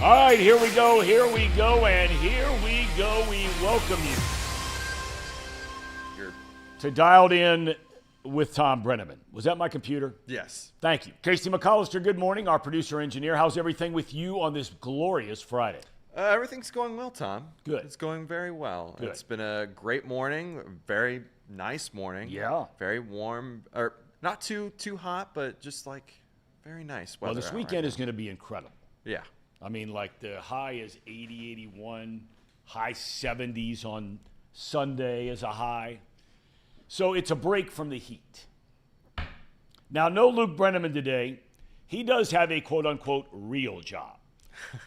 All right, here we go, and here we go. We welcome you to Dialed In with Tom Brenneman. Was that my computer? Yes. Thank you. Casey McCollister, good morning, our producer-engineer. How's everything with you on this glorious Friday? Everything's going well, Tom. Good. It's going very well. Good. It's been a great morning, very nice morning. Yeah. Very warm, or not too hot, but just like very nice weather. Well, this weekend is going to be incredible. Yeah. I mean, like the high is 80, 81, high 70s on Sunday as a high. So it's a break from the heat. Now, no Luke Brenneman today. He does have a quote-unquote real job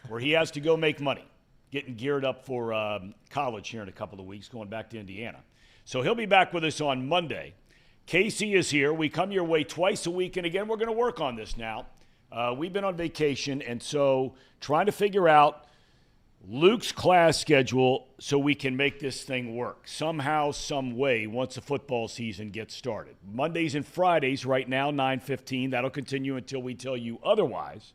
where he has to go make money, getting geared up for college here in a couple of weeks, going back to Indiana. So he'll be back with us on Monday. Casey is here. We come your way twice a week, and again, we're going to work on this now. We've been on vacation, and so trying to figure out Luke's class schedule so we can make this thing work somehow, some way, once the football season gets started. Mondays and Fridays right now, 9:15. That'll continue until we tell you otherwise.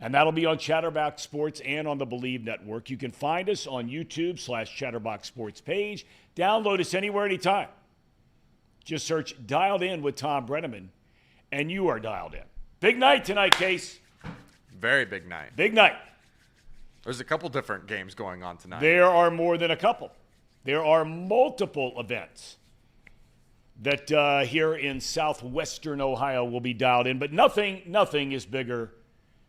And that'll be on Chatterbox Sports and on the Believe Network. You can find us on YouTube/Chatterbox Sports page. Download us anywhere, anytime. Just search Dialed In with Tom Brenneman, and you are dialed in. Big night tonight, Case. Very big night. Big night. There's a couple different games going on tonight. There are more than a couple. There are multiple events that here in southwestern Ohio will be dialed in, but nothing is bigger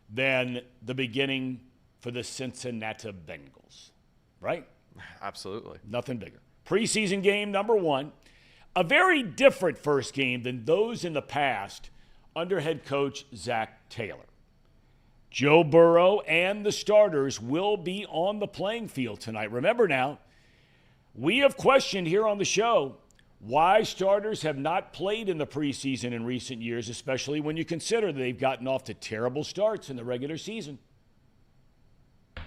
than the beginning for the Cincinnati Bengals, right? Absolutely. Nothing bigger. Preseason game number one. A very different first game than those in the past under head coach Zach Taylor. Joe Burrow and the starters will be on the playing field tonight. Remember now, we have questioned here on the show why starters have not played in the preseason in recent years, especially when you consider they've gotten off to terrible starts in the regular season.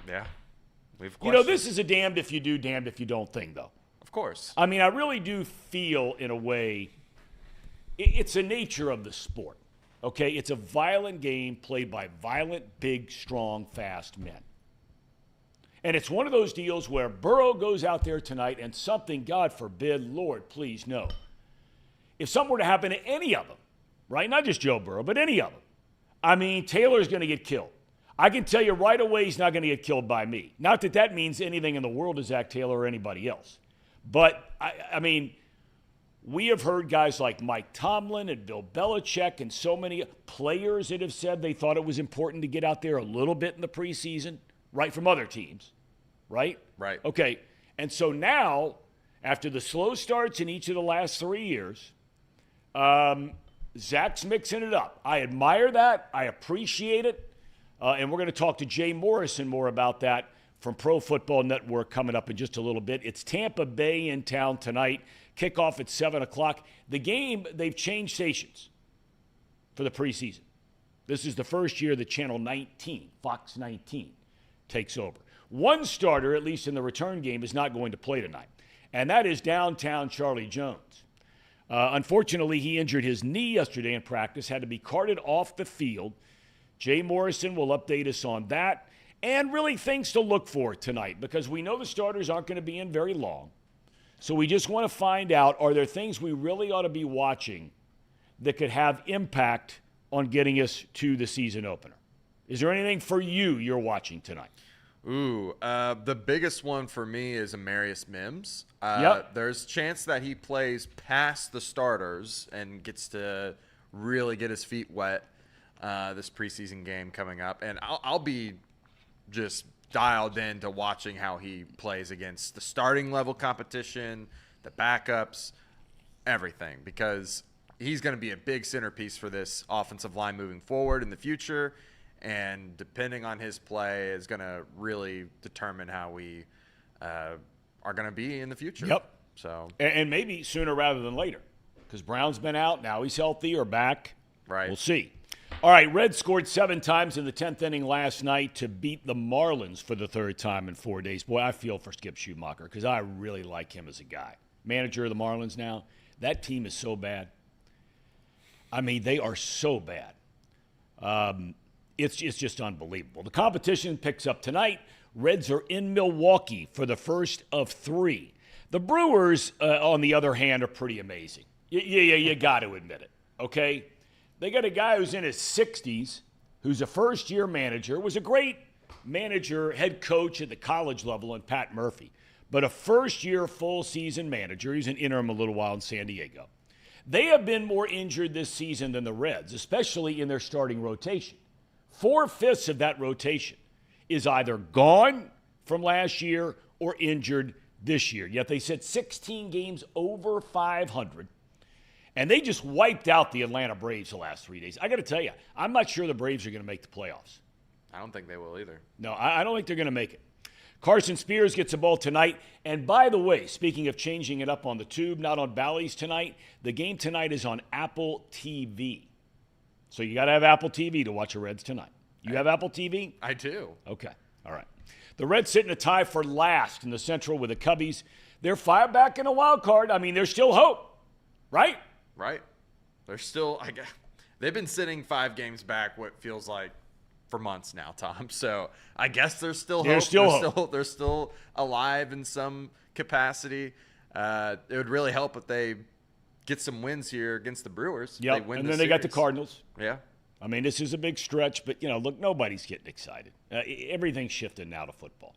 Yeah. We've You know, this is a damned if you do, damned if you don't thing, though. Of course. I mean, I really do feel, in a way, it's the nature of the sport. Okay, it's a violent game played by violent, big, strong, fast men. And it's one of those deals where Burrow goes out there tonight and something, God forbid, Lord, please, no. If something were to happen to any of them, right, not just Joe Burrow, but any of them, I mean, Taylor's going to get killed. I can tell you right away he's not going to get killed by me. Not that that means anything in the world to Zach Taylor or anybody else. But, I mean, we have heard guys like Mike Tomlin and Bill Belichick and so many players that have said they thought it was important to get out there a little bit in the preseason, right, from other teams, right? Right. Okay, and so now, after the slow starts in each of the last 3 years, Zach's mixing it up. I admire that. I appreciate it. And we're going to talk to Jay Morrison more about that from Pro Football Network coming up in just a little bit. It's Tampa Bay in town tonight. Kickoff at 7 o'clock. The game, they've changed stations for the preseason. This is the first year that Channel 19, Fox 19, takes over. One starter, at least in the return game, is not going to play tonight, and that is downtown Charlie Jones. Unfortunately, he injured his knee yesterday in practice, had to be carted off the field. Jay Morrison will update us on that, and really things to look for tonight, because we know the starters aren't going to be in very long. So we just want to find out, are there things we really ought to be watching that could have impact on getting us to the season opener? Is there anything for you're watching tonight? The biggest one for me is Amarius Mims. Yep. There's chance that he plays past the starters and gets to really get his feet wet this preseason game coming up. And I'll be just dialed in to watching how he plays against the starting level competition, the backups, everything, because he's going to be a big centerpiece for this offensive line moving forward in the future, and depending on his play is going to really determine how we are going to be in the future. Yep. So And maybe sooner rather than later, because Brown's been out, now he's healthy or back. Right. We'll see. All right, Reds scored 7 times in the 10th inning last night to beat the Marlins for the third time in 4 days. Boy, I feel for Skip Schumacher because I really like him as a guy. Manager of the Marlins now. That team is so bad. I mean, they are so bad. It's just unbelievable. The competition picks up tonight. Reds are in Milwaukee for the first of 3. The Brewers, on the other hand, are pretty amazing. You got to admit it, okay? They got a guy who's in his 60s, who's a first-year manager, was a great manager, head coach at the college level in Pat Murphy, but a first-year full-season manager. He's an interim a little while in San Diego. They have been more injured this season than the Reds, especially in their starting rotation. 4/5 of that rotation is either gone from last year or injured this year. Yet they set 16 games over 500, and they just wiped out the Atlanta Braves the last 3 days. I got to tell you, I'm not sure the Braves are going to make the playoffs. I don't think they will either. No, I don't think they're going to make it. Carson Spears gets a ball tonight. And by the way, speaking of changing it up on the tube, not on Bally's tonight, the game tonight is on Apple TV. So you got to have Apple TV to watch the Reds tonight. You have Apple TV? I do. Okay. All right. The Reds sit in a tie for last in the Central with the Cubbies. They're 5 back in a wild card. I mean, there's still hope, right? Right. They're still, I guess, they've been sitting 5 games back, what feels like for months now, Tom. So I guess there's still hope. They're still alive in some capacity. It would really help if they get some wins here against the Brewers. Yep. And then they got the Cardinals. Yeah. I mean, this is a big stretch, but, look, nobody's getting excited. Everything's shifting now to football.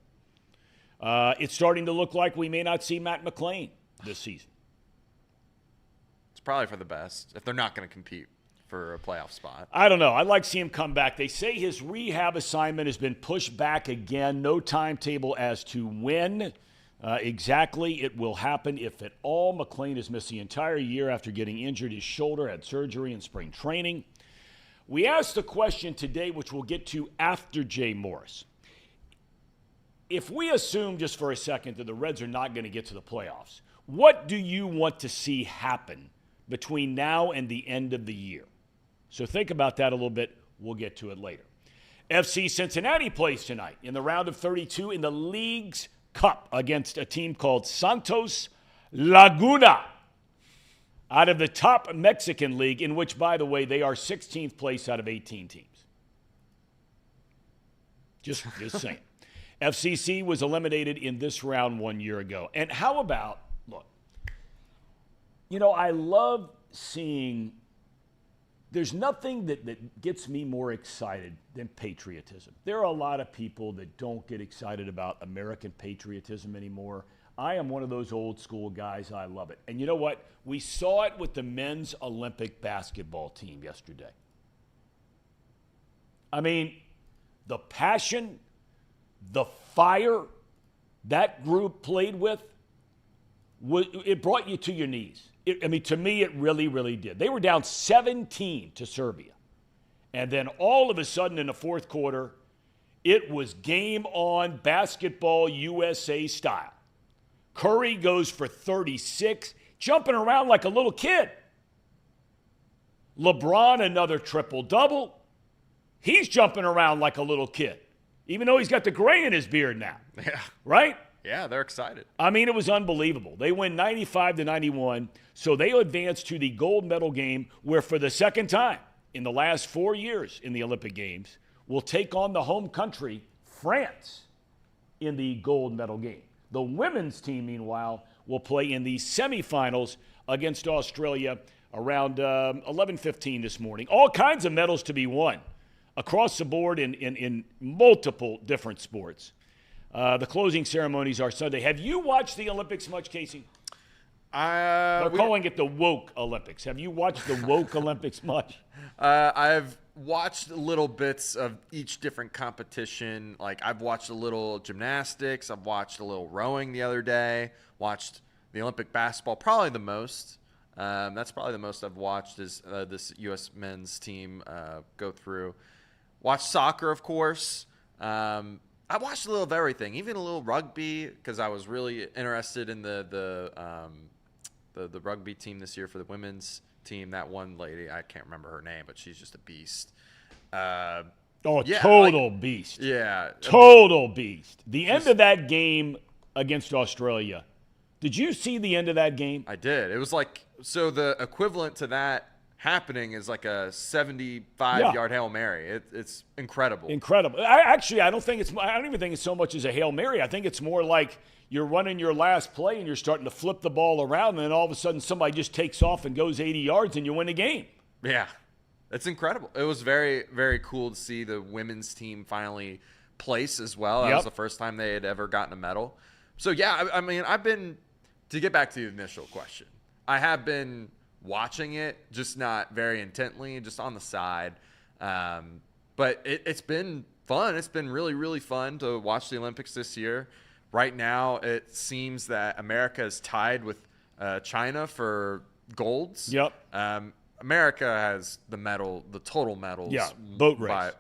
It's starting to look like we may not see Matt McClain this season. It's probably for the best if they're not going to compete for a playoff spot. I don't know. I'd like to see him come back. They say his rehab assignment has been pushed back again. No timetable as to when exactly it will happen, if at all. McClain has missed the entire year after getting injured. His shoulder had surgery in spring training. We asked a question today, which we'll get to after Jay Morris. If we assume just for a second that the Reds are not going to get to the playoffs, what do you want to see happen between now and the end of the year? So think about that a little bit. We'll get to it later. FC Cincinnati plays tonight in the round of 32 in the League's Cup against a team called Santos Laguna, out of the top Mexican league, in which, by the way, they are 16th place out of 18 teams. Just saying. FCC was eliminated in this round 1 year ago. And how about, look, I love seeing, there's nothing that gets me more excited than patriotism. There are a lot of people that don't get excited about American patriotism anymore. I am one of those old school guys. I love it. And you know what? We saw it with the men's Olympic basketball team yesterday. I mean, the passion, the fire that group played with, it brought you to your knees. To me, it really, really did. They were down 17 to Serbia. And then all of a sudden in the fourth quarter, it was game on, basketball USA style. Curry goes for 36, jumping around like a little kid. LeBron, another triple-double. He's jumping around like a little kid, even though he's got the gray in his beard now. Yeah. Right? Yeah, they're excited. I mean, it was unbelievable. They win 95-91, so they advance to the gold medal game, where for the second time in the last 4 years in the Olympic Games, will take on the home country, France, in the gold medal game. The women's team, meanwhile, will play in the semifinals against Australia around 11:15 this morning. All kinds of medals to be won across the board in multiple different sports. The closing ceremonies are Sunday. Have you watched the Olympics much, Casey? They're calling it the woke Olympics. Have you watched the woke Olympics much? I've watched little bits of each different competition. Like, I've watched a little gymnastics. I've watched a little rowing the other day. Watched the Olympic basketball, probably the most. That's probably the most I've watched is this U.S. men's team go through. Watched soccer, of course. I watched a little of everything, even a little rugby, because I was really interested in the rugby team this year for the women's team. That one lady, I can't remember her name, but she's just a beast. Total beast. Yeah. Total beast. The end of that game against Australia, did you see the end of that game? I did. It was like, so the equivalent to that happening is like a 75-yard Hail Mary. It's incredible. Incredible. I don't even think it's so much as a Hail Mary. I think it's more like you're running your last play and you're starting to flip the ball around, and then all of a sudden somebody just takes off and goes 80 yards and you win the game. Yeah. It's incredible. It was very, very cool to see the women's team finally place as well. That was the first time they had ever gotten a medal. So, yeah, I mean, to get back to the initial question, I have been watching it, just not very intently, just on the side. But it's been fun. It's been really, really fun to watch the Olympics this year. Right now, it seems that America is tied with China for golds. Yep. America has the total medals. Yeah, boat race.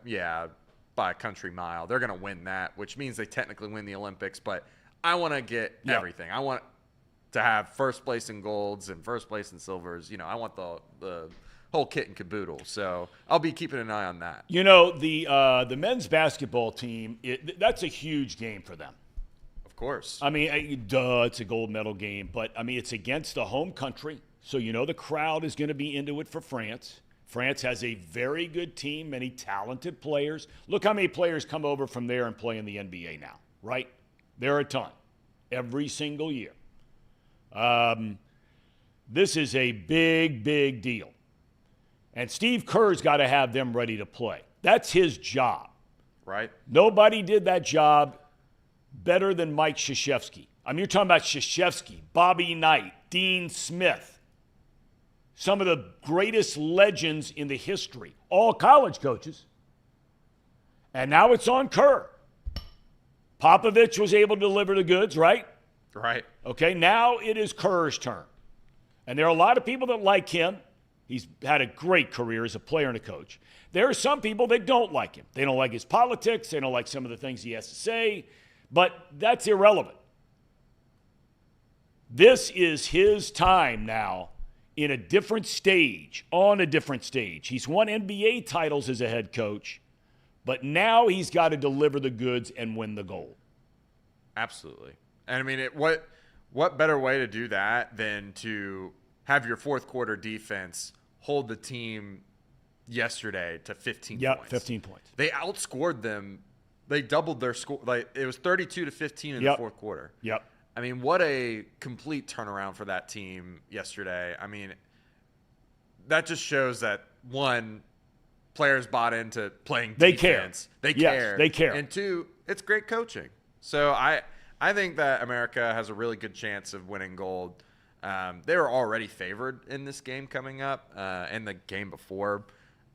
By a country mile. They're going to win that, which means they technically win the Olympics. But I want to get everything. I want to have first place in golds and first place in silvers. I want the whole kit and caboodle. So I'll be keeping an eye on that. The men's basketball team, that's a huge game for them. Of course. I mean, it's a gold medal game. But, I mean, it's against the home country. So the crowd is going to be into it for France. France has a very good team, many talented players. Look how many players come over from there and play in the NBA now, right? There are a ton, every single year. This is a big, big deal. And Steve Kerr's got to have them ready to play. That's his job. Right. Nobody did that job better than Mike Krzyzewski. I mean, you're talking about Krzyzewski, Bobby Knight, Dean Smith. Some of the greatest legends in the history, all college coaches. And now it's on Kerr. Popovich was able to deliver the goods, right? Right. Okay, now it is Kerr's turn. And there are a lot of people that like him. He's had a great career as a player and a coach. There are some people that don't like him. They don't like his politics. They don't like some of the things he has to say. But that's irrelevant. This is his time now. In a different stage, on a different stage. He's won NBA titles as a head coach, but now he's got to deliver the goods and win the gold. Absolutely. And I mean, what better way to do that than to have your fourth quarter defense hold the team yesterday to 15 points. Yep, 15 points. They outscored them. They doubled their score. Like, it was 32-15 in the fourth quarter. Yep. I mean, what a complete turnaround for that team yesterday. I mean, that just shows that, one, players bought into playing defense. They care. They care. And two, it's great coaching. So I think that America has a really good chance of winning gold. They were already favored in this game coming up, and the game before.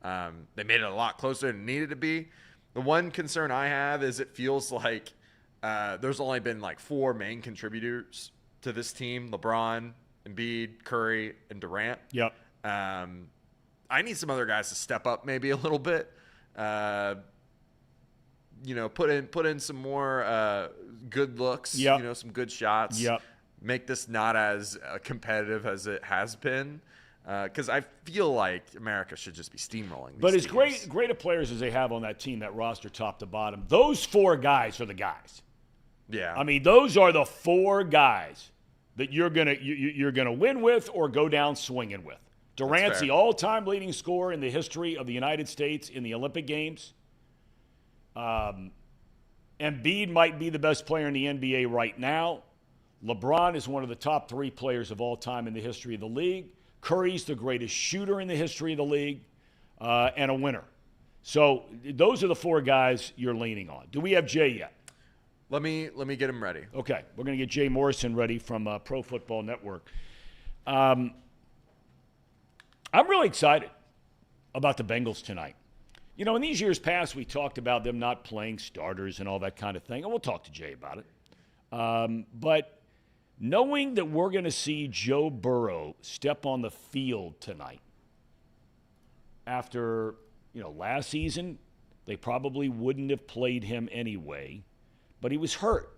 They made it a lot closer than it needed to be. The one concern I have is it feels like there's only been like 4 main contributors to this team: LeBron, Embiid, Curry, and Durant. Yep. I need some other guys to step up maybe a little bit. Put in some more good looks. Yep. Some good shots. Yep. Make this not as competitive as it has been. Because I feel like America should just be steamrolling. But as great of players as they have on that team, that roster top to bottom, those 4 guys are the guys. Yeah. I mean, those are the 4 guys that you're gonna win with or go down swinging with. Durant's the all-time leading scorer in the history of the United States in the Olympic Games. Embiid might be the best player in the NBA right now. LeBron is one of the top 3 players of all time in the history of the league. Curry's the greatest shooter in the history of the league, and a winner. So those are the 4 guys you're leaning on. Do we have Jay yet? Let me get him ready. Okay, we're going to get Jay Morrison ready from Pro Football Network. I'm really excited about the Bengals tonight. In these years past, we talked about them not playing starters and all that kind of thing, and we'll talk to Jay about it. But knowing that we're going to see Joe Burrow step on the field tonight after, last season, they probably wouldn't have played him anyway, but he was hurt.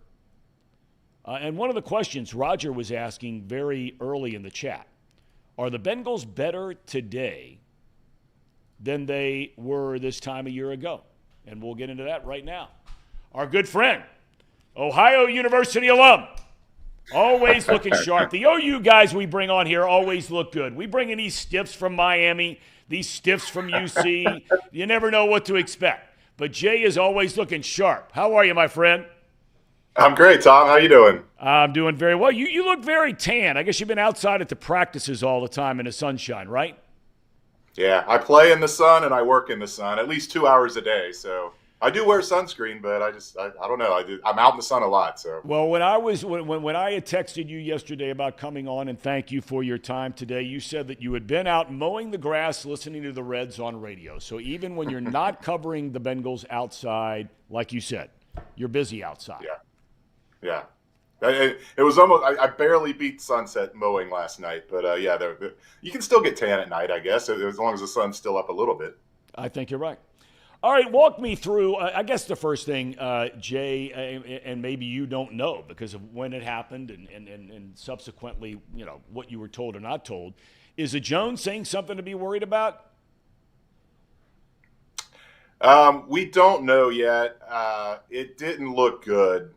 And one of the questions Roger was asking very early in the chat, are the Bengals better today than they were this time a year ago? And we'll get into that right now. Our good friend, Ohio University alum, Always looking sharp. The OU guys we bring on here always look good. We bring in these stiffs from Miami, these stiffs from UC. You never know what to expect. But Jay is always looking sharp. How are you, my friend? I'm great, Tom. How you doing? I'm doing very well. You look very tan. I guess you've been outside at the practices all the time in the sunshine, right? Yeah, I play in the sun and I work in the sun at least 2 hours a day. So I do wear sunscreen, but I don't know. I'm out in the sun a lot. So Well, when I had texted you yesterday about coming on and thank you for your time today, you said that you had been out mowing the grass, listening to the Reds on radio. So even when you're not covering the Bengals outside, like you said, you're busy outside. yeah. It was almost. I barely beat sunset mowing last night, but yeah, you can still get tan at night, I guess, as long as the sun's still up a little bit. I think you're right. All right, walk me through. I guess the first thing, Jay, and maybe you don't know because of when it happened and subsequently, what you were told or not told. Is it Jones saying something to be worried about? We don't know yet. It didn't look good.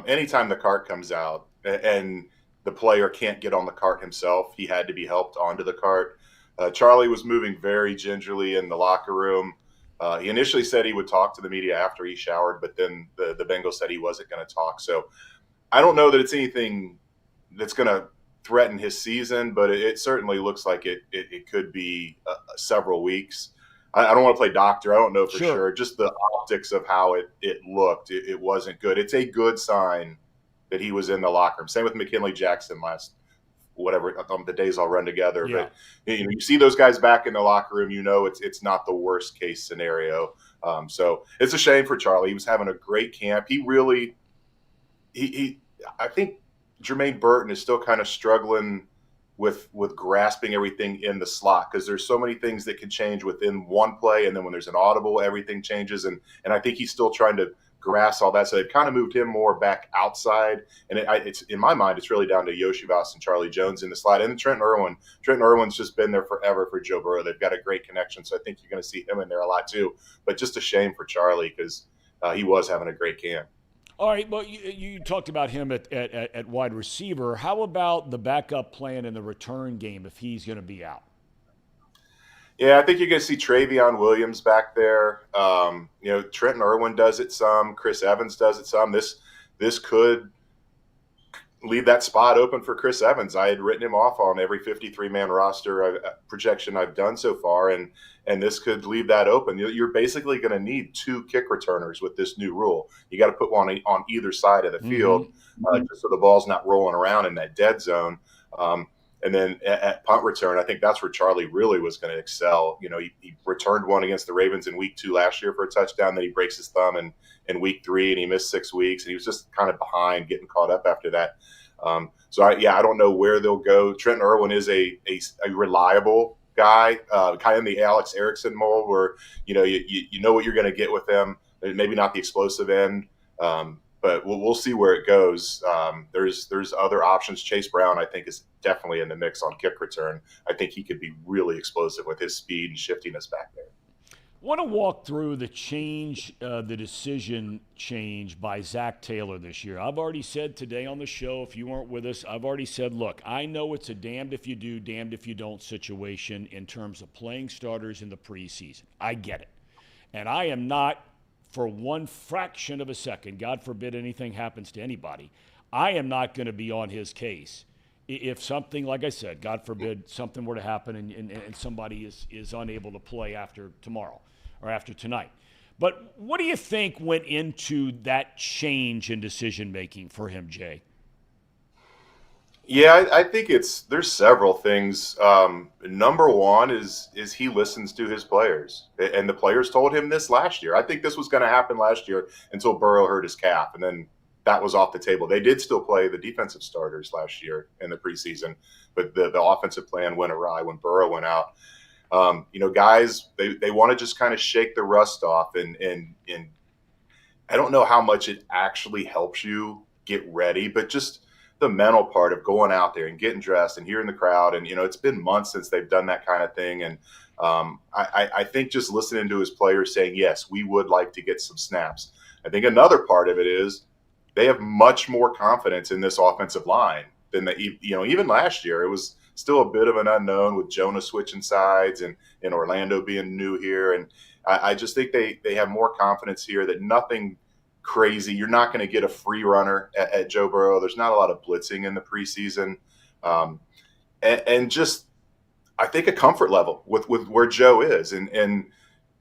Anytime the cart comes out and the player can't get on the cart himself, he had to be helped onto the cart. Charlie was moving very gingerly in the locker room. He initially said he would talk to the media after he showered, but then the Bengals said he wasn't going to talk. So I don't know that it's anything that's going to threaten his season, but it certainly looks like it could be several weeks. I don't want to play doctor. I don't know for sure. Just the optics of how it looked, it wasn't good. It's a good sign that he was in the locker room. Same with McKinley Jackson the days all run together. Yeah. But you see those guys back in the locker room, it's not the worst case scenario. So it's a shame for Charlie. He was having a great camp. I think Jermaine Burton is still kind of struggling with grasping everything in the slot because there's so many things that can change within one play, and then when there's an audible, everything changes, and I think he's still trying to grasp all that. So they've kind of moved him more back outside, and it's in my mind it's really down to Yoshivas and Charlie Jones in the slot, and Trent Irwin. Trent Irwin's just been there forever for Joe Burrow. They've got a great connection, so I think you're going to see him in there a lot too. But just a shame for Charlie because he was having a great camp. All right, well, you talked about him at wide receiver. How about the backup plan in the return game if he's going to be out? Yeah, I think you're going to see Travion Williams back there. Trenton Irwin does it some. Chris Evans does it some. This could leave that spot open for Chris Evans. I had written him off on every 53-man roster projection I've done so far, and this could leave that open. You're basically going to need 2 kick returners with this new rule. You got to put one on either side of the field just so the ball's not rolling around in that dead zone. And then at punt return, I think that's where Charlie really was going to excel. He returned one against the Ravens in week 2 last year for a touchdown. Then he breaks his thumb in week 3, and he missed 6 weeks. And he was just kind of behind, getting caught up after that. I don't know where they'll go. Trent Irwin is a reliable guy, kind of in the Alex Erickson mold, where you know what you're going to get with him. Maybe not the explosive end. But we'll see where it goes. There's other options. Chase Brown, I think, is definitely in the mix on kick return. I think he could be really explosive with his speed and shiftiness back there. I want to walk through the decision change by Zach Taylor this year. I've already said today on the show, if you weren't with us, I've already said, look, I know it's a damned if you do, damned if you don't situation in terms of playing starters in the preseason. I get it. And I am not, for one fraction of a second, God forbid anything happens to anybody, I am not going to be on his case. If something, like I said, God forbid something were to happen and somebody is unable to play after tomorrow or after tonight. But what do you think went into that change in decision-making for him, Jay? Yeah, I think there's several things. Number one is he listens to his players, and the players told him this last year. I think this was going to happen last year until Burrow hurt his calf, and then that was off the table. They did still play the defensive starters last year in the preseason, but the offensive plan went awry when Burrow went out. Guys, they want to just kind of shake the rust off, and I don't know how much it actually helps you get ready, but just the mental part of going out there and getting dressed and hearing the crowd. And, it's been months since they've done that kind of thing. And I think just listening to his players saying, yes, we would like to get some snaps. I think another part of it is they have much more confidence in this offensive line than even last year. It was still a bit of an unknown with Jonah switching sides and Orlando being new here. And I just think they have more confidence here that nothing crazy. You're not going to get a free runner at Joe Burrow. There's not a lot of blitzing in the preseason. And just, I think, a comfort level with where Joe is. And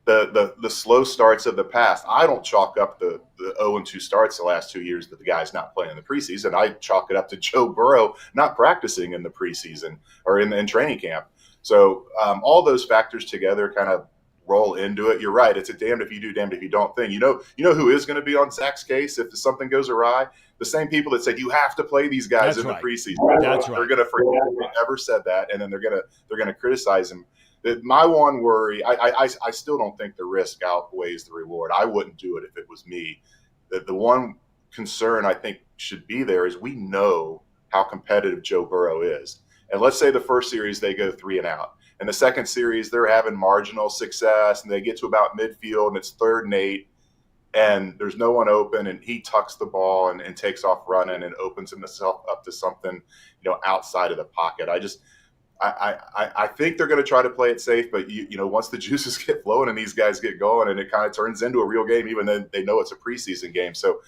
the slow starts of the past, I don't chalk up the 0-2 starts the last 2 years that the guy's not playing in the preseason. I chalk it up to Joe Burrow not practicing in the preseason or in training camp. So all those factors together kind of roll into it. You're right. It's a damned if you do, damned if you don't thing. You know who is going to be on Zach's case if something goes awry? The same people that said you have to play these guys the preseason. That's right. They're going to forget they ever said that, and then they're going to criticize him. My one worry, I still don't think the risk outweighs the reward. I wouldn't do it if it was me. The one concern I think should be there is we know how competitive Joe Burrow is. And let's say the first series they go 3 and out. And the second series they're having marginal success and they get to about midfield and it's 3rd and 8 and there's no one open and he tucks the ball and takes off running and opens himself up to something, outside of the pocket. I think they're going to try to play it safe, but once the juices get flowing and these guys get going and it kind of turns into a real game, even then they know it's a preseason game. So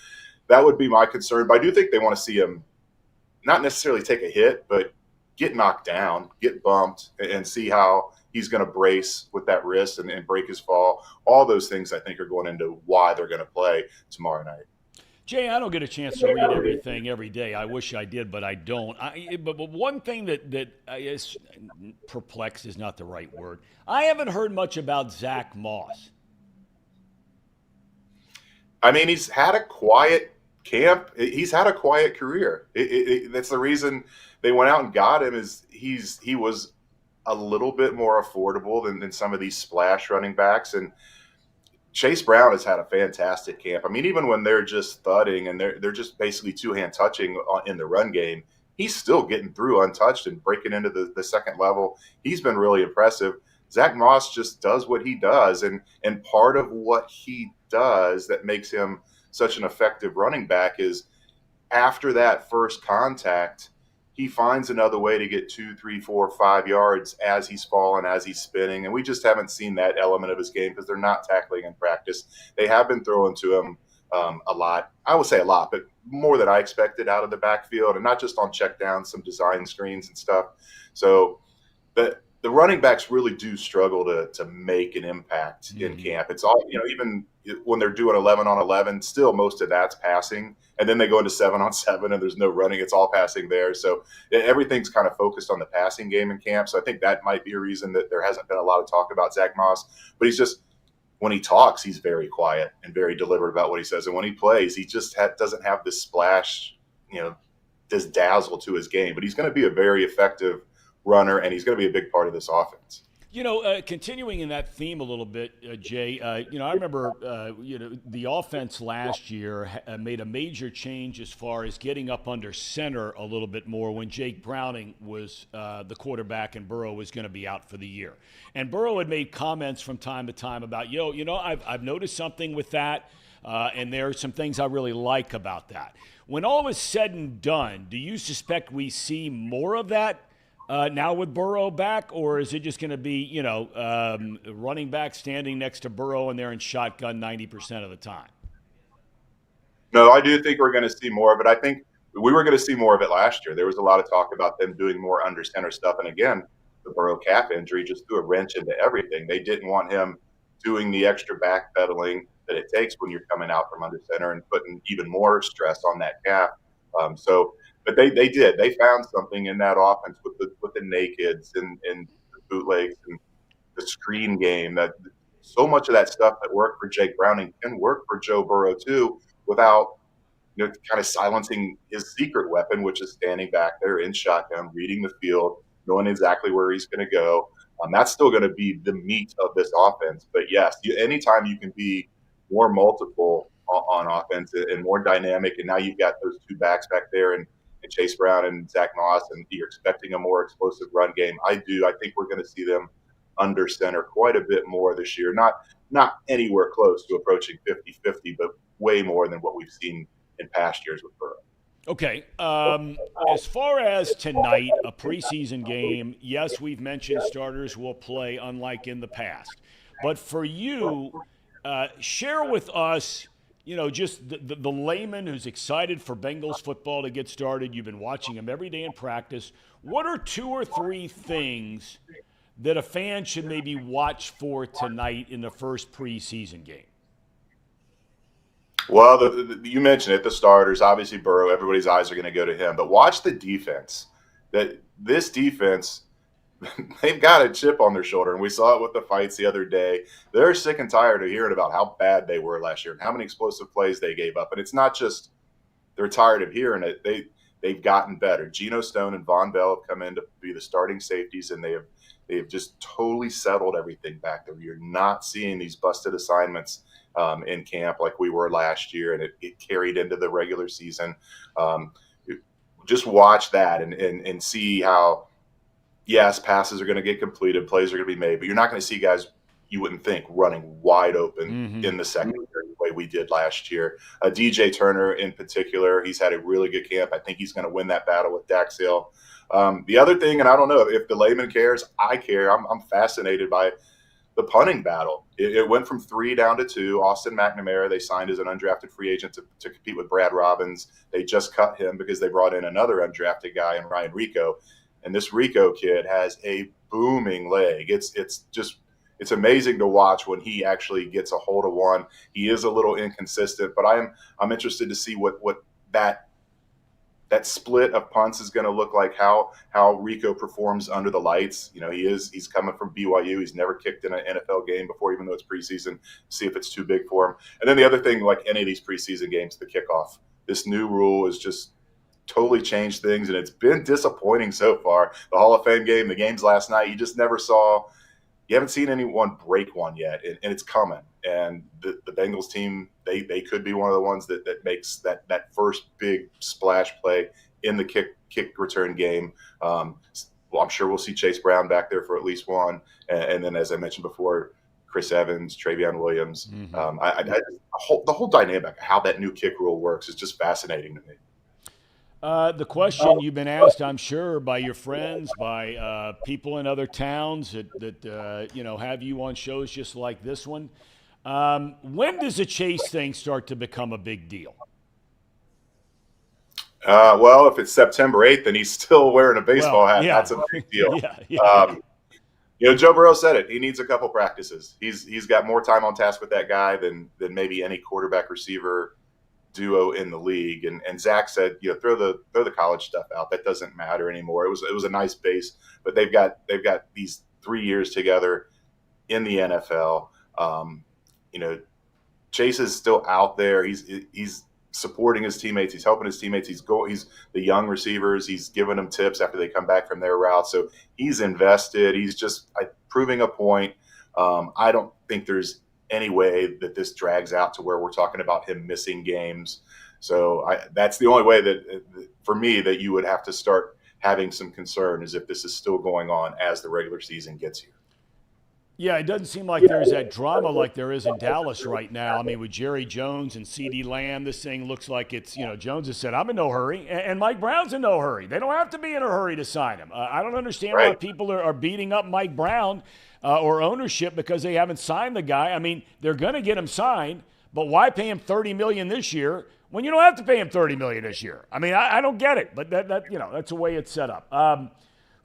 that would be my concern. But I do think they want to see him not necessarily take a hit, but get knocked down, get bumped, and see how he's going to brace with that wrist and break his fall. All those things I think are going into why they're going to play tomorrow night. Jay, I don't get a chance to read everything every day. I wish I did, but I don't. But one thing that is perplexed is not the right word. I haven't heard much about Zach Moss. I mean, he's had a quiet camp. He's had a quiet career. That's the reason they went out and got him. Is he was a little bit more affordable than some of these splash running backs. And Chase Brown has had a fantastic camp. I mean, even when they're just thudding and they're just basically two-hand touching in the run game, he's still getting through untouched and breaking into the second level. He's been really impressive. Zach Moss just does what he does, and part of what he does that makes him such an effective running back is after that first contact, he finds another way to get 2, 3, 4, 5 yards as he's falling, as he's spinning. And we just haven't seen that element of his game because they're not tackling in practice. They have been throwing to him a lot. I would say a lot, but more than I expected out of the backfield, and not just on checkdowns, some design screens and stuff. So the running backs really do struggle to make an impact in camp. It's all, even when they're doing 11 on 11, still most of that's passing. And then they go into 7 on 7 and there's no running. It's all passing there. So everything's kind of focused on the passing game in camp. So I think that might be a reason that there hasn't been a lot of talk about Zach Moss. But he's just, when he talks, he's very quiet and very deliberate about what he says. And when he plays, he just doesn't have this splash, this dazzle to his game. But he's going to be a very effective runner, and he's going to be a big part of this offense. Continuing in that theme a little bit, Jay, I remember, the offense last year made a major change as far as getting up under center a little bit more when Jake Browning was the quarterback and Burrow was going to be out for the year. And Burrow had made comments from time to time about, I've noticed something with that, and there are some things I really like about that. When all is said and done, do you suspect we see more of that now with Burrow back, or is it just going to be, running back standing next to Burrow and they're in shotgun 90% of the time? No, I do think we're going to see more of it. I think we were going to see more of it last year. There was a lot of talk about them doing more under center stuff. And again, the Burrow calf injury just threw a wrench into everything. They didn't want him doing the extra backpedaling that it takes when you're coming out from under center and putting even more stress on that calf. But they did. They found something in that offense with the nakeds and the bootlegs and the screen game that so much of that stuff that worked for Jake Browning can work for Joe Burrow too, without kind of silencing his secret weapon, which is standing back there in shotgun, reading the field, knowing exactly where he's going to go. That's still going to be the meat of this offense. But yes, anytime you can be more multiple on offense and more dynamic, and now you've got those two backs back there and Chase Brown and Zach Moss, and you're expecting a more explosive run game. I think we're going to see them under center quite a bit more this year. Not anywhere close to approaching 50-50, but way more than what we've seen in past years with Burrow. Okay. As far as tonight, a preseason game, yes, we've mentioned starters will play unlike in the past. But for you, share with us, just the layman who's excited for Bengals football to get started. You've been watching them every day in practice. What are 2 or 3 things that a fan should maybe watch for tonight in the first preseason game? Well, you mentioned it, the starters, obviously Burrow, everybody's eyes are going to go to him. But watch the defense. This defense, they've got a chip on their shoulder, and we saw it with the fights the other day. They're sick and tired of hearing about how bad they were last year and how many explosive plays they gave up. And it's not just they're tired of hearing it. They've gotten better. Geno Stone and Von Bell have come in to be the starting safeties, and they've just totally settled everything back there. You're not seeing these busted assignments in camp like we were last year, and it carried into the regular season. Just watch that and see how, yes, passes are going to get completed, plays are going to be made, but you're not going to see guys you wouldn't think running wide open in the secondary the way we did last year. DJ Turner in particular, he's had a really good camp. I think he's going to win that battle with Dax Hill. The other thing, and I don't know if the layman cares, I care. I'm fascinated by the punting battle. It went from 3 down to 2. Austin McNamara, they signed as an undrafted free agent to compete with Brad Robbins. They just cut him because they brought in another undrafted guy in Ryan Rico. And this Rico kid has a booming leg. It's amazing to watch when he actually gets a hold of one. He is a little inconsistent, but I'm interested to see what that split of punts is going to look like, how Rico performs under the lights. He's coming from BYU. He's never kicked in an NFL game before, even though it's preseason. See if it's too big for him. And then the other thing, like any of these preseason games, the kickoff. This new rule has just totally changed things, and it's been disappointing so far. The Hall of Fame game, the games last night, you just never saw. You haven't seen anyone break one yet, and it's coming. And the Bengals team, they could be one of the ones that makes that first big splash play in the kick return game. Well, I'm sure we'll see Chase Brown back there for at least one. And then, as I mentioned before, Chris Evans, Travion Williams. The whole dynamic of how that new kick rule works is just fascinating to me. The question you've been asked, I'm sure, by your friends, by people in other towns that have you on shows just like this one. When does the Chase thing start to become a big deal? Well, if it's September 8th and he's still wearing a baseball hat, that's a big deal. Joe Burrow said it. He needs a couple practices. He's got more time on task with that guy than maybe any quarterback receiver duo in the league. And Zach said, throw the college stuff out. That doesn't matter anymore. It was a nice base, but they've got these 3 years together in the NFL. Chase is still out there. He's supporting his teammates. He's helping his teammates. He's the young receivers. He's giving them tips after they come back from their route. So he's invested. He's just proving a point. I don't think there's any way that this drags out to where we're talking about him missing games. So that's the only way that, for me, that you would have to start having some concern, is if this is still going on as the regular season gets here. Yeah, it doesn't seem like there's that drama like there is in Dallas right now. I mean, with Jerry Jones and CeeDee Lamb, this thing looks like it's, Jones has said, I'm in no hurry, and Mike Brown's in no hurry. They don't have to be in a hurry to sign him. I don't understand why people are beating up Mike Brown or ownership because they haven't signed the guy. I mean, they're going to get him signed, but why pay him $30 million this year when you don't have to pay him $30 million this year? I mean, I don't get it, but that's the way it's set up.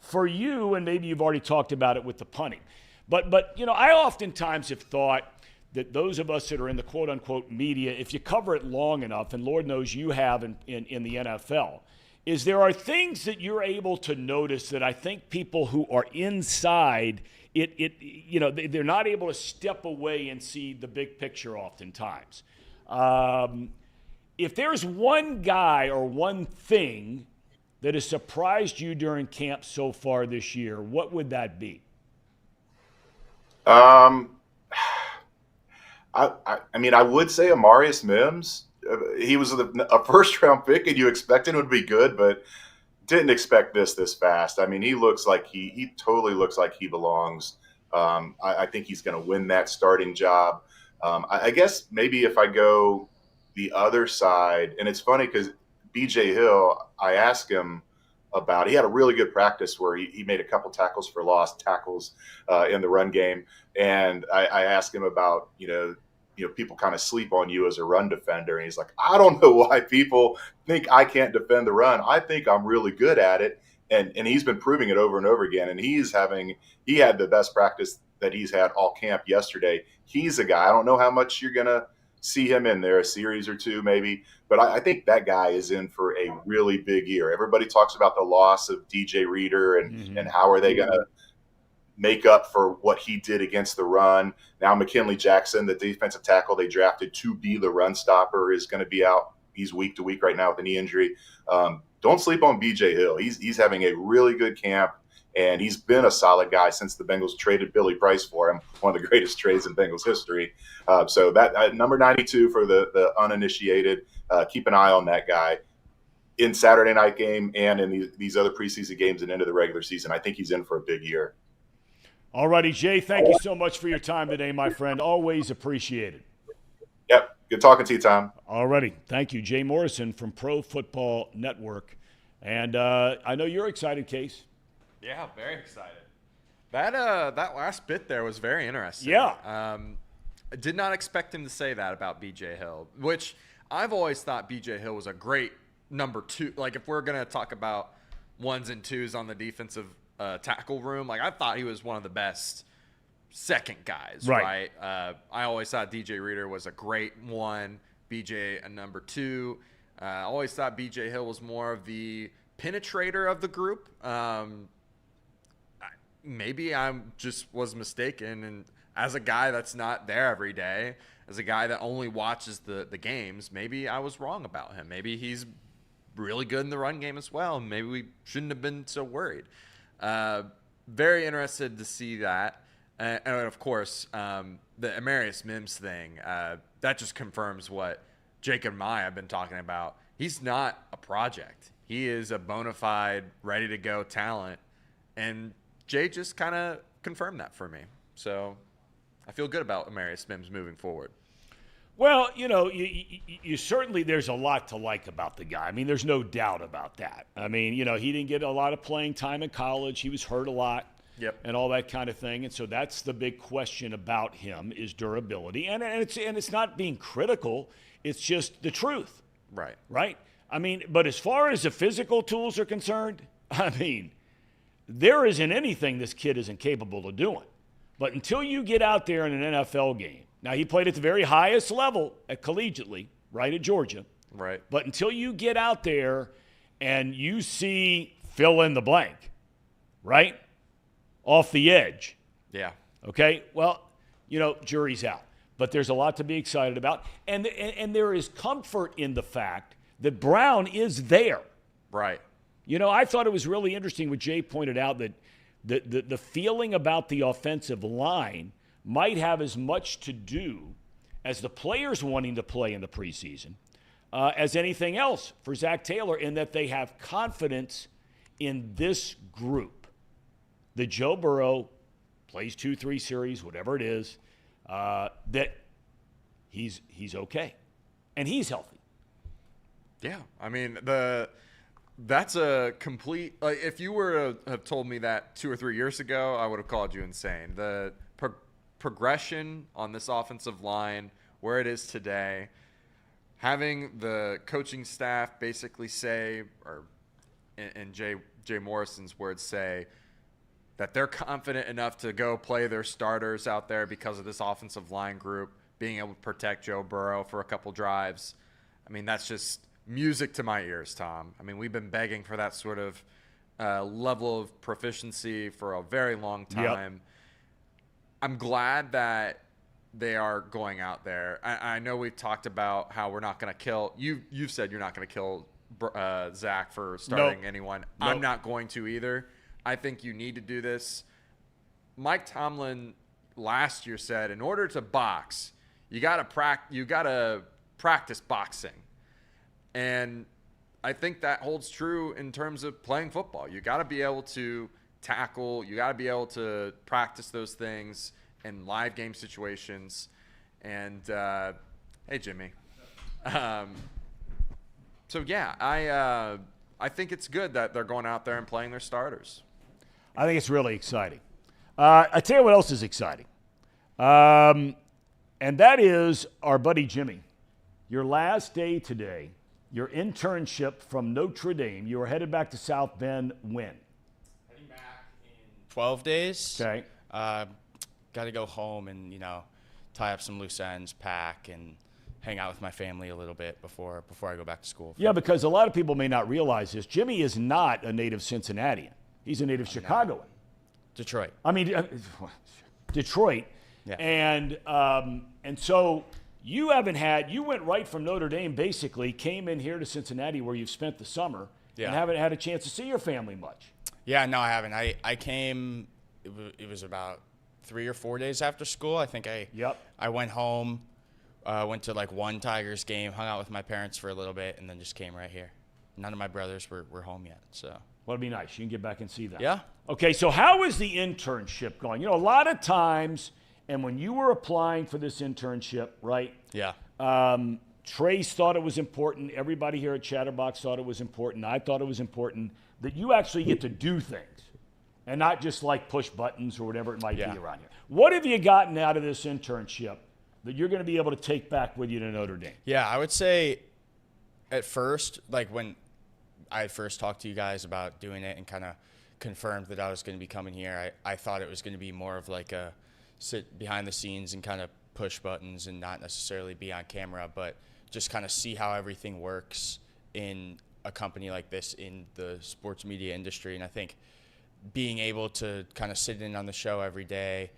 For you, and maybe you've already talked about it with the punting, but I oftentimes have thought that those of us that are in the quote-unquote media, if you cover it long enough, and Lord knows you have in the NFL, is there are things that you're able to notice that I think people who are inside they're not able to step away and see the big picture oftentimes. If there's one guy or one thing that has surprised you during camp so far this year, what would that be? I would say Amarius Mims. He was a first-round pick, and you expected him to be good, but didn't expect this fast. I mean, he looks like he totally looks like he belongs. I think he's going to win that starting job. I guess maybe if I go the other side, and it's funny because BJ Hill, I asked him about, he had a really good practice where he made a couple tackles for loss, tackles in the run game. And I asked him about, people kind of sleep on you as a run defender. And he's like, I don't know why people think I can't defend the run. I think I'm really good at it. And he's been proving it over and over again. And he had the best practice that he's had all camp yesterday. He's a guy, I don't know how much you're going to see him in there, a series or two maybe, but I think that guy is in for a really big year. Everybody talks about the loss of DJ Reader and how are they going to make up for what he did against the run. Now McKinley Jackson, the defensive tackle they drafted to be the run stopper, is going to be out. He's week to week right now with a knee injury. Don't sleep on BJ Hill. He's having a really good camp. And he's been a solid guy since the Bengals traded Billy Price for him, one of the greatest trades in Bengals history. So that number 92 for the uninitiated, keep an eye on that guy in Saturday night game and in these other preseason games and into the regular season. I think he's in for a big year. All righty, Jay, thank you so much for your time today, my friend. Always appreciated. Yep, good talking to you, Tom. All righty, thank you. Jay Morrison from Pro Football Network. And I know you're excited, Case. Yeah, very excited. That last bit there was very interesting. Yeah. I did not expect him to say that about BJ Hill, which I've always thought BJ Hill was a great number two. Like, if we're going to talk about ones and twos on the defensive tackle room, like, I thought he was one of the best second guys, right? I always thought DJ Reader was a great one, BJ a number two. I always thought BJ Hill was more of the penetrator of the group. Maybe I just was mistaken, and as a guy that's not there every day, as a guy that only watches the games, maybe I was wrong about him. Maybe he's really good in the run game as well, and maybe we shouldn't have been so worried. Very interested to see that. And of course, the Amarius Mims thing, that just confirms what Jacob and I have been talking about. He's not a project. He is a bona fide, ready-to-go talent, and Jay just kind of confirmed that for me. So I feel good about Amarius Mims moving forward. Well, you certainly, there's a lot to like about the guy. I mean, there's no doubt about that. I mean, he didn't get a lot of playing time in college. He was hurt a lot. Yep. And all that kind of thing. And so that's the big question about him is durability. And it's not being critical. It's just the truth. Right. Right? I mean, but as far as the physical tools are concerned, I mean, there isn't anything this kid isn't capable of doing. But until you get out there in an NFL game, now he played at the very highest level at collegiately, right, at Georgia. Right. But until you get out there and you see fill in the blank, right, off the edge. Yeah. Okay? Well, jury's out. But there's a lot to be excited about. And there is comfort in the fact that Brown is there. Right. I thought it was really interesting what Jay pointed out, that the feeling about the offensive line might have as much to do as the players wanting to play in the preseason as anything else for Zach Taylor, in that they have confidence in this group. That Joe Burrow plays 2-3 series, whatever it is, that he's okay. And he's healthy. Yeah. I mean, that's a complete, like, if you were to have told me that 2 or 3 years ago, I would have called you insane. The progression on this offensive line, where it is today, having the coaching staff basically say, or in Jay Morrison's words, say that they're confident enough to go play their starters out there because of this offensive line group being able to protect Joe Burrow for a couple drives. I mean, that's just music to my ears, Tom. I mean, we've been begging for that sort of level of proficiency for a very long time. Yep. I'm glad that they are going out there. I know we've talked about how we're not going to kill. You've said you're not going to kill Zach for starting anyone. Nope. I'm not going to either. I think you need to do this. Mike Tomlin last year said, in order to box, you got to practice boxing. And I think that holds true in terms of playing football. You got to be able to tackle. You got to be able to practice those things in live game situations. And hey, Jimmy. So yeah, I think it's good that they're going out there and playing their starters. I think it's really exciting. I tell you what else is exciting, and that is our buddy Jimmy. Your last day today, your internship from Notre Dame. You were headed back to South Bend when? Heading back in 12 days. Okay. Got to go home and, tie up some loose ends, pack, and hang out with my family a little bit before I go back to school. Yeah, because a lot of people may not realize this. Jimmy is not a native Cincinnatian. He's a native Chicagoan. Detroit. I mean, Detroit. Yeah. And so you went right from Notre Dame, basically, came in here to Cincinnati where you've spent the summer Yeah. and haven't had a chance to see your family much. Yeah, no, I haven't. I came, it was about 3 or 4 days after school. I think I went home, went to like one Tigers game, hung out with my parents for a little bit, and then just came right here. None of my brothers were home yet, so. Well, it'd be nice. You can get back and see them. Yeah. Okay, so how is the internship going? A lot of times, and when you were applying for this internship, right? Yeah. Trace thought it was important. Everybody here at Chatterbox thought it was important. I thought it was important that you actually get to do things and not just like push buttons or whatever it might be around here. What have you gotten out of this internship that you're going to be able to take back with you to Notre Dame? Yeah, I would say at first, like when I first talked to you guys about doing it and kind of confirmed that I was going to be coming here, I thought it was going to be more of like a sit behind the scenes and kind of push buttons and not necessarily be on camera, but just kind of see how everything works in a company like this in the sports media industry. And I think being able to kind of sit in on the show every day,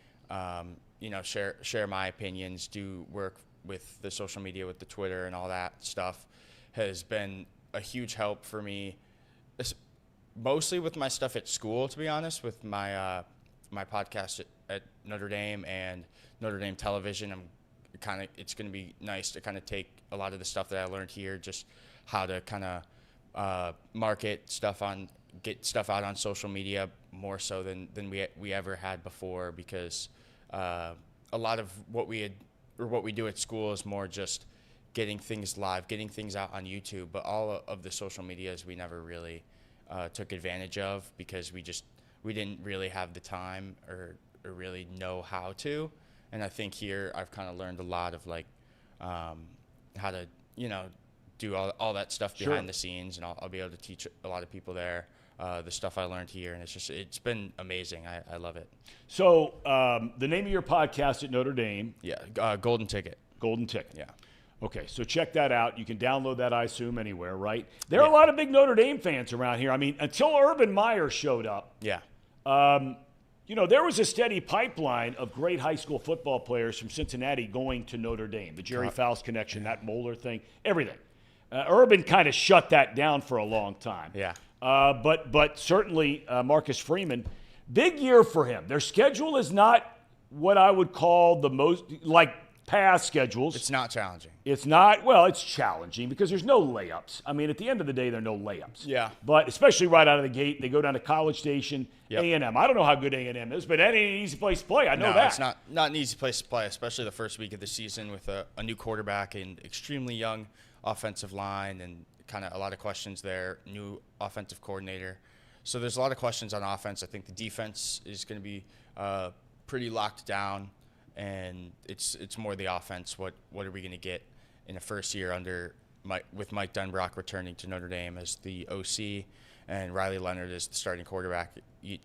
share my opinions, do work with the social media, with the Twitter and all that stuff has been a huge help for me, mostly with my stuff at school, to be honest, with my my podcast at Notre Dame and Notre Dame television. It's going to be nice to kind of take a lot of the stuff that I learned here, just how to kind of market stuff get stuff out on social media more so than we ever had before, because a lot of what we do at school is more just getting things live, getting things out on YouTube, but all of the social medias we never really took advantage of because we didn't really have the time or really know how to. And I think here I've kind of learned a lot of like how to do all that stuff behind the scenes, and I'll be able to teach a lot of people there the stuff I learned here, and it's been amazing. I love it. So the name of your podcast at Notre Dame? Yeah, Golden Ticket. Golden Ticket. Yeah. Okay, so check that out. You can download that, I assume, anywhere, right? There are a lot of big Notre Dame fans around here. I mean, until Urban Meyer showed up, yeah, there was a steady pipeline of great high school football players from Cincinnati going to Notre Dame. The Jerry Fowles connection, that Moeller thing, everything. Urban kind of shut that down for a long time. Yeah. But certainly Marcus Freeman, big year for him. Their schedule is not what I would call the most like past schedules. It's not challenging. It's not. Well, it's challenging because there's no layups. I mean, at the end of the day, there are no layups. Yeah. But especially right out of the gate, they go down to College Station, Yep. A&M. I don't know how good A&M is, but that ain't an easy place to play. I know that. It's not an easy place to play, especially the first week of the season with a new quarterback and extremely young offensive line and kind of a lot of questions there, new offensive coordinator. So there's a lot of questions on offense. I think the defense is going to be pretty locked down, and it's more the offense. What are we going to get in the first year with Mike Dunbrock returning to Notre Dame as the OC and Riley Leonard as the starting quarterback? You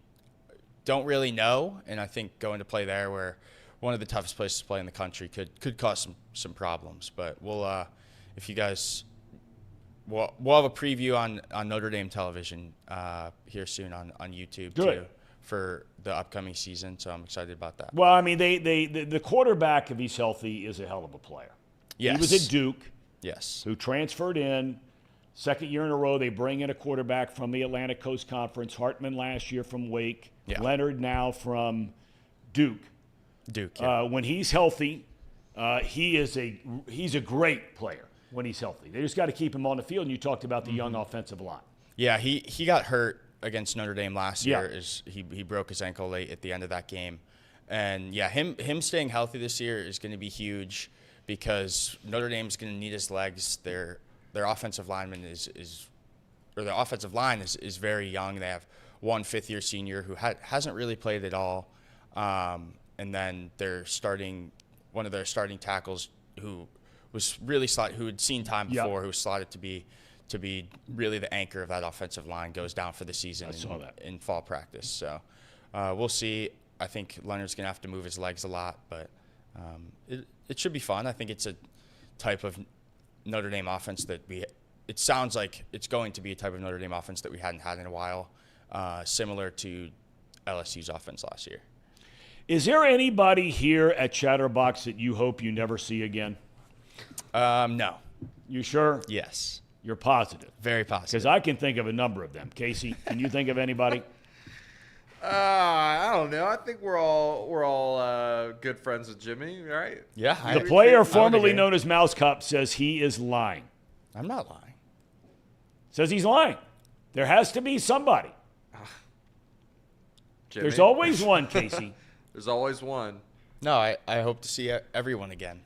don't really know, and I think going to play there, where one of the toughest places to play in the country, could cause some problems. But we'll if you guys. We'll have a preview on Notre Dame television here soon on YouTube too for the upcoming season. So I'm excited about that. Well, I mean, the quarterback, if he's healthy, is a hell of a player. Yes. He was at Duke. Yes. Who transferred in. Second year in a row, they bring in a quarterback from the Atlantic Coast Conference. Hartman last year from Wake. Yeah. Leonard now from Duke. Yeah. When he's healthy, he's a great player. When he's healthy, they just got to keep him on the field. And you talked about the young offensive line. Yeah, he got hurt against Notre Dame last year. Yeah. He broke his ankle late at the end of that game, and yeah, him staying healthy this year is going to be huge because Notre Dame's going to need his legs. Their offensive lineman their offensive line is very young. They have one fifth-year senior who hasn't really played at all, and then one of their starting tackles who was really who had seen time before, who was slotted to be really the anchor of that offensive line, goes down for the season in fall practice. So we'll see. I think Leonard's going to have to move his legs a lot, but it should be fun. I think it's a type of Notre Dame offense that it sounds like it's going to be a type of Notre Dame offense that we hadn't had in a while, similar to LSU's offense last year. Is there anybody here at Chatterbox that you hope you never see again? No. You sure? Yes. You're positive? Very positive. Because I can think of a number of them. Casey, can you think of anybody? I don't know. I think we're all good friends with Jimmy, right? Yeah. The player formerly known as Mouse Cop says he is lying. I'm not lying. Says he's lying. There has to be somebody. Jimmy? There's always one, Casey. There's always one. No, I hope to see everyone again.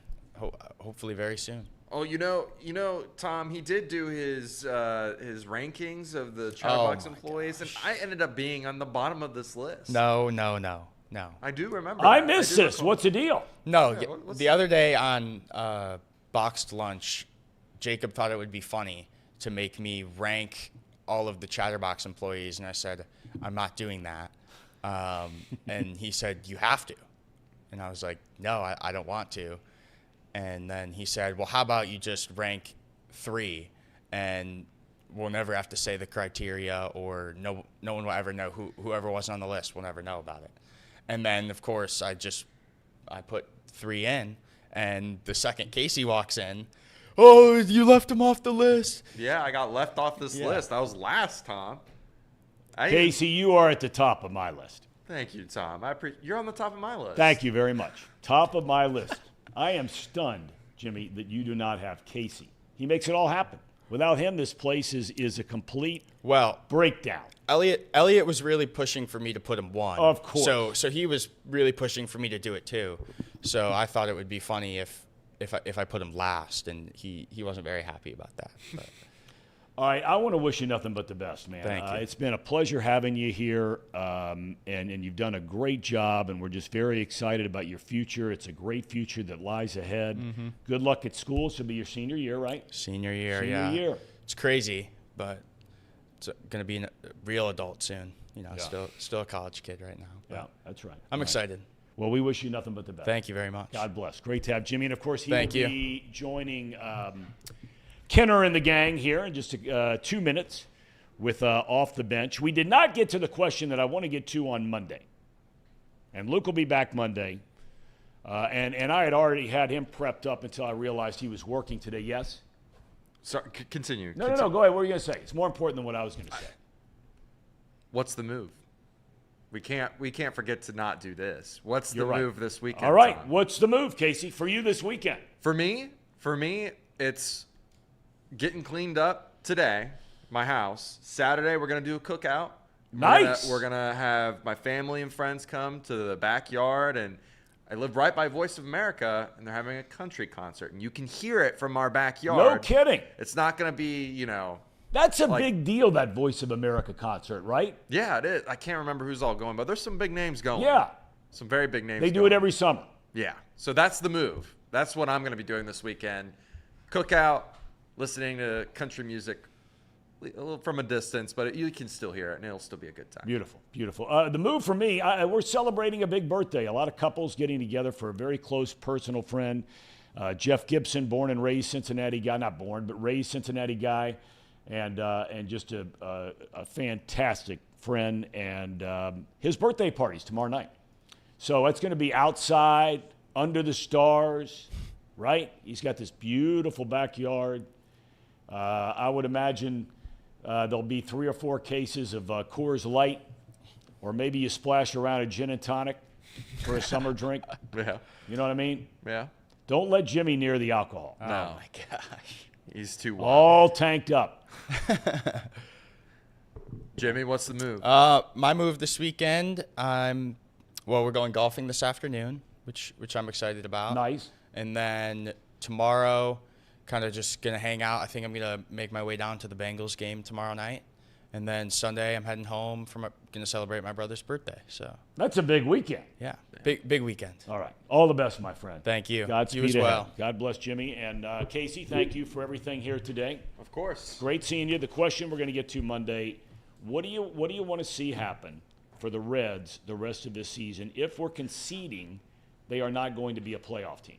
Hopefully very soon. Oh, you know, Tom, he did do his rankings of the Chatterbox employees, and I ended up being on the bottom of this list. No. I do remember. I that. missed do this. recall. What's the deal? No, Yeah, the other day on Boxed Lunch, Jacob thought it would be funny to make me rank all of the Chatterbox employees, and I said, I'm not doing that. And he said, you have to. And I was like, no, I don't want to. And then he said, well, how about you just rank 3 and we'll never have to say the criteria, or no one will ever know whoever wasn't on the list will never know about it. And then, of course, I put 3 in, and the second Casey walks in, oh, you left him off the list. Yeah, I got left off this list. I was last, Tom. Casey, you are at the top of my list. Thank you, Tom. You're on the top of my list. Thank you very much. Top of my list. I am stunned, Jimmy, that you do not have Casey. He makes it all happen. Without him, this place is a complete breakdown. Elliot was really pushing for me to put him 1. Of course. So he was really pushing for me to do it too. So I thought it would be funny if I put him last, and he wasn't very happy about that. But. All right, I want to wish you nothing but the best, man. Thank you. It's been a pleasure having you here, and you've done a great job, and we're just very excited about your future. It's a great future that lies ahead. Mm-hmm. Good luck at school. This will be your senior year, right? Senior year, Senior year. It's crazy, but it's going to be a real adult soon. Still a college kid right now. Yeah, that's right. I'm excited. Well, we wish you nothing but the best. Thank you very much. God bless. Great to have Jimmy, and of course he Thank will you. be joining Kenner and the gang here in just 2 minutes with Off the Bench. We did not get to the question that I want to get to on Monday. And Luke will be back Monday. And I had already had him prepped up until I realized he was working today. Yes? Sorry, continue. No. Go ahead. What were you going to say? It's more important than what I was going to say. What's the move? We can't forget to not do this. What's the right. move this weekend? All right. Tom? What's the move, Casey, for you this weekend? For me, it's getting cleaned up today, my house. Saturday, we're going to do a cookout. Nice. We're gonna have my family and friends come to the backyard, and I live right by Voice of America, and they're having a country concert, and you can hear it from our backyard. No kidding. It's not going to be, That's a big deal, that Voice of America concert, right? Yeah, it is. I can't remember who's all going, but there's some big names going. Yeah. Some very big names They do going. it every summer. Yeah. So that's the move. That's what I'm going to be doing this weekend. Cookout, listening to country music a little from a distance, but you can still hear it, and it'll still be a good time. Beautiful, beautiful. The move for me, we're celebrating a big birthday. A lot of couples getting together for a very close personal friend. Jeff Gibson, born and raised Cincinnati guy, not born, but raised Cincinnati guy, and just a fantastic friend. And his birthday party's tomorrow night. So it's going to be outside, under the stars, right? He's got this beautiful backyard. I would imagine there'll be 3 or 4 cases of Coors Light, or maybe you splash around a gin and tonic for a summer drink. Yeah. You know what I mean? Yeah. Don't let Jimmy near the alcohol. No. Oh, my gosh. He's too wild. All tanked up. Jimmy, what's the move? My move this weekend, we're going golfing this afternoon, which I'm excited about. Nice. And then tomorrow, kind of just going to hang out. I think I'm going to make my way down to the Bengals game tomorrow night. And then Sunday, I'm heading home going to celebrate my brother's birthday. So That's a big weekend. yeah, big weekend. All right. All the best, my friend. Thank you. Godspeed You as ahead. well. God bless Jimmy. And Casey, thank you for everything here today. Of course. Great seeing you. The question we're going to get to Monday, what do you want to see happen for the Reds the rest of this season if we're conceding they are not going to be a playoff team?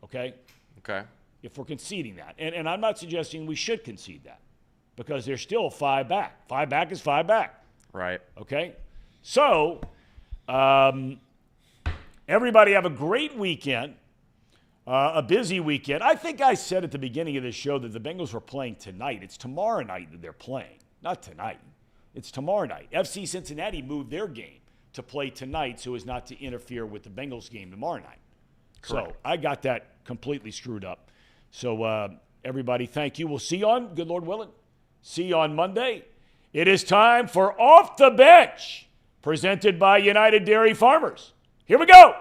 Okay? Okay. If we're conceding that. And I'm not suggesting we should concede that because they're still 5 back. 5 back is 5 back. Right. Okay? So, everybody have a great weekend, a busy weekend. I think I said at the beginning of this show that the Bengals were playing tonight. It's tomorrow night that they're playing, not tonight. It's tomorrow night. FC Cincinnati moved their game to play tonight so as not to interfere with the Bengals game tomorrow night. Correct. So I got that completely screwed up. So everybody, thank you. We'll see you on, good Lord willing, see you on Monday. It is time for Off the Bench, presented by United Dairy Farmers. Here we go.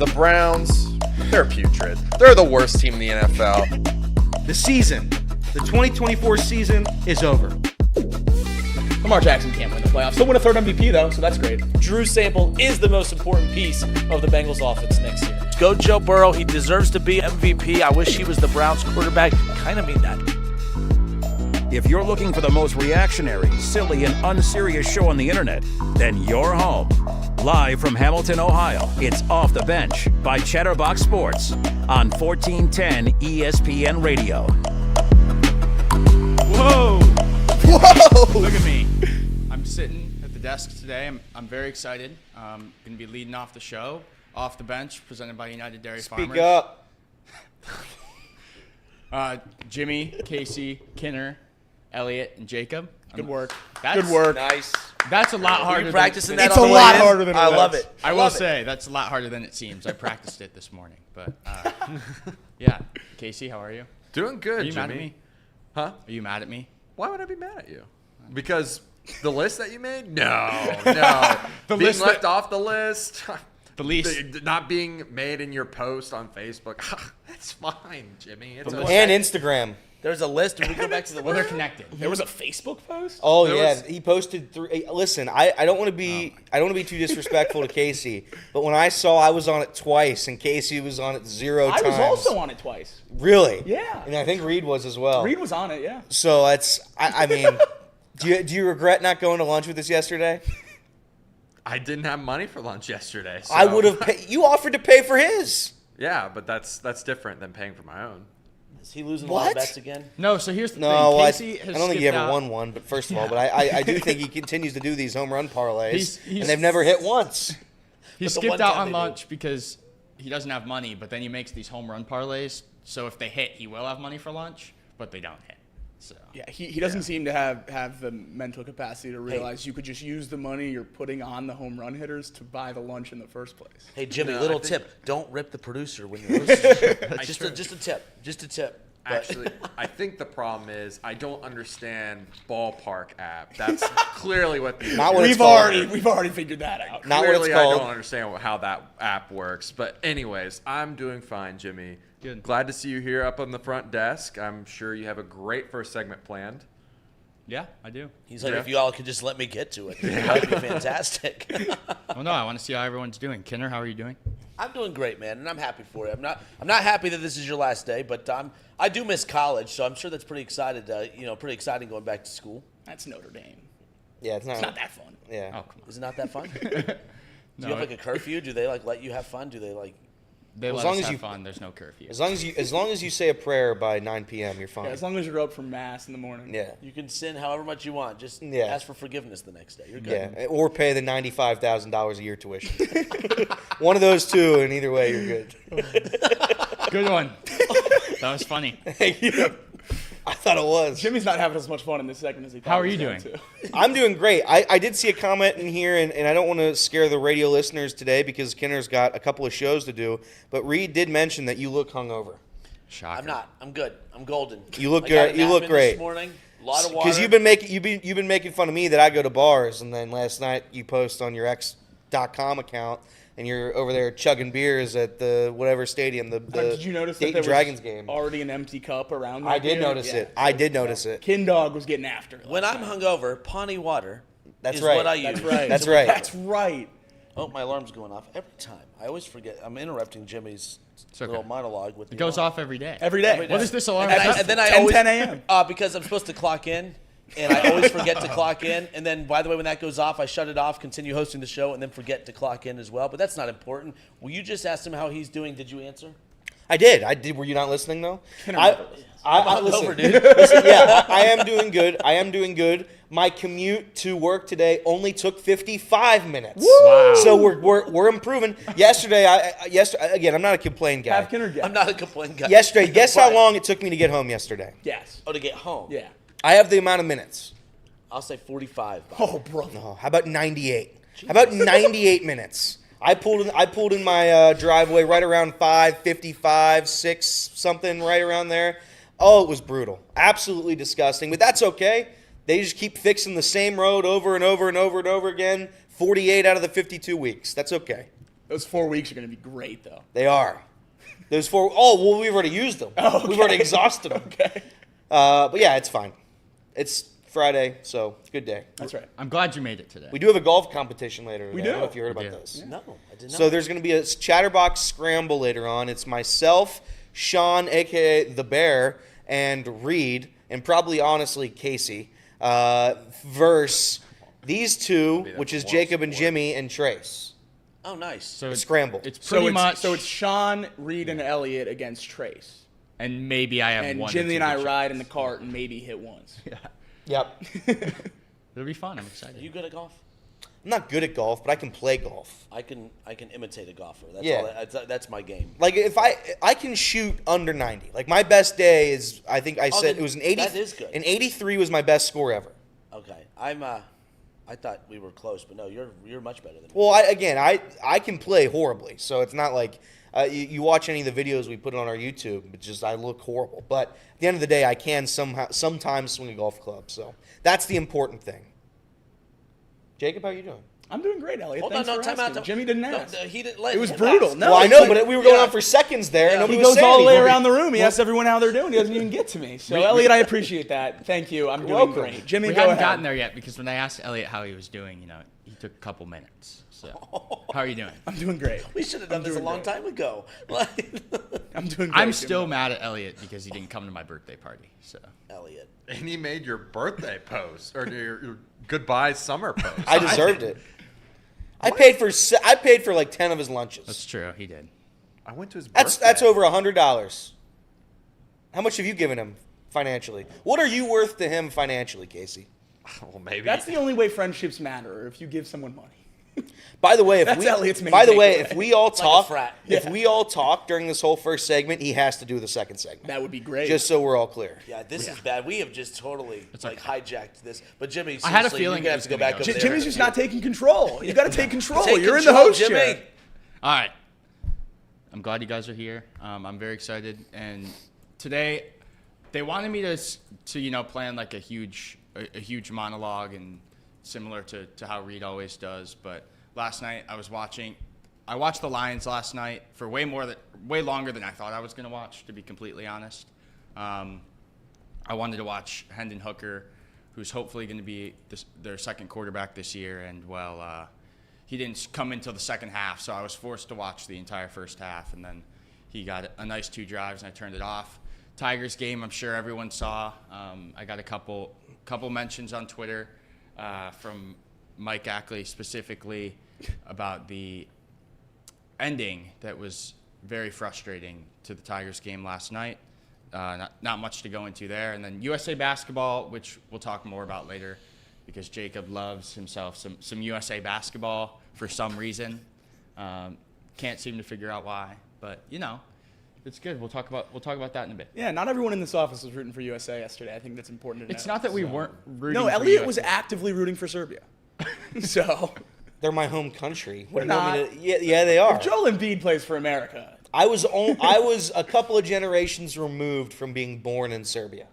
The Browns, they're putrid. They're the worst team in the NFL. The season, the 2024 season is over. Lamar Jackson can't win the playoffs. He'll win a third MVP, though, so that's great. Drew Sample is the most important piece of the Bengals offense next year. Go Joe Burrow. He deserves to be MVP. I wish he was the Browns quarterback. Kind of mean that. If you're looking for the most reactionary, silly, and unserious show on the internet, then you're home. Live from Hamilton, Ohio, it's Off the Bench by Chatterbox Sports on 1410 ESPN Radio. Whoa! Whoa! Look at me. I'm sitting at the desk today. I'm very excited. Going to be leading off the show, Off the Bench, presented by United Dairy Farmers. Speak up. Jimmy, Casey, Kinner, Elliot, and Jacob. Good work. That's, Good work. Nice. That's a lot harder. Practicing that It's on a the lot way in? harder than it I looks. love it. I will say that's a lot harder than it seems. I practiced it this morning, but yeah. Casey, how are you? Doing good, Are you Jimmy. mad at me? Huh? Are you mad at me? Why would I be mad at you? Because the list that you made? No. The being list left off the list. The least. Not being made in your post on Facebook. That's fine, Jimmy. It's And okay. Instagram. There's a list. Did we go back to the Well, they're list? connected. There was a Facebook post? Oh There yeah, was- he posted three. Listen, I don't want to be too disrespectful to Casey, but when I saw I was on it twice and Casey was on it 0 I times. was also on it twice. Really? Yeah. And I think Reed was as well. Reed was on it, yeah. So that's I mean, do you regret not going to lunch with us yesterday? I didn't have money for lunch yesterday. So. I would have. You offered to pay for his. Yeah, but that's different than paying for my own. Is he losing a lot of What? bets again? No, so here's the No, thing. I Casey has don't think he skipped ever out. won one. But first of all, but I do think he continues to do these home run parlays, He's- and they've never hit once. He But the skipped one out time on they do. lunch because he doesn't have money, but then he makes these home run parlays. So if they hit, he will have money for lunch, but they don't hit. So Yeah, he doesn't seem to have the mental capacity to realize you could just use the money you're putting on the home run hitters to buy the lunch in the first place. Hey, Jimmy, No, little I think- tip. Don't rip the producer when you're listening. just a tip. Just a tip. But- Actually, I think the problem is I don't understand ballpark app. That's clearly what the Not what it's We've called. already figured that out. Not what it's Clearly, I called. don't understand how that app works. But anyways, I'm doing fine, Jimmy. Good. Glad to see you here up on the front desk. I'm sure you have a great first segment planned. yeah, I do. He's like, Yeah. if you all could just let me get to it, that'd be fantastic. Well, no, I want to see how everyone's doing. Kinner, how are you doing? I'm doing great, man, and I'm happy for you. I'm not happy that this is your last day, but I do miss college, so I'm sure that's pretty excited. Pretty exciting going back to school. That's Notre Dame. Yeah, it's It's not that fun. Yeah. Oh, come on. Is it not that fun? Do No, you have like a curfew? Do they like let you have fun? Do they like? they Well, let as long us as have you- fun. There's no curfew. As long as you say a prayer by 9 p.m., you're fine. Yeah, as long as you're up for mass in the morning. Yeah. You can sin however much you want. Just Yeah. ask for forgiveness the next day. You're good. Yeah, or pay the $95,000 a year tuition. One of those two, and either way, you're good. Good one. That was funny. I thought it was. Jimmy's not having as much fun in this segment as he thought. How are he you was doing? going to. I'm doing great. I did see a comment in here, and I don't want to scare the radio listeners today because Kinner's got a couple of shows to do. But Reed did mention that you look hungover. Shocker. I'm not. I'm good. I'm golden. You look I got a good. You nap look in great. This morning, a lot of water. Because you've been making fun of me that I go to bars, and then last night you post on your X.com account, and you're over there chugging beers at the whatever stadium, the Did you notice that Dayton there Dragons was game. already an empty cup around? I that did beer? notice Yeah. it. I did notice it. Kin Dog was getting after it. When I'm hungover, Pawnee water That's is right. what I use. That's right. That's right. That's right. Oh, my alarm's going off every time. I always forget. I'm interrupting Jimmy's okay. little monologue with It goes off every day. Every day. Every day. What is this alarm? And then I 10 always 10 a.m. Because I'm supposed to clock in, and I always forget to clock in. And then, by the way, when that goes off, I shut it off, continue hosting the show, and then forget to clock in as well. But that's not important. Well, you just asked him how he's doing. Did you answer? I did. Were you not listening though? I'm listen, hungover, dude. listen, yeah, I am doing good. I am doing good. My commute to work today only took 55 minutes. Wow. So we're improving. Yesterday, again, I'm not a complaint guy. Have Kinner get. I'm not a complaint guy. Yesterday, guess how But- long it took me to get home yesterday? Yes. Oh, to get home. Yeah. I have the amount of minutes. I'll say 45. Oh, bro. Oh, how about 98? How about 98 minutes? I pulled in my driveway right around 5:55, 6 something, right around there. Oh, it was brutal, absolutely disgusting. But that's okay. They just keep fixing the same road over and over and over and over again. 48 out of the 52 weeks. That's okay. Those 4 weeks are going to be great, though. They are. Those 4. Oh, well, we've already used them. Oh, okay. We've already exhausted them. Okay. But yeah, it's fine. It's Friday, so it's a good day. That's right. I'm glad you made it today. We do have a golf competition later. We today. I don't know do. if you heard about We do. this. No, I did not. So there's going to be a Chatterbox scramble later on. It's myself, Sean, a.k.a. The Bear, and Reed, and probably, honestly, Casey, versus these two, that which is moral Jacob and support. Jimmy and Trace. Oh, nice. So A scramble. It's pretty much. So it's Sean, Reed, and Elliot against Trace. and maybe I have And one. or Jimmy two and I good ride in the shots. cart and maybe hit once. Yeah. Yep. It'll be fun. I'm excited. Are you good at golf? I'm not good at golf, but I can play golf. I can imitate a golfer. That's Yeah. all. That's my game. Like if I can shoot under 90. Like my best day is I think I said then it was an 80. that is good. An 83 was my best score ever. Okay, I thought we were close, but no, you're much better than me. Well, I can play horribly, so it's not like you watch any of the videos we put on our YouTube. It's just I look horrible, but at the end of the day, I can sometimes swing a golf club. So that's the important thing. Jacob, how are you doing? I'm doing great, Elliot. Hold Thanks on, for time asking. out. Jimmy didn't No, ask. he didn't let It was him brutal. ask. No, Well, I it's know, like- but we were going yeah. on for seconds there. And nobody He was goes saying all the way anything. around the room. He asks everyone how they're doing. He doesn't even get to me. So, Elliot, I appreciate that. Thank you. I'm doing welcome. great. Jimmy, We go haven't ahead. gotten there yet because when I asked Elliot how he was doing, he took a couple minutes. So, how are you doing? I'm doing great. We should have done this a doing long great. time ago. Like, I'm doing great. I'm Jimmy. still mad at Elliot because he didn't come to my birthday party. So Elliot. And he made your birthday post or your goodbye summer post. I deserved it. I paid for like 10 of his lunches. that's true. He did. I went to his birthday. That's over $100. How much have you given him financially? What are you worth to him financially, Casey? Well, maybe. That's the only way friendships matter, if you give someone money. By the way, if That's we Elliot's main by the way, takeaway. if we all like a talk, frat. if Yeah. we all talk during this whole first segment, he has to do the second segment. That would be great. Just so we're all clear. Yeah, this is bad. We have just totally hijacked this. But Jimmy, I had a seriously, feeling you're it gonna have was to go gonna back go over there. there. Jimmy's just not taking control. You got to take control. Take You're in the control, host Jimmy. chair. All right. I'm glad you guys are here. I'm very excited. And today, they wanted me to plan like a huge monologue and similar to how Reed always does. But last night I watched the Lions last night for way longer than I thought I was going to watch, to be completely honest. I wanted to watch Hendon Hooker, who's hopefully going to be their second quarterback this year. And he didn't come until the second half, so I was forced to watch the entire first half, and then he got a nice 2 drives, and I turned it off. Tigers game, I'm sure everyone saw. I got a couple mentions on Twitter from Mike Ackley specifically about the ending that was very frustrating to the Tigers game last night. Not much to go into there. And then USA basketball, which we'll talk more about later, because Jacob loves himself some USA basketball for some reason. Can't seem to figure out why, but it's good. We'll talk about that in a bit. Yeah, not everyone in this office was rooting for USA yesterday. I think that's important to know. It's not that we weren't rooting. No, for Elliot was USA. actively rooting for Serbia. So, They're my home country. What They're do you want not. me to? Yeah, they are. Joel Embiid plays for America. I was a couple of generations removed from being born in Serbia.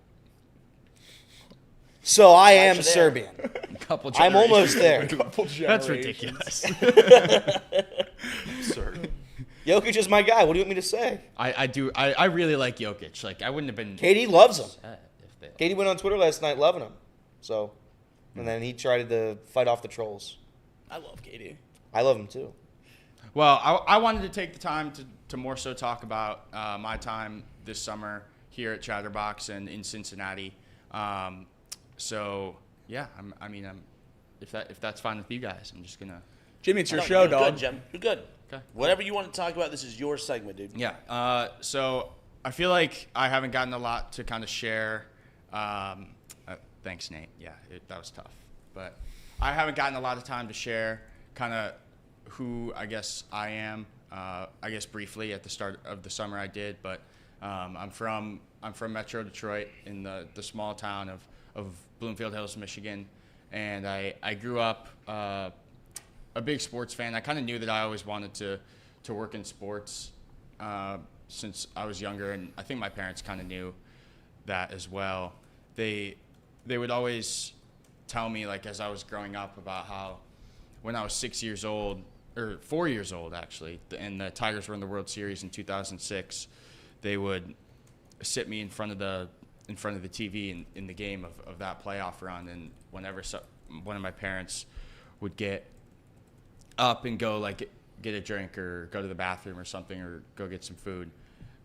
So I am Gotcha there. Serbian. Couple I'm almost there. Couple That's generations. ridiculous. Absurd. Jokic is my guy. What do you want me to say? I really like Jokic. Like, I wouldn't have been. Katie loves him. if they- Katie went on Twitter last night loving him. So, and then he tried to fight off the trolls. I love KD. I love him too. Well, I wanted to take the time to more so talk about my time this summer here at Chatterbox and in Cincinnati. So yeah, if that's fine with you guys, I'm just gonna. Jimmy, it's your No, show, you're dog. Good, Jim. You're good. Okay. Whatever you want to talk about, this is your segment, dude. Yeah. So I feel like I haven't gotten a lot to kind of share. Thanks, Nate. Yeah, that was tough, but I haven't gotten a lot of time to share kind of who I guess I am. I guess briefly at the start of the summer I did, but I'm from Metro Detroit in the small town of Bloomfield Hills, Michigan, and I grew up a big sports fan. I kind of knew that I always wanted to work in sports since I was younger, and I think my parents kind of knew that as well. They would always tell me, like, as I was growing up, about how when I was 6 years old, or 4 years old actually, and the Tigers were in the World Series in 2006, they would sit me in front of the TV in the game of that playoff run, and whenever one of my parents would get up and go like get a drink or go to the bathroom or something or go get some food,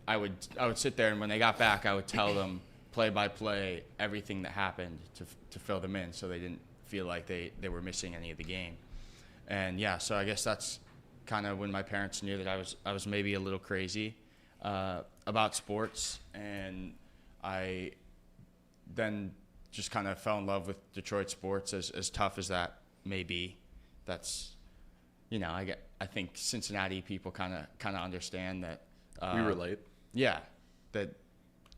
I would sit there, and when they got back, I would tell them play by play everything that happened to fill them in, so they didn't feel like they were missing any of the game. And yeah, so I guess that's kind of when my parents knew that I was maybe a little crazy about sports, and I then just kind of fell in love with Detroit sports, as tough as that may be. That's, I think Cincinnati people kind of understand that. We relate. Yeah, that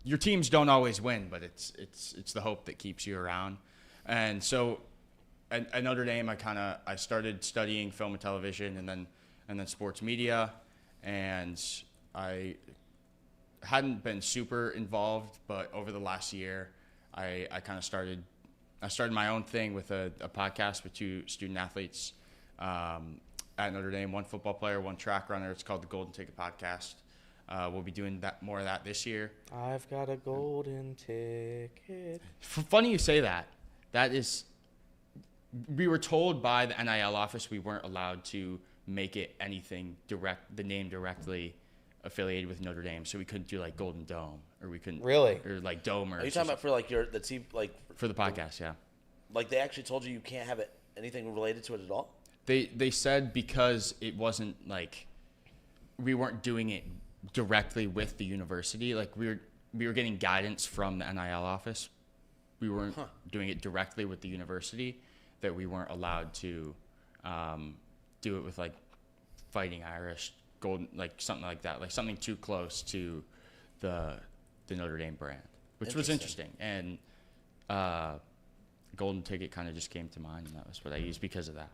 your teams don't always win, but it's the hope that keeps you around. And so at Notre Dame, I started studying film and television, and then sports media, and I hadn't been super involved, but over the last year, I kind of started my own thing with a podcast with two student athletes at Notre Dame, one football player, one track runner. It's called the Golden Ticket Podcast. We'll be doing more of that this year. I've got a golden ticket. Funny you say that. That is, we were told by the NIL office we weren't allowed to make it anything the name directly affiliated with Notre Dame, so we couldn't do like Golden Dome, or we couldn't or like Domer. Are you talking about for like the team, like for the podcast? Yeah. Like they actually told you can't have anything related to it at all? They said because it wasn't like we weren't doing it directly with the university. Like we were getting guidance from the NIL office. We weren't doing it directly with the university, that we weren't allowed to do it with like Fighting Irish, Golden, like something like that, like something too close to the Notre Dame brand, which was interesting. And Golden Ticket kind of just came to mind, and that was what I used because of that.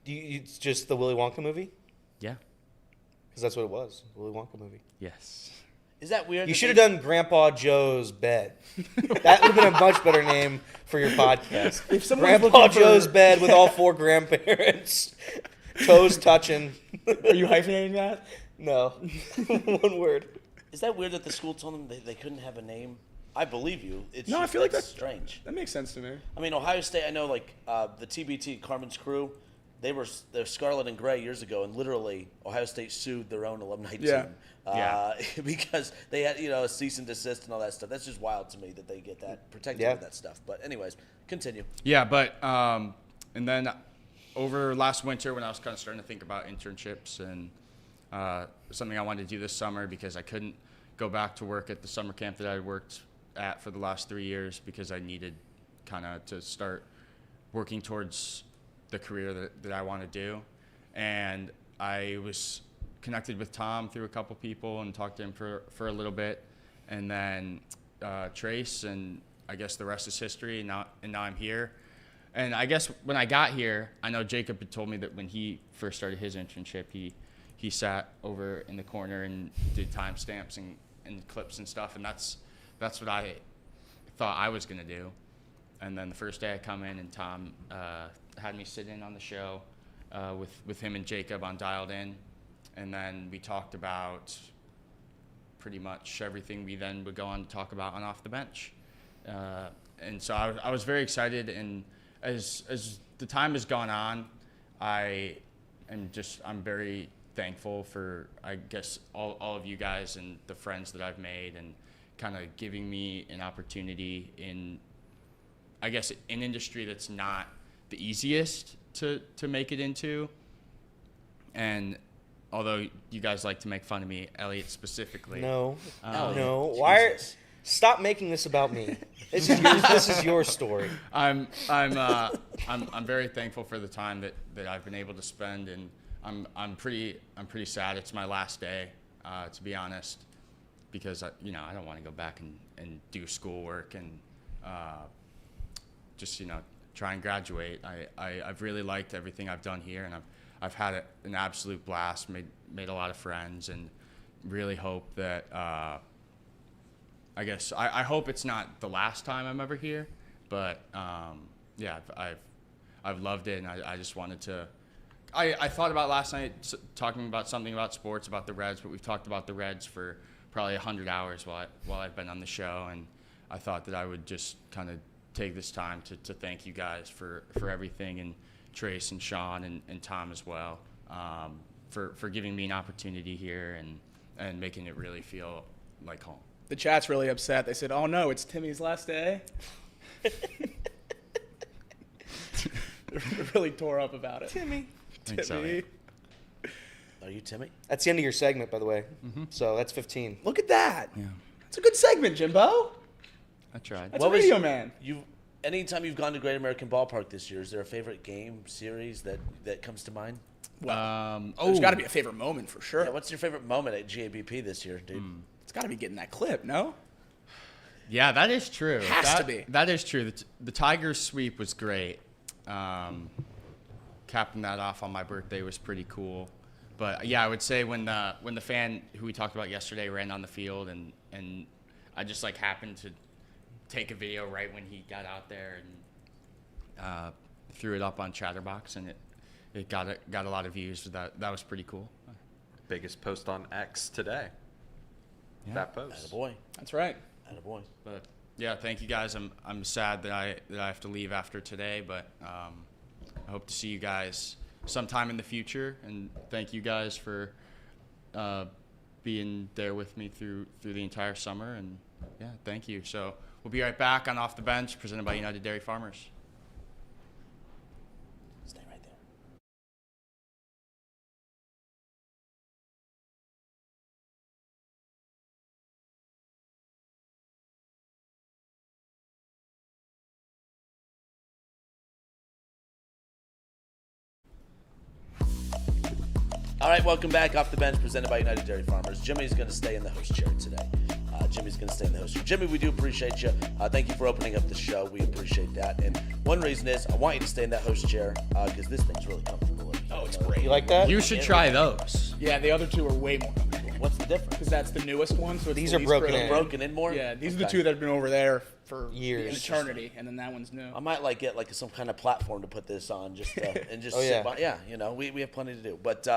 It's just the Willy Wonka movie? Yeah. Because that's what it was, Willy Wonka movie. Yes. Is that weird? You should have done Grandpa Joe's Bed. That would have been a much better name for your podcast. If someone's Grandpa Joe's Bed with all four grandparents, toes touching. Are you hyphenating that? No. One word. Is that weird that the school told them they couldn't have a name? I believe you. I feel like that's strange. That makes sense to me. I mean, Ohio State, I know, like, the TBT, Carmen's Crew, they're Scarlet and Gray years ago, and literally Ohio State sued their own alumni team. Because they had, a cease and desist and all that stuff. That's just wild to me that they get that protected with that stuff. But anyways, continue. Yeah, but and then over last winter when I was kind of starting to think about internships and something I wanted to do this summer, because I couldn't go back to work at the summer camp that I worked at for the last 3 years, because I needed kind of to start working towards the career that I want to do. And I was connected with Tom through a couple people and talked to him for a little bit, and then Trace, and I guess the rest is history. And now I'm here. And I guess when I got here, I know Jacob had told me that when he first started his internship, he sat over in the corner and did timestamps and clips and stuff, and that's what I thought I was gonna do. And then the first day I come in, and Tom had me sit in on the show with him and Jacob on Dialed In, and then we talked about pretty much everything we then would go on to talk about on Off the Bench. And so I was very excited, and as the time has gone on, I'm very thankful for, I guess, all of you guys and the friends that I've made, and kind of giving me an opportunity in, I guess, an industry that's not the easiest to make it into. And although you guys like to make fun of me, Elliot specifically. No. No. Why? Stop making this about me. This is your story. I'm very thankful for the time that I've been able to spend, and I'm pretty sad. It's my last day, to be honest, because I don't want to go back and do schoolwork and just try and graduate. I've really liked everything I've done here, and I've had an absolute blast. Made a lot of friends, and really hope that I guess I hope it's not the last time I'm ever here, but yeah, I've loved it, and I just wanted to I thought about last night talking about something about sports, about the Reds, but we've talked about the Reds for probably 100 hours while I've been on the show, and I thought that I would just kind of take this time to thank you guys for everything, and Trace and Sean and Tom as well, for giving me an opportunity here and making it really feel like home. The chat's really upset. They said, "Oh no, it's Timmy's last day." They're really tore up about it. Timmy. Thanks, Timmy. Elliot. Are you Timmy? That's the end of your segment, by the way. So that's 15. Look at that. Yeah, It's a good segment, Jimbo. I tried. That's a radio man. Anytime you've gone to Great American Ballpark this year, is there a favorite game series that comes to mind? There's got to be a favorite moment for sure. Yeah, what's your favorite moment at GABP this year, dude? It's got to be getting that clip, no? Yeah, that is true. Has to be. That is true. The Tigers sweep was great. Capping that off on my birthday was pretty cool. But yeah, I would say when the fan who we talked about yesterday ran on the field and I just like happened to take a video right when he got out there and threw it up on Chatterbox, and it got a lot of views. So that was pretty cool. Biggest post on X today. Yeah. That post. Attaboy. That's right. Attaboy. But yeah, thank you guys. I'm sad that I have to leave after today, but I hope to see you guys sometime in the future, and thank you guys for being there with me through the entire summer. And yeah, thank you. So we'll be right back on Off the Bench, presented by United Dairy Farmers. Stay right there. All right, welcome back. Off the Bench, presented by United Dairy Farmers. Jimmy's going to stay in the host chair today. Jimmy, we do appreciate you. Thank you for opening up the show. We appreciate that. And one reason is I want you to stay in that host chair because this thing's really comfortable. Oh, it's great. You like that? You should try those. Yeah, the other two are way more comfortable. What's the difference? Because that's the newest one. So it's These the are least broken brittle. in. Broken in more? Yeah, these are the Okay. two that have been over there for Years. an eternity, and then that one's new. I might get some kind of platform to put this on, just and just Oh, sit yeah. by. Yeah, we have plenty to do. But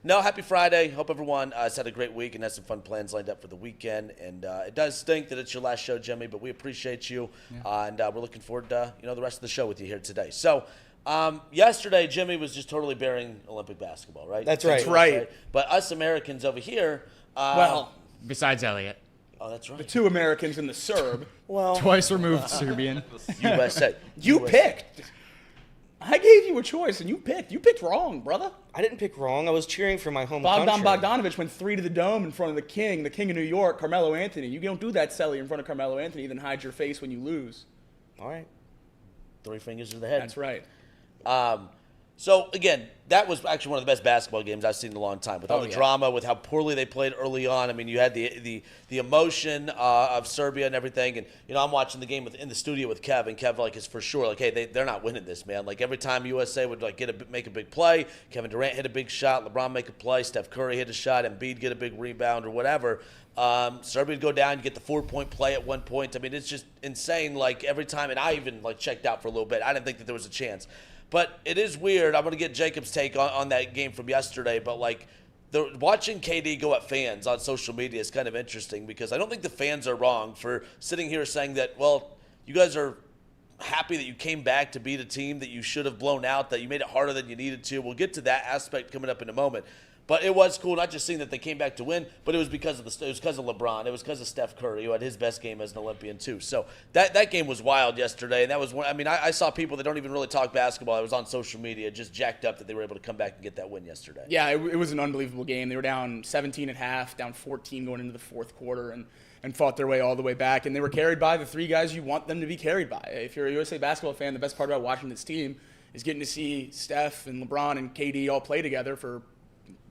no, happy Friday. Hope everyone has had a great week and has some fun plans lined up for the weekend. And it does stink that it's your last show, Jimmy, but we appreciate you, and we're looking forward to the rest of the show with you here today. So. Yesterday, Jimmy was just totally burying Olympic basketball, right? That's right. That's right. But us Americans over here, Well, Besides Elliot, oh, that's right. the two Americans and the Serb. Well, twice removed Serbian. USA. You picked. I gave you a choice, and you picked. You picked wrong, brother. I didn't pick wrong. I was cheering for my home Bogdan country. Bogdanovic went 3 to the dome in front of the king of New York, Carmelo Anthony. You don't do that, Selly, in front of Carmelo Anthony, then hide your face when you lose. All right. 3 fingers to the head. That's right. So again, that was actually one of the best basketball games I've seen in a long time. With all the yeah. drama, with how poorly they played early on. I mean, you had the emotion of Serbia and everything. And I'm watching the game in the studio with Kev, and Kev is for sure hey, they're not winning this, man. Every time USA would make a big play, Kevin Durant hit a big shot, LeBron make a play, Steph Curry hit a shot, Embiid get a big rebound or whatever. Serbia would go down, you get the 4-point play at one point. I mean, it's just insane. Every time, and I even checked out for a little bit. I didn't think that there was a chance. But it is weird. I'm going to get Jacob's take on that game from yesterday. But, watching KD go at fans on social media is kind of interesting because I don't think the fans are wrong for sitting here saying that, well, you guys are happy that you came back to beat a team that you should have blown out, that you made it harder than you needed to. We'll get to that aspect coming up in a moment. But it was cool, not just seeing that they came back to win, but it was because of LeBron. It was because of Steph Curry, who had his best game as an Olympian too. So that game was wild yesterday, and that was one. I mean, I saw people that don't even really talk basketball. I was on social media, just jacked up that they were able to come back and get that win yesterday. Yeah, it was an unbelievable game. They were down 17 at half, down 14 going into the fourth quarter, and fought their way all the way back. And they were carried by the 3 guys you want them to be carried by. If you're a USA basketball fan, the best part about watching this team is getting to see Steph and LeBron and KD all play together for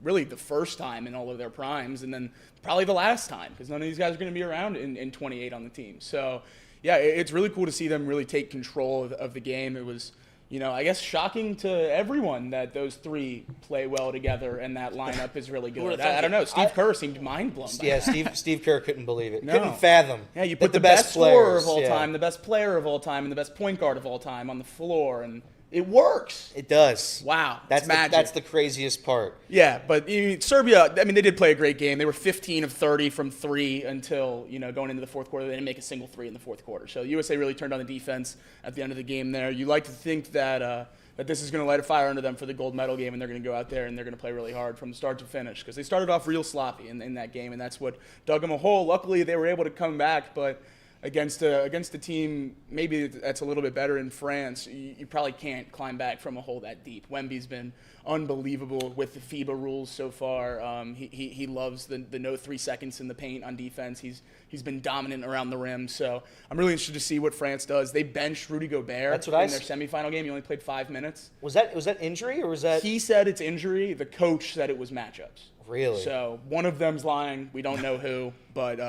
really the first time in all of their primes, and then probably the last time because none of these guys are going to be around in 28 on the team. So, yeah, it's really cool to see them really take control of the game. It was, I guess shocking to everyone that those 3 play well together and that lineup is really good. I don't know. Steve Kerr seemed mind blown. Yeah, Steve Kerr couldn't believe it. No. Couldn't fathom. Yeah, you put that the best scorer players, of all yeah. time, the best player of all time, and the best point guard of all time on the floor, and It works. It does. Wow, That's magic. that's the craziest part. Yeah, but Serbia, I mean, they did play a great game. They were 15 of 30 from three until, going into the fourth quarter. They didn't make a single three in the fourth quarter. So USA really turned on the defense at the end of the game there. You like to think that that this is going to light a fire under them for the gold medal game, and they're going to go out there and they're going to play really hard from start to finish because they started off real sloppy in that game, and that's what dug them a hole. Luckily, they were able to come back, but against a team maybe that's a little bit better in France, you probably can't climb back from a hole that deep. Wemby's been unbelievable with the FIBA rules so far. He loves the no 3 seconds in the paint on defense. He's been dominant around the rim. So I'm really interested to see what France does. They benched Rudy Gobert in their semifinal game. He only played 5 minutes. Was that injury or was that? He said it's injury. The coach said it was matchups. Really? So one of them's lying. We don't know who, but.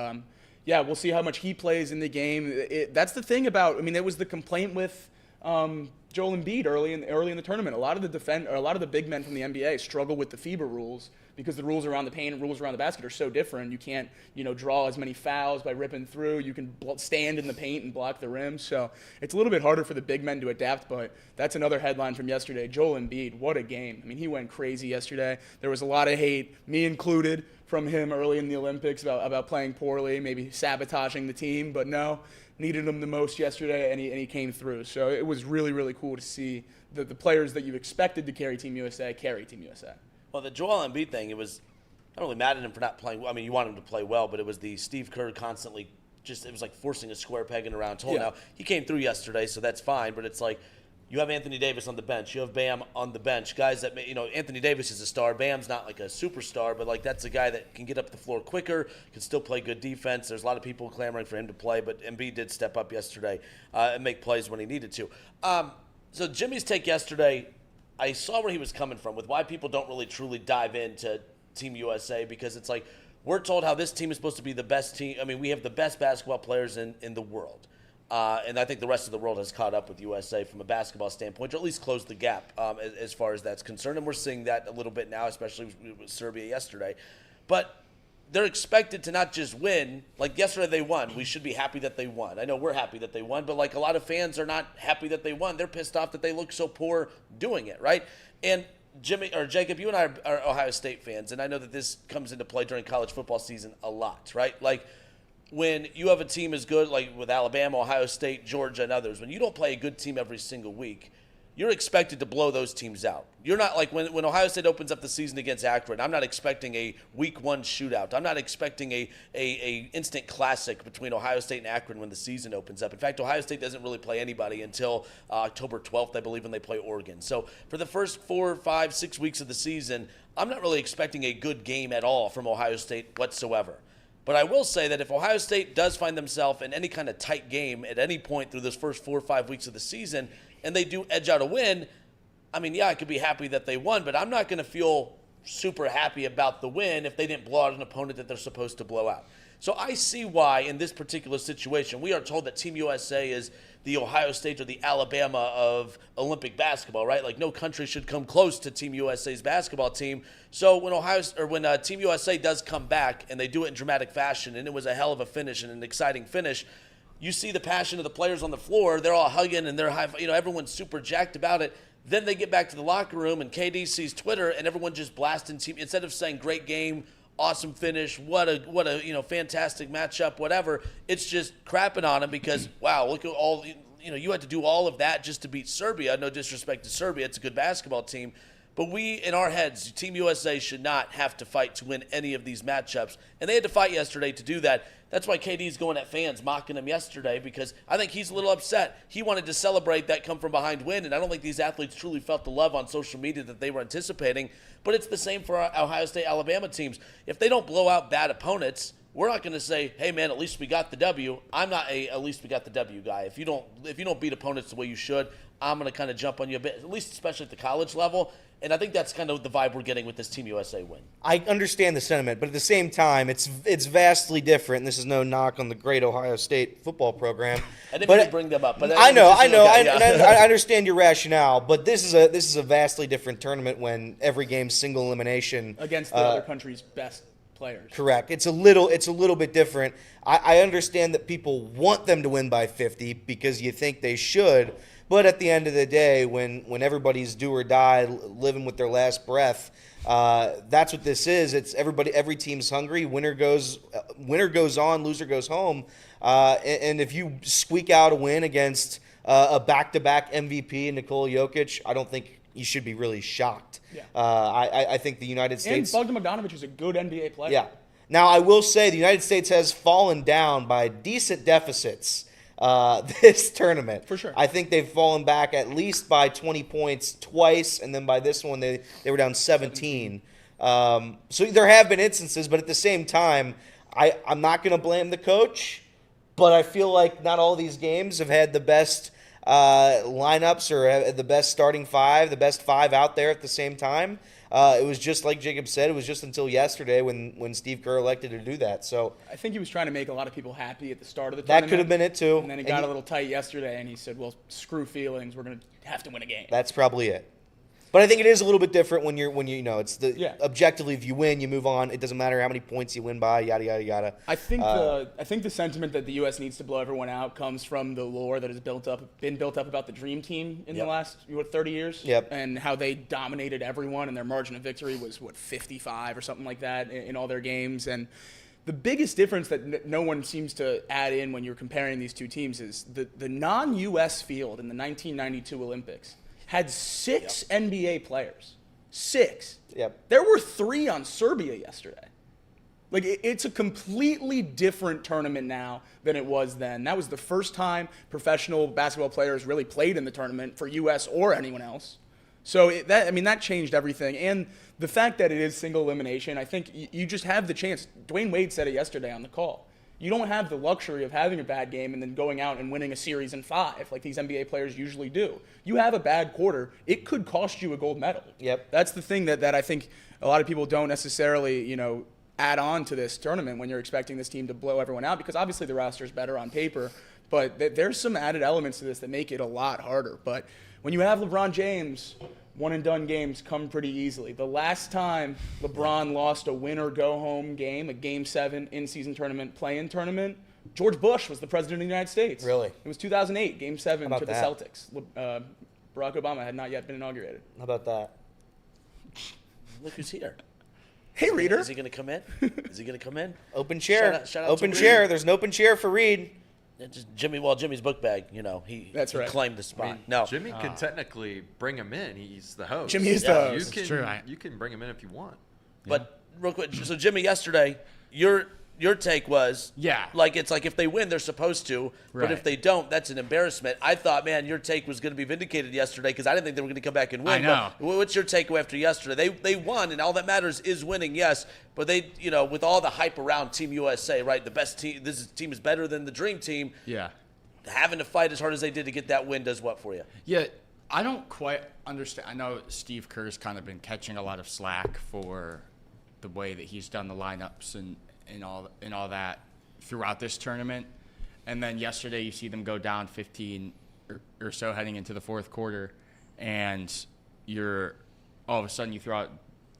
Yeah, we'll see how much he plays in the game. That's the thing about. I mean, it was the complaint with Joel Embiid early in the tournament. A lot of the big men from the NBA struggle with the FIBA rules because the rules around the paint and rules around the basket are so different. You can't, draw as many fouls by ripping through. You can stand in the paint and block the rim. So it's a little bit harder for the big men to adapt. But that's another headline from yesterday. Joel Embiid, what a game! I mean, he went crazy yesterday. There was a lot of hate, me included, from him early in the Olympics about playing poorly, maybe sabotaging the team, but no, needed him the most yesterday, and he came through. So it was really, really cool to see the players that you expected to carry Team USA carry Team USA. Well, the Joel Embiid thing, it was not really mad at him for not playing well. I mean, you want him to play well, but it was the Steve Kerr constantly it was like forcing a square peg in a round hole. Yeah. Now, he came through yesterday, so that's fine, but it's like, you have Anthony Davis on the bench. You have Bam on the bench. Guys that, Anthony Davis is a star. Bam's not like a superstar, but that's a guy that can get up the floor quicker, can still play good defense. There's a lot of people clamoring for him to play, but Embiid did step up yesterday and make plays when he needed to. So Jimmy's take yesterday, I saw where he was coming from with why people don't really truly dive into Team USA because it's like we're told how this team is supposed to be the best team. I mean, we have the best basketball players in the world. And I think the rest of the world has caught up with USA from a basketball standpoint, or at least closed the gap as far as that's concerned. And we're seeing that a little bit now, especially with Serbia yesterday. But they're expected to not just win. Like yesterday they won. We should be happy that they won. I know we're happy that they won, but a lot of fans are not happy that they won. They're pissed off that they look so poor doing it, right? And Jimmy or Jacob, you and I are Ohio State fans, and I know that this comes into play during college football season a lot, right? When you have a team as good, like with Alabama, Ohio State, Georgia, and others, when you don't play a good team every single week, you're expected to blow those teams out. You're not like when Ohio State opens up the season against Akron, I'm not expecting a week one shootout. I'm not expecting a instant classic between Ohio State and Akron when the season opens up. In fact, Ohio State doesn't really play anybody until October 12th, I believe, when they play Oregon. So for the first 4, 5, 6 weeks of the season, I'm not really expecting a good game at all from Ohio State whatsoever. But I will say that if Ohio State does find themselves in any kind of tight game at any point through those first 4 or 5 weeks of the season, and they do edge out a win, I mean, yeah, I could be happy that they won, but I'm not going to feel super happy about the win if they didn't blow out an opponent that they're supposed to blow out. So I see why in this particular situation, we are told that Team USA is the Ohio State or the Alabama of Olympic basketball, right? Like no country should come close to Team USA's basketball team. So when Team USA does come back and they do it in dramatic fashion, and it was a hell of a finish and an exciting finish, you see the passion of the players on the floor. They're all hugging and they're everyone's super jacked about it. Then they get back to the locker room and KD sees Twitter and everyone just blasting team instead of saying great game, awesome finish, what a fantastic matchup, whatever. It's just crapping on him because wow, look at all you had to do all of that just to beat Serbia. No disrespect to Serbia, it's a good basketball team. But we, in our heads, Team USA should not have to fight to win any of these matchups. And they had to fight yesterday to do that. That's why KD's going at fans, mocking him yesterday, because I think he's a little upset. He wanted to celebrate that come-from-behind win, and I don't think these athletes truly felt the love on social media that they were anticipating. But it's the same for our Ohio State, Alabama teams. If they don't blow out bad opponents, we're not going to say, hey, man, at least we got the W. I'm not a at least we got the W guy. If you don't beat opponents the way you should, I'm going to kind of jump on you a bit, at least especially at the college level. And I think that's kind of the vibe we're getting with this Team USA win. I understand the sentiment, but at the same time, it's vastly different. And this is no knock on the great Ohio State football program. I didn't really bring them up, but I know. Okay, I understand your rationale, but this is a vastly different tournament when every game's single elimination against the other country's best players. Correct. It's a little bit different. I understand that people want them to win by 50 because you think they should. But at the end of the day, when everybody's do or die, living with their last breath, that's what this is. It's every team's hungry. Winner goes on, loser goes home. And if you squeak out a win against a back-to-back MVP in Nikola Jokic, I don't think you should be really shocked. Yeah. I think the United States. And Bogdan Bogdanovic is a good NBA player. Yeah. Now, I will say the United States has fallen down by decent deficits this tournament. For sure. I think they've fallen back at least by 20 points twice, and then by this one they were down 17. So there have been instances, but at the same time, I'm not going to blame the coach, but I feel like not all these games have had the best lineups or the best starting five, the best five out there at the same time. It was just like Jacob said, it was just until yesterday when Steve Kerr elected to do that. So I think he was trying to make a lot of people happy at the start of the that tournament. could have been it too. And then it got a little tight yesterday, and he said, well, screw feelings. We're going to have to win a game. That's probably it. But I think it is a little bit different when you know it's Yeah. objectively, if you win, you move on. It doesn't matter how many points you win by, yada yada yada. I think the sentiment that the U.S. needs to blow everyone out comes from the lore that has been built up about the Dream Team in the last 30 years. Yep. And how they dominated everyone, and their margin of victory was 55 or something like that in all their games. And the biggest difference that no one seems to add in when you're comparing these two teams is the non-U.S. field in the 1992 Olympics had 6 NBA players. 6. Yep. There were 3 on Serbia yesterday. Like, it's a completely different tournament now than it was then. That was the first time professional basketball players really played in the tournament for U.S. or anyone else. So that changed everything. And the fact that it is single elimination, I think you just have the chance. Dwayne Wade said it yesterday on the call. You don't have the luxury of having a bad game and then going out and winning a series in 5 like these NBA players usually do. You have a bad quarter, it could cost you a gold medal. Yep. That's the thing that I think a lot of people don't necessarily, add on to this tournament when you're expecting this team to blow everyone out, because obviously the roster is better on paper, but there's some added elements to this that make it a lot harder. But when you have LeBron James, one-and-done games come pretty easily. The last time LeBron lost a win-or-go-home game, a Game 7 in-season tournament, play-in tournament, George Bush was the president of the United States. Really? It was 2008, Game 7 How to about the that? Celtics. Barack Obama had not yet been inaugurated. How about that? Look who's here. Hey, Reader. Is he going to come in? Is he going to come in? Open chair. Shout out Open to chair. Reed. There's an open chair for Reed. Just Jimmy's book bag, he claimed the spot. No. Jimmy can technically bring him in. He's the host. Jimmy is the host. You can, true. you can bring him in if you want. But real quick, so Jimmy, yesterday, your take was, it's like if they win, they're supposed to, but Right. if they don't, that's an embarrassment. I thought, man, your take was going to be vindicated yesterday because I didn't think they were going to come back and win. I know. But what's your takeaway after yesterday? They won, and all that matters is winning, yes, but they, with all the hype around Team USA, right, the best team, team is better than the Dream Team. Yeah. Having to fight as hard as they did to get that win does what for you? Yeah, I don't quite understand. I know Steve Kerr's kind of been catching a lot of slack for the way that he's done the lineups and all that throughout this tournament. And then yesterday you see them go down 15 or so heading into the fourth quarter, and all of a sudden you throw out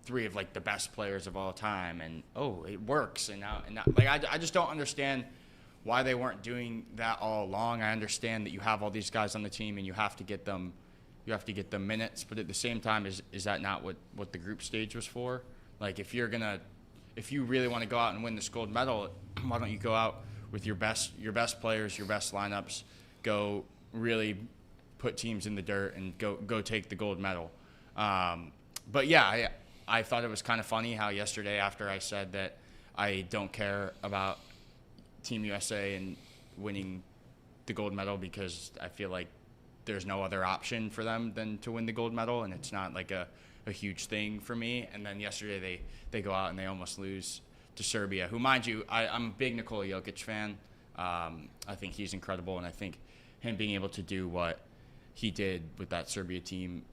3 of like the best players of all time, and it works. And now I just don't understand why they weren't doing that all along. I understand that you have all these guys on the team and you have to get them minutes, but at the same time, is that not what the group stage was for? Like, if you really want to go out and win this gold medal, why don't you go out with your best players, your best lineups, go really put teams in the dirt and go take the gold medal. But yeah, I thought it was kind of funny how yesterday, after I said that I don't care about Team USA and winning the gold medal because I feel like there's no other option for them than to win the gold medal, and it's not like a huge thing for me. And then yesterday they go out and they almost lose to Serbia, who, mind you, I'm a big Nikola Jokic fan. I think he's incredible, and I think him being able to do what he did with that Serbia team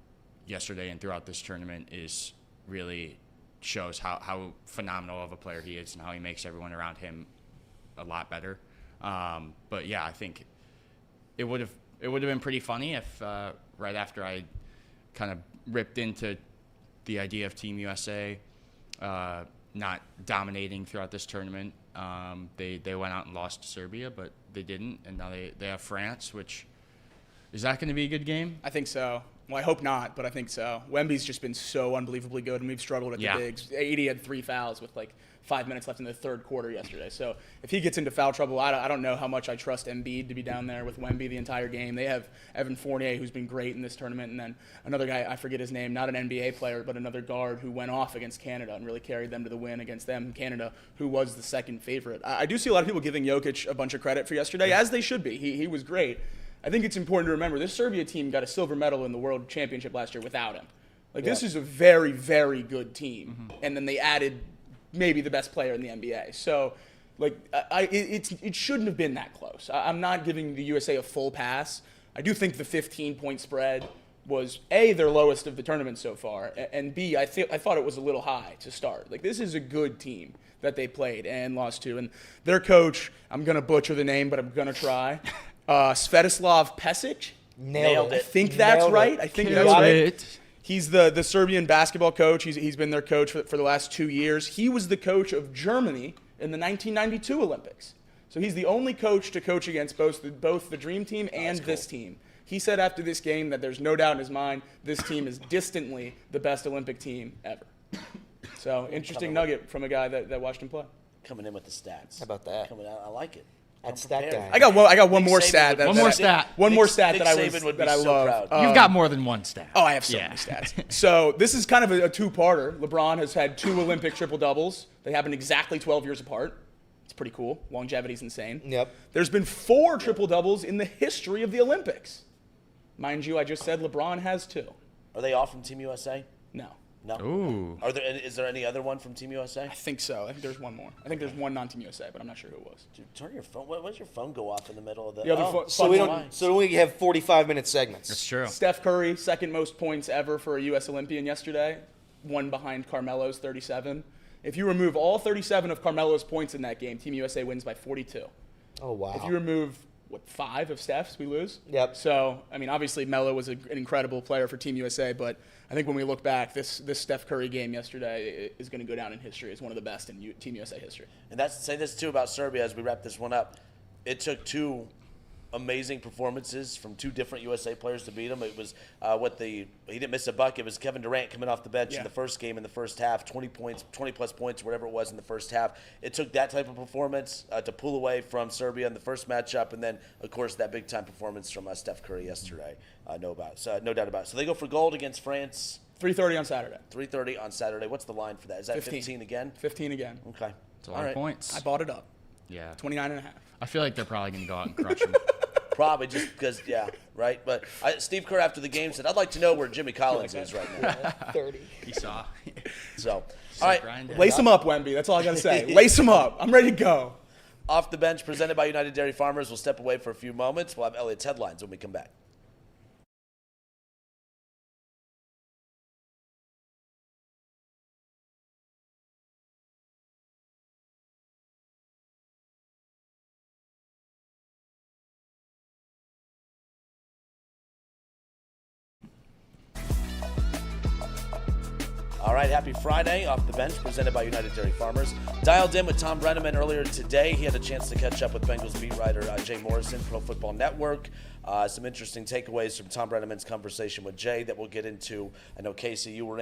yesterday and throughout this tournament is really shows how phenomenal of a player he is and how he makes everyone around him a lot better. But yeah, I think it would have been pretty funny if right after I kind of ripped into the idea of Team USA not dominating throughout this tournament, they went out and lost to Serbia, but they didn't, and now they have France, which Is that going to be a good game? I think so. Well, I hope not, but I think so. Wemby's just been so unbelievably good, and we've struggled at the bigs. 80 had 3 fouls with like 5 minutes left in the third quarter yesterday. So if he gets into foul trouble, I don't know how much I trust Embiid to be down there with Wemby the entire game. They have Evan Fournier, who's been great in this tournament, and then another guy, I forget his name, not an NBA player, but another guard who went off against Canada and really carried them to the win against them, Canada, who was the second favorite. I do see a lot of people giving Jokic a bunch of credit for yesterday, as they should be. He was great. I think it's important to remember this Serbia team got a silver medal in the World Championship last year without him. This is a very, very good team. And then they added maybe the best player in the NBA. So, it shouldn't have been that close. I'm not giving the USA a full pass. I do think the 15-point spread was, A, their lowest of the tournament so far, and B, I thought it was a little high to start. This is a good team that they played and lost to. And their coach, I'm going to butcher the name, but I'm going to try. Svetislav Pesic. Nailed it. I think that's right. I think that's right. It. He's the Serbian basketball coach. He's been their coach for the last 2 years. He was the coach of Germany in the 1992 Olympics. So he's the only coach to coach against both the Dream Team and this team. He said after this game that there's no doubt in his mind this team is distantly the best Olympic team ever. So interesting nugget from a guy that watched him play. Coming in with the stats. How about that? Coming out, I like it. That's that guy. I got one more stat. One more stat that I love. You've got more than one stat. Oh, I have so many stats. So this is kind of a two-parter. LeBron has had 2 Olympic triple-doubles. They happen exactly 12 years apart. It's pretty cool. Longevity's insane. Yep. There's been 4 triple-doubles in the history of the Olympics. Mind you, I just said LeBron has 2. Are they all from Team USA? No. No. Ooh. Is there any other one from Team USA? I think so. I think there's one more. I think there's one non-Team USA, but I'm not sure who it was. Dude, turn your phone. Why does your phone go off in the middle of the? So we have 45-minute segments. That's true. Steph Curry, second most points ever for a U.S. Olympian yesterday, one behind Carmelo's 37. If you remove all 37 of Carmelo's points in that game, Team USA wins by 42. Oh, wow. If you remove 5 of Steph's, we lose. Yep. So, I mean, obviously Melo was an incredible player for Team USA, but I think when we look back, this Steph Curry game yesterday is going to go down in history as one of the best in Team USA history. And say this too about Serbia as we wrap this one up. It took 2 amazing performances from 2 different USA players to beat him. It was he didn't miss a bucket. It was Kevin Durant coming off the bench in the first game in the first half, 20 plus points, whatever it was in the first half. It took that type of performance to pull away from Serbia in the first matchup, and then of course that big time performance from Steph Curry yesterday. No doubt about it. So they go for gold against France. 3:30 on Saturday. 3:30 on Saturday. What's the line for that? Is that 15 again? 15 again. Okay. It's a lot of points. I bought it up. Yeah. 29.5. I feel like they're probably going to go out and crush them. Probably just because, right? But Steve Kerr after the game said, I'd like to know where Jimmy Collins is right now. 30. You saw. So, all right. Lace him up, Wemby. That's all I got to say. Lace him up. I'm ready to go. Off the bench, presented by United Dairy Farmers. We'll step away for a few moments. We'll have Elliot's headlines when we come back. All right, happy Friday. Off the bench, presented by United Dairy Farmers. Dialed in with Tom Brenneman earlier today. He had a chance to catch up with Bengals beat writer Jay Morrison, Pro Football Network. Some interesting takeaways from Tom Brenneman's conversation with Jay that we'll get into. I know, Casey, you were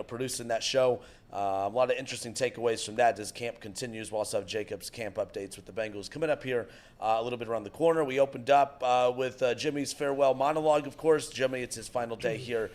producing that show. A lot of interesting takeaways from that as camp continues. We'll also have Jacob's camp updates with the Bengals coming up here a little bit around the corner. We opened up with Jimmy's farewell monologue, of course. Jimmy, it's his final day here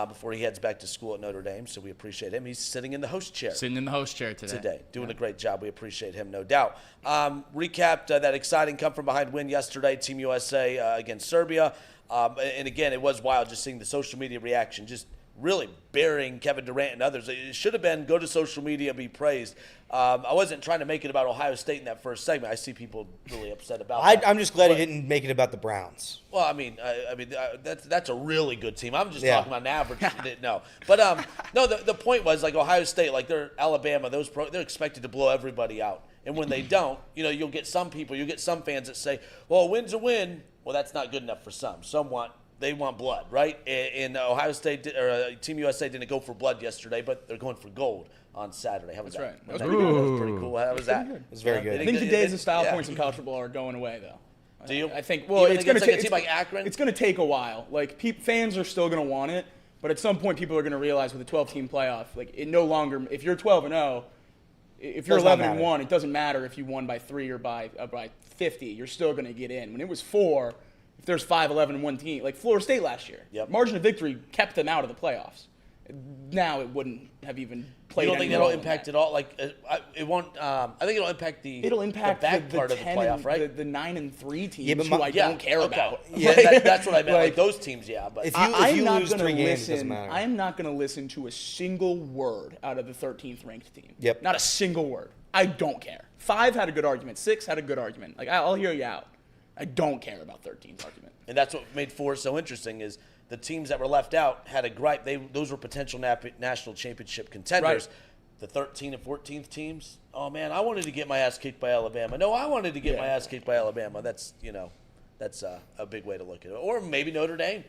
before he heads back to school at Notre Dame, so we appreciate him. He's sitting in the host chair. Doing a great job. We appreciate him, no doubt. Recapped that exciting come-from-behind win yesterday, Team USA against Serbia. And again, it was wild just seeing the social media reaction, just really burying Kevin Durant and others. It should have been go to social media, be praised. I wasn't trying to make it about Ohio State in that first segment. I see people really upset about that. I'm just glad he didn't make it about the Browns. Well, I mean, that's a really good team. I'm just talking about an average. No, but no. The point was like Ohio State, like they're Alabama. They're expected to blow everybody out, and when they don't, you'll get some fans that say, "Well, a win's a win." Well, that's not good enough for some. They want blood, right? And Ohio State Team USA didn't go for blood yesterday, but they're going for gold on Saturday. How was that? Right. That was pretty good. Pretty cool. How was that? It was very good. I think the days of style points in college football are going away, though. Do you? I think. Well, Even it's going to against, take like a team like Akron. It's going to take a while. Like fans are still going to want it, but at some point, people are going to realize with a 12-team playoff, like it no longer. If you're 12-0, if you're Does not 11-1, it doesn't matter if you won by 3 or by 50. You're still going to get in. When it was 4, if there's 5 11-1 team, like Florida State last year, Yep. margin of victory kept them out of the playoffs. Now it wouldn't have even played. You don't think any that'll role in impact that. it all? Like it won't. I think it'll impact the. It'll impact the back part of the 10 playoff, and, right? The 9-3 teams Yeah, but who I don't care okay. about. Yeah, that's what I meant. Like those teams, yeah. But If you I'm not lose gonna 3 games, it doesn't listen. matter. I am not going to listen to a single word out of the 13th ranked team. Yep. Not a single word. I don't care. 5 had a good argument. 6 had a good argument. Like I'll hear you out. I don't care about 13's argument. and that's what made 4 so interesting is the teams that were left out had a gripe. Those were potential national championship contenders. Right. The 13th and 14th teams. Oh man, I wanted to get my ass kicked by Alabama. No, I wanted to get my ass kicked by Alabama. That's that's a big way to look at it. Or maybe Notre Dame.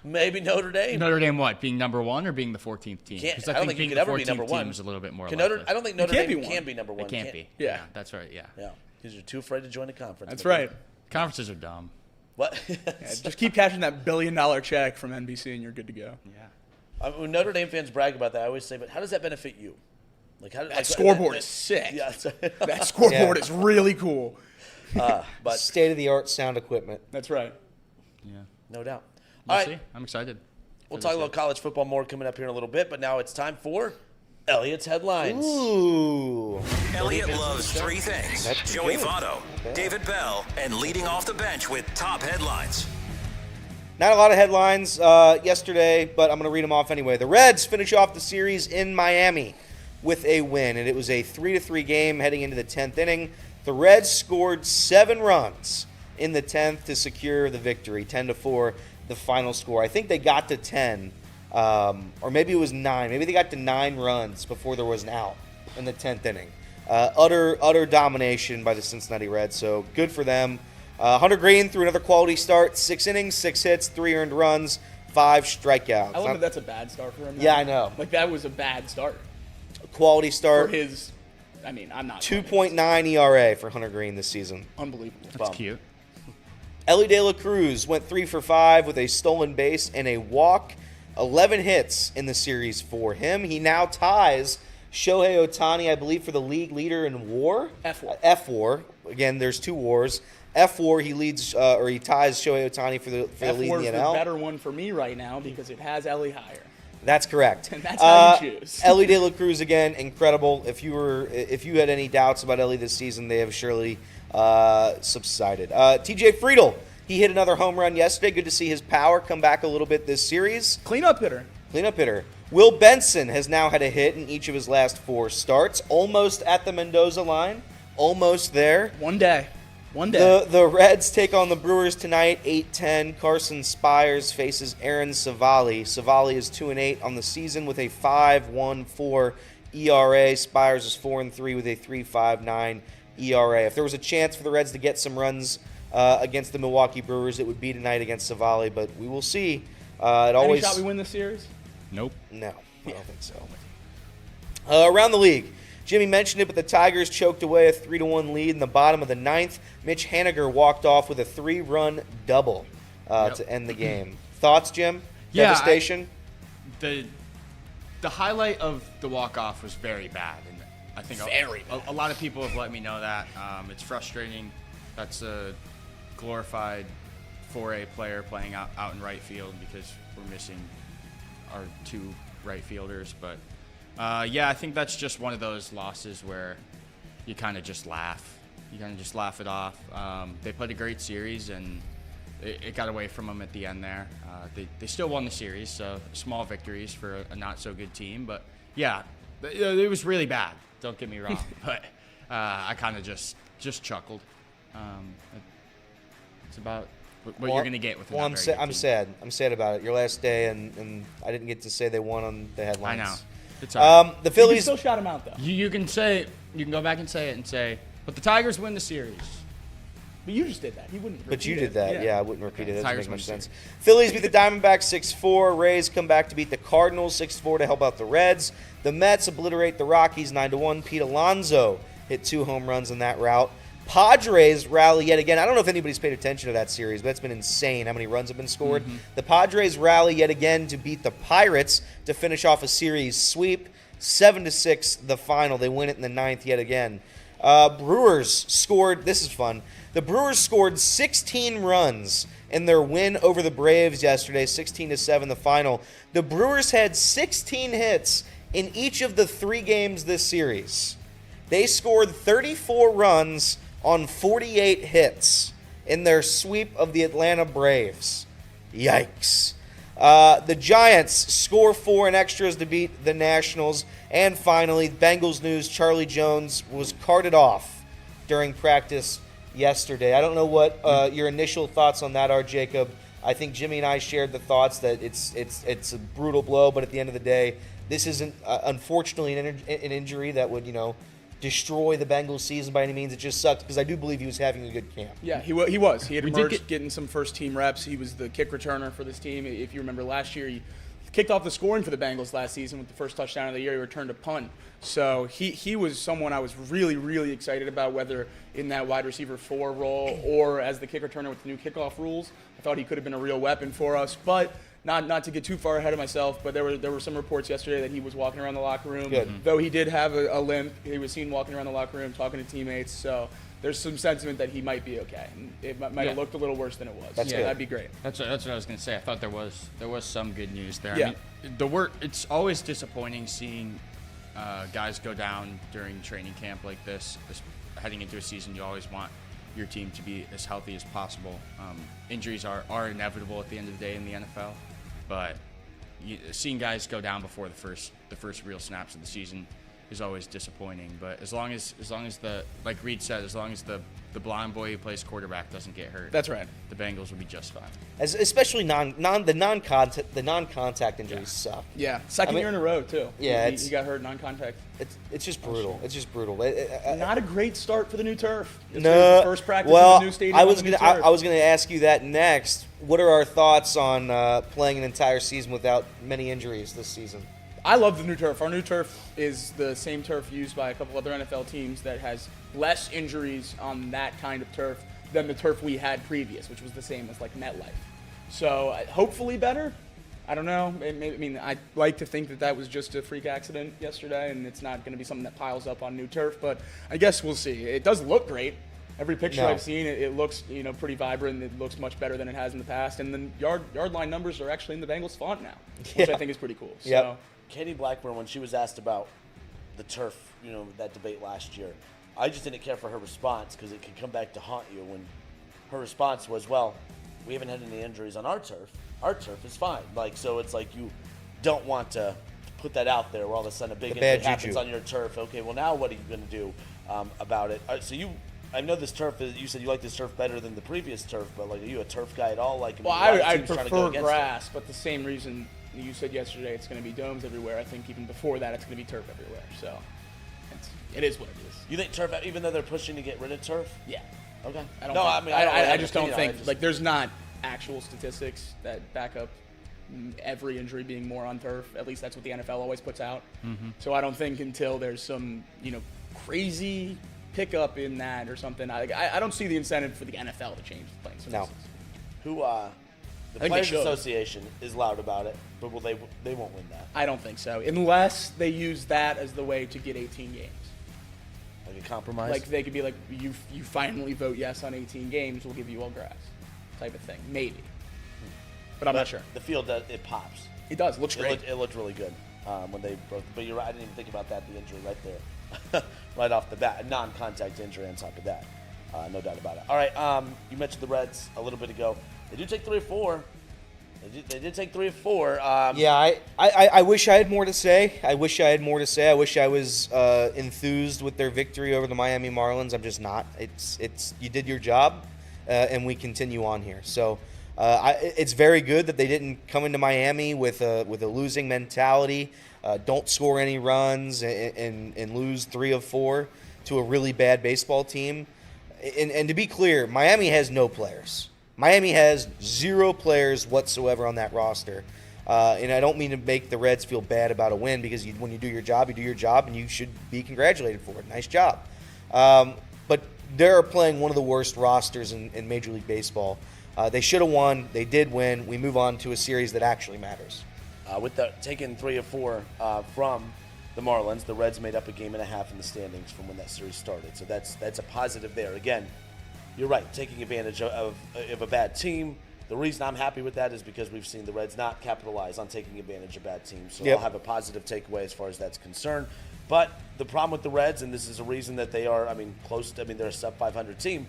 Maybe Notre Dame. Notre Dame what? Being number 1 or being the 14th team? Can't- 'Cause I don't think you being could the ever be 14th number team 1. is a little bit more Can likely. I don't think Notre can't Dame be can 1. be number 1. It can't be. Yeah. That's right. Yeah, because you're too afraid to join the conference. That's right. Conferences are dumb. What? Just keep cashing that $1 billion check from NBC and you're good to go. Yeah. When Notre Dame fans brag about that, I always say, but how does that benefit you? Like how That scoreboard is sick. Yeah, That scoreboard Yeah. is really cool. but State of the art sound equipment. That's right. Yeah. no doubt. We'll All see. right, I'm excited. we'll talk about college football more coming up here in a little bit, but now it's time for Elliot's headlines. Ooh. Elliot loves 3 things: That's Joey good. Votto, David Bell, and leading off the bench with top headlines. Not a lot of headlines yesterday, but I'm going to read them off anyway. The Reds finish off the series in Miami with a win, and it was a 3-3 game heading into the 10th inning. The Reds scored 7 runs in the 10th to secure the victory, 10-4, the final score. I think they got to 10, or maybe it was 9. Maybe they got to 9 runs before there was an out in the 10th inning. Utter domination by the Cincinnati Reds, so good for them. Hunter Green threw another quality start, 6 innings, 6 hits, 3 earned runs, 5 strikeouts. I love that that's a bad start for him. Yeah, I know. Like that was a bad start Quality for start. his. I mean, I'm not 2.9 ERA for Hunter Green this season. unbelievable. That's cute. Ellie De La Cruz went 3 for 5 with a stolen base and a walk. 11 hits in the series for him. He now ties Shohei Ohtani, I believe, for the league leader in WAR. F-WAR. F-WAR. Again, there's 2 wars. F-WAR, he leads or he ties Shohei Ohtani for the lead in F4 the is the NL. better one for me right now because it has Ellie higher. That's correct. And that's how you choose. Ellie De La Cruz again, incredible. If you had any doubts about Ellie this season, they have surely subsided. TJ Friedl, he hit another home run yesterday. Good to see his power come back a little bit this series. Cleanup hitter. Cleanup hitter. Will Benson has now had a hit in each of his last 4 starts. Almost at the Mendoza line. Almost there. One day. The Reds take on the Brewers tonight, 8-10. Carson Spires faces Aaron Savali. Savali is 2-8 on the season with a 5.14 ERA. Spires is 4-3 with a 3.59 ERA. If there was a chance for the Reds to get some runs against the Milwaukee Brewers, it would be tonight against Savali, but we will see. Any shot we win this series? Nope. No, I don't think so. Around the league, Jimmy mentioned it, but the Tigers choked away a 3-1 lead in the bottom of the 9th. Mitch Haniger walked off with a 3-run double to end the game. Thoughts, Jim? Yeah, Devastation? The highlight of the walk-off was very bad, and I think a lot of people have let me know that. It's frustrating. That's a glorified 4A player playing out in right field because we're missing our 2 right fielders. But, yeah, I think that's just one of those losses where you kind of just laugh. You kind of just laugh it off. They played a great series, and it got away from them at the end there. They still won the series, so small victories for a not-so-good team. But, yeah, it was really bad. Don't get me wrong. But I kind of just chuckled. It's about what you're going to get with a I'm sad. I'm sad about it. Your last day, and I didn't get to say they won on the headlines. I know. It's all right. The You Phillies. can still shout him out though. You can go back and say it and say, but the Tigers win the series. But you just did that. He wouldn't. But you repeat did that. it. Yeah, I wouldn't repeat it. That doesn't Tigers make much win sense. Phillies beat the Diamondbacks 6-4. Rays come back to beat the Cardinals 6-4 to help out the Reds. The Mets obliterate the Rockies 9-1. Pete Alonso hit 2 home runs in that rout. Padres rally yet again. I don't know if anybody's paid attention to that series, but it's been insane how many runs have been scored. The Padres rally yet again to beat the Pirates to finish off a series sweep. 7-6 the final. They win it in the 9th yet again. Brewers scored. This is fun. The Brewers scored 16 runs in their win over the Braves yesterday, 16-7 the final. The Brewers had 16 hits in each of the 3 games this series. They scored 34 runs on 48 hits in their sweep of the Atlanta Braves. Yikes. The Giants score 4 in extras to beat the Nationals. And finally, Bengals news, Charlie Jones was carted off during practice yesterday. I don't know what your initial thoughts on that are, Jacob. I think Jimmy and I shared the thoughts that it's a brutal blow, but at the end of the day, this isn't, unfortunately, an injury that would, destroy the Bengals season by any means. It just sucks because I do believe he was having a good camp. Yeah, he was. He had emerged getting some first-team reps. He was the kick returner for this team. If you remember last year, he kicked off the scoring for the Bengals last season with the first touchdown of the year. He returned a punt. So he was someone I was really, really excited about, whether in that wide receiver 4 role or as the kick returner with the new kickoff rules. I thought he could have been a real weapon for us, but not to get too far ahead of myself, but there were some reports yesterday that he was walking around the locker room. Good. Though he did have a limp, he was seen walking around the locker room talking to teammates. So there's some sentiment that he might be okay. And it might have looked a little worse than it was. That'd be great. That's what I was going to say. I thought there was some good news there. Yeah. I mean, it's always disappointing seeing guys go down during training camp like this. Heading into a season, you always want your team to be as healthy as possible. Injuries are inevitable at the end of the day in the NFL, but seeing guys go down before the first real snaps of the season is always disappointing. But as long as the, like Reed said, as long as the blind boy who plays quarterback doesn't get hurt, That's right. the Bengals will be just fine. Especially the non-contact injuries suck. Yeah, second year in a row too. Yeah, he got hurt non-contact. It's just brutal. It's just brutal. Not a great start for the new turf. It's No, the first practice well, in the new stadium. I was on the new gonna turf. I was gonna ask you that next. What are our thoughts on playing an entire season without many injuries this season? I love the new turf. Our new turf is the same turf used by a couple other NFL teams that has less injuries on that kind of turf than the turf we had previous, which was the same as like MetLife. So hopefully better. I don't know. I'd like to think that was just a freak accident yesterday, and it's not going to be something that piles up on new turf. But I guess we'll see. It does look great. Every picture I've seen, it looks pretty vibrant. It looks much better than it has in the past. And the yard line numbers are actually in the Bengals font now, which I think is pretty cool. Yep. So. Katie Blackburn, when she was asked about the turf, that debate last year, I just didn't care for her response because it could come back to haunt you. When her response was, "Well, we haven't had any injuries on our turf. Our turf is fine." So it's like you don't want to put that out there where all of a sudden a big injury happens on your turf. Okay, well now what are you going to do about it? I know this turf is. You said you like this turf better than the previous turf, but are you a turf guy at all? I prefer grass, but the same reason you said yesterday, it's going to be domes everywhere. I think even before that, it's going to be turf everywhere. So it is what it is. You think turf, even though they're pushing to get rid of turf? Yeah. Okay. I just don't think there's not actual statistics that back up every injury being more on turf. At least that's what the NFL always puts out. Mm-hmm. So I don't think until there's some crazy pickup in that or something. I don't see the incentive for the NFL to change the playing surfaces. No. The Players Association is loud about it, but they won't win that. I don't think so, unless they use that as the way to get 18 games. Like a compromise? Like they could be like, you finally vote yes on 18 games, we'll give you all grass, type of thing. Maybe. But I'm not sure. The field, it pops. It does. Looks great. It looked really good when they broke. But you're right. I didn't even think about that, the injury right there. Right off the bat. A non-contact injury on top of that. No doubt about it. All right. You mentioned the Reds a little bit ago. They do take 3 or 4. They did take 3 or 4. I wish I had more to say. I wish I was enthused with their victory over the Miami Marlins. I'm just not. It's you did your job, and we continue on here. So it's very good that they didn't come into Miami with a losing mentality. Don't score any runs and lose 3 of 4 to a really bad baseball team. And to be clear, Miami has no players. Miami has 0 players whatsoever on that roster. And I don't mean to make the Reds feel bad about a win because when you do your job, and you should be congratulated for it. Nice job. But they're playing one of the worst rosters in Major League Baseball. They should have won. They did win. We move on to a series that actually matters. With taking 3 or 4 from the Marlins, the Reds made up a game and a half in the standings from when that series started. So that's a positive there. Again, you're right, taking advantage of a bad team. The reason I'm happy with that is because we've seen the Reds not capitalize on taking advantage of bad teams. So I'll have a positive takeaway as far as that's concerned. But the problem with the Reds, and this is a reason that they are, they're a sub-500 team,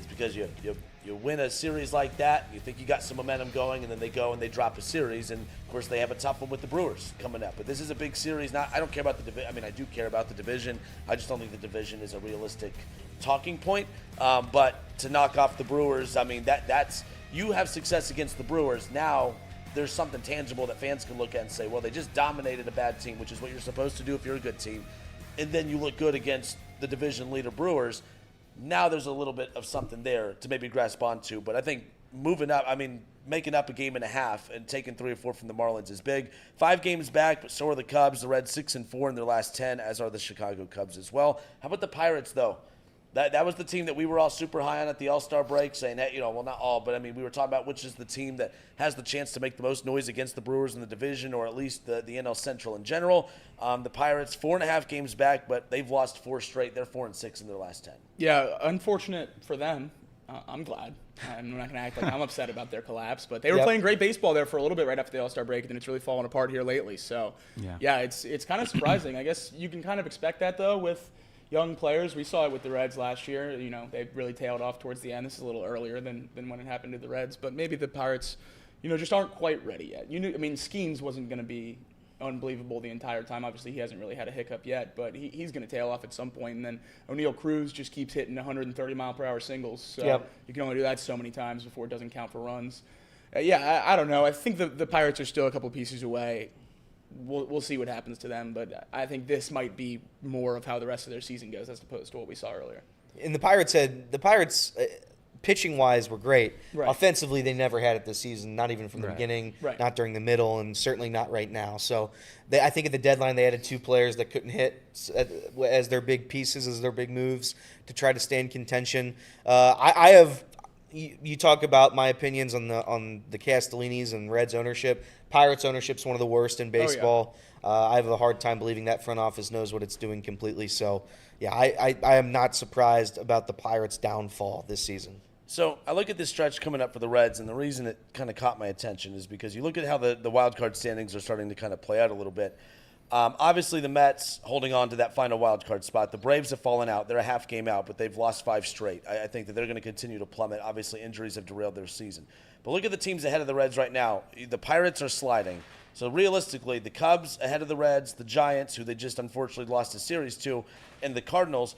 is because you win a series like that, you think you got some momentum going, and then they go and they drop a series. And, of course, they have a tough one with the Brewers coming up. But this is a big series. I don't care about the division. I do care about the division. I just don't think the division is a realistic talking point. But to knock off the Brewers, that's – you have success against the Brewers. Now there's something tangible that fans can look at and say, well, they just dominated a bad team, which is what you're supposed to do if you're a good team. And then you look good against the division leader Brewers. Now there's a little bit of something there to maybe grasp onto. But I think moving up, making up a game and a half and taking 3 or 4 from the Marlins is big. 5 games back, but so are the Cubs. The Reds 6-4 in their last 10, as are the Chicago Cubs as well. How about the Pirates, though? That was the team that we were all super high on at the All-Star break, saying that, well, not all, but we were talking about which is the team that has the chance to make the most noise against the Brewers in the division, or at least the NL Central in general. The Pirates, 4.5 games back, but they've lost 4 straight. They're 4-6 in their last 10. Yeah, unfortunate for them. I'm glad. I'm not going to act like I'm upset about their collapse, but they were playing great baseball there for a little bit right after the All-Star break, and then it's really fallen apart here lately. So, yeah, it's kind of surprising. I guess you can kind of expect that, though, with young players. We saw it with the Reds last year. They really tailed off towards the end. This is a little earlier than when it happened to the Reds, but maybe the Pirates, just aren't quite ready yet. Skeens wasn't going to be unbelievable the entire time. Obviously, he hasn't really had a hiccup yet, but he's going to tail off at some point. And then O'Neal Cruz just keeps hitting 130-mile-per-hour singles. So you can only do that so many times before it doesn't count for runs. I don't know. I think the Pirates are still a couple pieces away. We'll see what happens to them, but I think this might be more of how the rest of their season goes as opposed to what we saw earlier. And the Pirates pitching-wise were great. Right. Offensively, they never had it this season, not even from the beginning, not during the middle, and certainly not right now. So I think at the deadline they added 2 players that couldn't hit as their big pieces, as their big moves to try to stay in contention. You talk about my opinions on the Castellinis and Reds ownership. Pirates ownership is one of the worst in baseball. I have a hard time believing that front office knows what it's doing completely. So, I am not surprised about the Pirates' downfall this season. So I look at this stretch coming up for the Reds, and the reason it kind of caught my attention is because you look at how the wild card standings are starting to kind of play out a little bit. Obviously, the Mets holding on to that final wild card spot. The Braves have fallen out. They're a half game out, but they've lost 5 straight. I think that they're going to continue to plummet. Obviously, injuries have derailed their season. But look at the teams ahead of the Reds right now. The Pirates are sliding. So realistically, the Cubs ahead of the Reds, the Giants, who they just unfortunately lost a series to, and the Cardinals.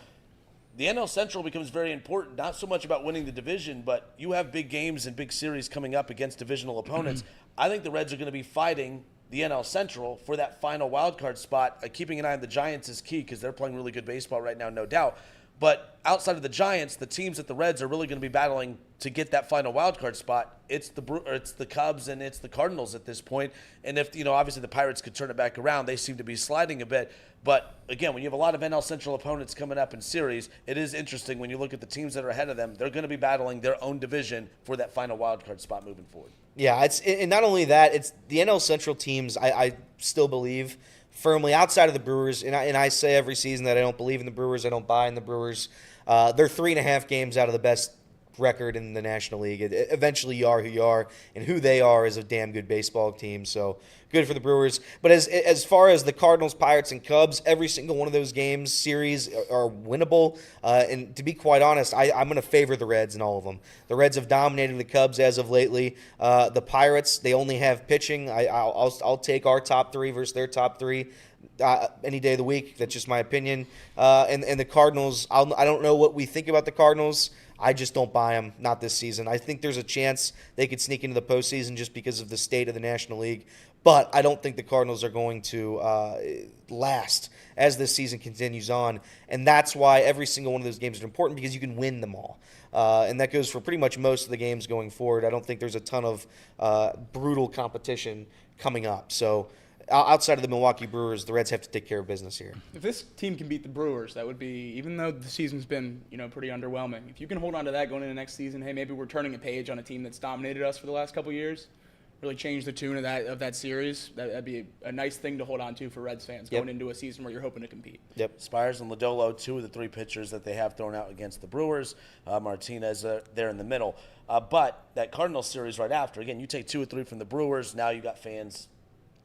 The NL Central becomes very important, not so much about winning the division, but you have big games and big series coming up against divisional opponents. I think the Reds are going to be fighting the NL Central for that final wild card spot. Keeping an eye on the Giants is key because they're playing really good baseball right now, no doubt. But outside of the Giants, the teams that the Reds are really going to be battling to get that final wild card spot, it's the Cubs and it's the Cardinals at this point. And if, obviously the Pirates could turn it back around, they seem to be sliding a bit. But again, when you have a lot of NL Central opponents coming up in series, it is interesting when you look at the teams that are ahead of them. They're going to be battling their own division for that final wild card spot moving forward. Yeah, and not only that, it's the NL Central teams. I still believe firmly outside of the Brewers, and I say every season that I don't believe in the Brewers. I don't buy in the Brewers. They're 3.5 games out of the best record in the National League. Eventually, you are who you are, and who they are is a damn good baseball team. So good for the Brewers. But as far as the Cardinals, Pirates, and Cubs, every single one of those games, series are winnable. And to be quite honest, I'm going to favor the Reds in all of them. The Reds have dominated the Cubs as of lately. The Pirates, they only have pitching. I'll take our top 3 versus their top 3. Any day of the week. That's just my opinion. And the Cardinals, I don't know what we think about the Cardinals. I just don't buy them, not this season. I think there's a chance they could sneak into the postseason just because of the state of the National League. But I don't think the Cardinals are going to last as this season continues on. And that's why every single one of those games is important, because you can win them all. And that goes for pretty much most of the games going forward. I don't think there's a ton of brutal competition coming up. So outside of the Milwaukee Brewers, the Reds have to take care of business here. If this team can beat the Brewers, that would be, even though the season's been, pretty underwhelming, if you can hold on to that going into next season, hey, maybe we're turning a page on a team that's dominated us for the last couple of years, really change the tune of that series. That'd be a nice thing to hold on to for Reds fans going into a season where you're hoping to compete. Yep. Spires and Lodolo, 2 of the 3 pitchers that they have thrown out against the Brewers. Martinez there in the middle. But that Cardinals series right after, again, you take 2 or 3 from the Brewers, now you got fans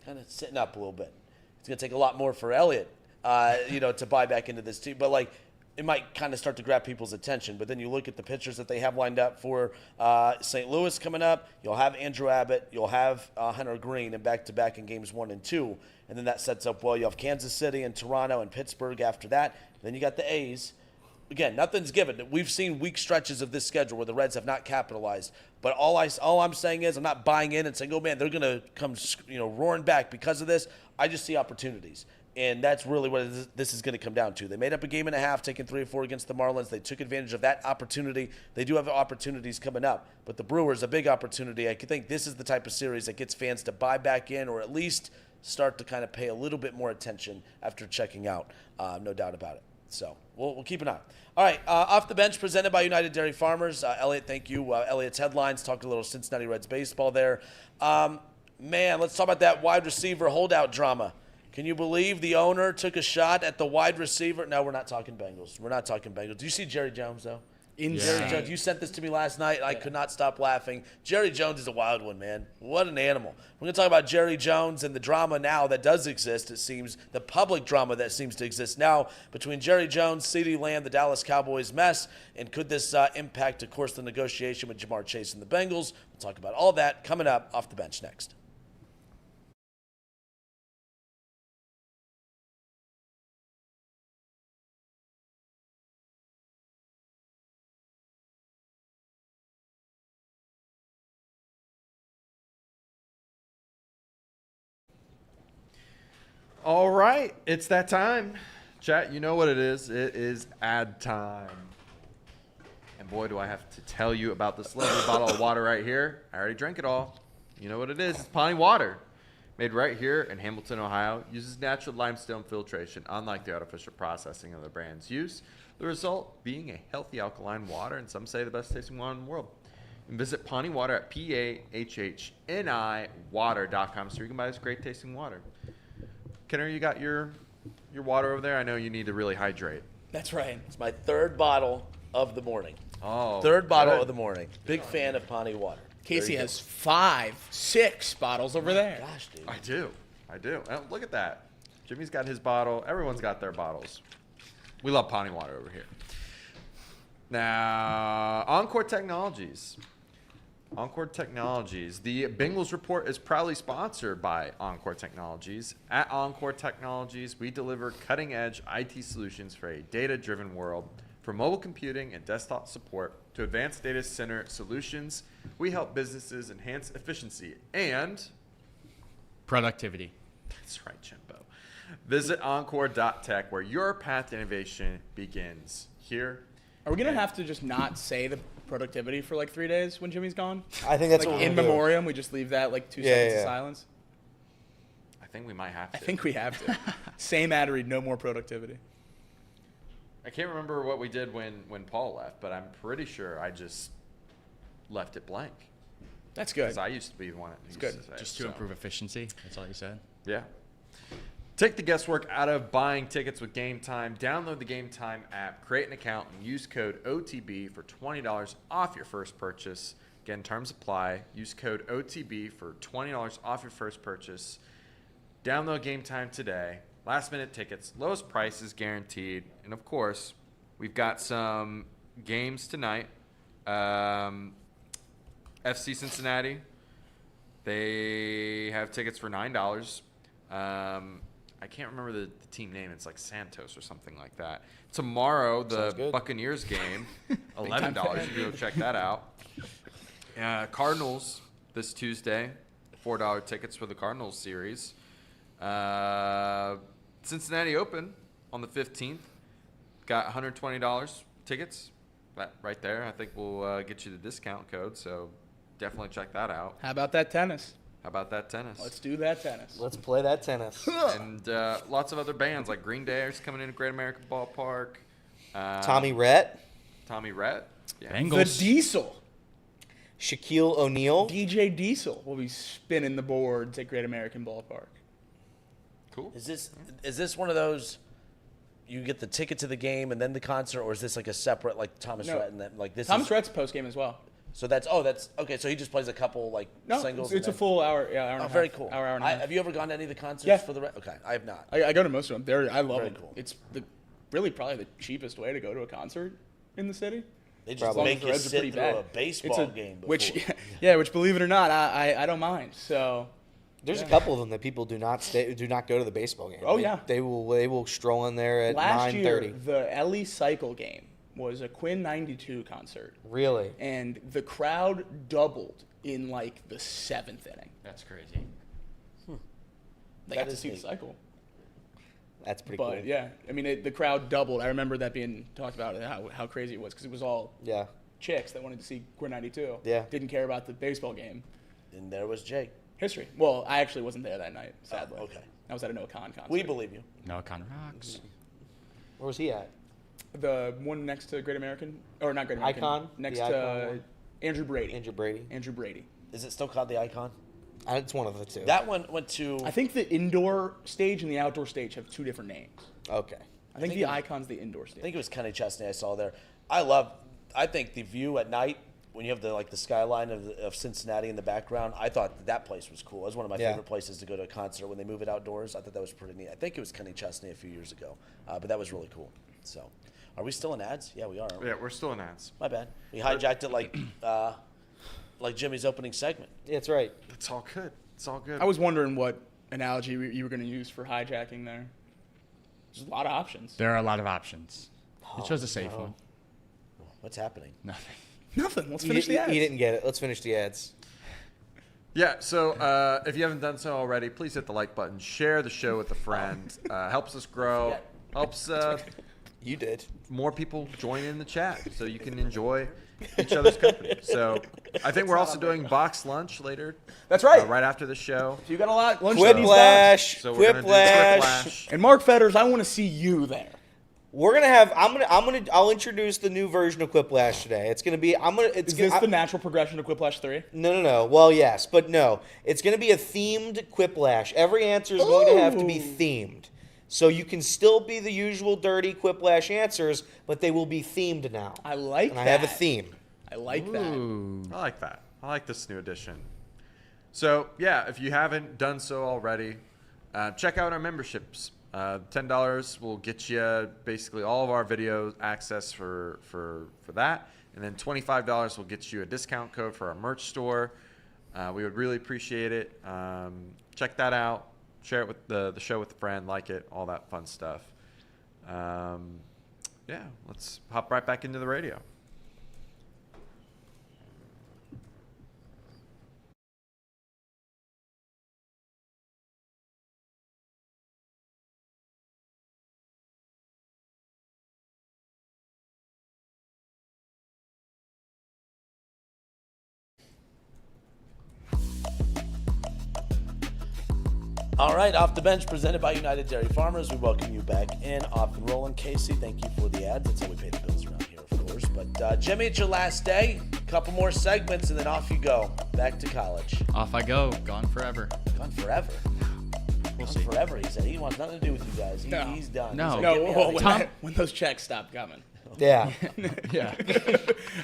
kind of sitting up a little bit. It's going to take a lot more for Elliott, to buy back into this team. But, it might kind of start to grab people's attention. But then you look at the pitchers that they have lined up for St. Louis coming up. You'll have Andrew Abbott. You'll have Hunter Green in back-to-back in games 1 and 2. And then that sets up well. You have Kansas City and Toronto and Pittsburgh after that. Then you got the A's. Again, nothing's given. We've seen weak stretches of this schedule where the Reds have not capitalized. But all I'm saying is I'm not buying in and saying, oh, man, they're going to come roaring back because of this. I just see opportunities. And that's really what this is going to come down to. They made up a game and a half, taking 3 or 4 against the Marlins. They took advantage of that opportunity. They do have opportunities coming up. But the Brewers, a big opportunity. I think this is the type of series that gets fans to buy back in or at least start to kind of pay a little bit more attention after checking out. No doubt about it. So we'll keep an eye. All right, Off the Bench presented by United Dairy Farmers. Elliot, thank you. Elliot's headlines, talked a little Cincinnati Reds baseball there. Man, let's talk about that wide receiver holdout drama. Can you believe the owner took a shot at the wide receiver? No, we're not talking Bengals. We're not talking Bengals. Do you see Jerry Jones, though? Insane. Jerry Jones, you sent this to me last night. I could not stop laughing. Jerry Jones is a wild one, man. What an animal. We're going to talk about Jerry Jones and the drama now that does exist, it seems, the public drama that seems to exist now between Jerry Jones, CeeDee Lamb, the Dallas Cowboys mess, and could this impact, of course, the negotiation with Jamar Chase and the Bengals? We'll talk about all that coming up Off the Bench next. All right, it's that time. Chat, you know what it is. It is ad time. And boy, do I have to tell you about this lovely bottle of water right here. I already drank it all. You know what it is. It's Pawnee water. Made right here in Hamilton, Ohio. Uses natural limestone filtration, unlike the artificial processing of the brand's use. The result being a healthy alkaline water, and some say the best tasting water in the world. And visit Pawnee Water at PAHHNI-water.com so you can buy this great tasting water. Kenner, you got your water over there? I know you need to really hydrate. That's right. It's my 3rd bottle of the morning. Oh, 3rd bottle of the morning. Big fan of Pawnee water. Casey has 5, 6 bottles over there. Gosh, dude. I do. Oh, look at that. Jimmy's got his bottle. Everyone's got their bottles. We love Pawnee water over here. Now, Encore Technologies. Encore Technologies. The Bengals Report is proudly sponsored by Encore Technologies. At Encore Technologies, we deliver cutting-edge IT solutions for a data-driven world. From mobile computing and desktop support to advanced data center solutions, we help businesses enhance efficiency and productivity. That's right, Jimbo. Visit encore.tech, where your path to innovation begins. Here. Are we going to have to just not say the productivity for 3 days when Jimmy's gone? I think that's what in we'll do. memoriam, we just leave that 2 seconds of silence. I think we might have to. I think we have to. Same ad read, no more productivity. I can't remember what we did when Paul left, but I'm pretty sure I just left it blank. That's good. Because I used to be the one that used good. to say Just to improve efficiency. That's all you said. Yeah. Take the guesswork out of buying tickets with Game Time. Download the Game Time app, create an account, and use code OTB for $20 off your first purchase. Again, terms apply. Use code OTB for $20 off your first purchase. Download Game Time today. Last minute tickets, lowest prices guaranteed. And of course, we've got some games tonight. FC Cincinnati, they have tickets for $9. I can't remember the team name. It's like Santos or something like that. Tomorrow, the Buccaneers game, $11. You can go check that out. Cardinals this Tuesday, $4 tickets for the Cardinals series. Cincinnati Open on the 15th, got $120 tickets. That right there, I think we'll get you the discount code. So definitely check that out. How about that tennis? How about that tennis? Let's do that tennis. Let's play that tennis. And lots of other bands like Green Day is coming into Great American Ballpark. Tommy Rhett, Tommy Rhett. Yeah. The Bengals. Diesel. Shaquille O'Neal. DJ Diesel will be spinning the boards at Great American Ballpark. Cool. Is this one of those? You get the ticket to the game and then the concert, or is this like a separate like Thomas No. Rhett and that like this? Thomas is, Rhett's post game as well. So that's okay. So he just plays a couple like No, singles. it's a and then- full hour. Yeah, hour and a Oh, half. very cool. Hour and a half. Have you ever gone to any of the concerts Yeah. for the Rhett? Okay, I have not. I go to most of them. I love Very them. cool. It's really probably the cheapest way to go to a concert in the city. They just Probably. make The you Reds are sit pretty through bad. a baseball game. Before. Which, which believe it or not, I don't mind. So There's a couple of them that people do not go to the baseball game. Oh, They- yeah. They will stroll in there at last 9:30. year, the Ellie Cycle game was a Quinn 92 concert, Really? and the crowd doubled in like the 7th inning. That's crazy. They That got to is see the neat. cycle. That's pretty But cool. yeah, I mean, the crowd doubled. I remember that being talked about, how crazy it was, because it was all Yeah. chicks that wanted to see Quinn 92. Yeah. Didn't care about the baseball game. And there was Jake. History. Well, I actually wasn't there that night, sadly. okay. I was at a Noah Khan concert. We believe you. No Con Rocks. Where was he at? The one next to Great American, or not Great American. Icon? Next The to Icon one? Andrew Brady. Andrew Brady. Andrew Brady. Is it still called the Icon? It's one of the two. That one went to. I think the indoor stage and the outdoor stage have two different names. Okay. I think think the it was- Icon's the indoor stage. I think it was Kenny Chesney I saw there. I think the view at night when you have the skyline of Cincinnati in the background. I thought that place was cool. It was one of my Yeah. favorite places to go to a concert when they move it outdoors. I thought that was pretty neat. I think it was Kenny Chesney a few years ago, but that was really cool. So, are we still in ads? Yeah, we are. Aren't we? Yeah, we're still in ads. My bad. We hijacked it like Jimmy's opening segment. Yeah, that's right. It's all good. It's all good. I was wondering what analogy you were going to use for hijacking there. There's a lot of options. There are a lot of options. You chose a safe one. What's happening? Nothing. Nothing. Let's finish the ads. He didn't get it. Let's finish the ads. Yeah, so if you haven't done so already, please hit the like button. Share the show with a friend. Helps us grow. Helps You did. more people join in the chat so you can enjoy each other's company. So I think we're also doing box lunch later. That's right. Right after the show. You got a lot. Lunch ladies box. Quiplash. So we're gonna do Quiplash. And Mark Fetters, I want to see you there. We're gonna have. I'll introduce the new version of Quiplash today. It's gonna be. Is this the natural progression of Quiplash 3? No. Well, yes, but no. It's going to be a themed Quiplash. Every answer is going to have to be themed. So you can still be the usual dirty Quiplash answers, but they will be themed now. I like and that. I have a theme. I like that. I like that. I like this new edition. So, yeah, if you haven't done so already, check out our memberships. $10 will get you basically all of our videos access for that. And then $25 will get you a discount code for our merch store. We would really appreciate it. Check that out. Share it with the show with a friend. Like it. All that fun stuff. Yeah, let's hop right back into the radio. All right, Off the Bench presented by United Dairy Farmers. We welcome you back in. Off and rolling. Casey, thank you for the ads. That's how we pay the bills around here, of course. But Jimmy, it's your last day. A couple more segments, and then off you go. Back to college. Off I go. Gone forever. Gone forever. We'll Gone see. forever, he said. He wants nothing to do with you guys. No. He's done. No. He's like, No, "Get me out of when, here." when those checks stop coming. Yeah. Yeah.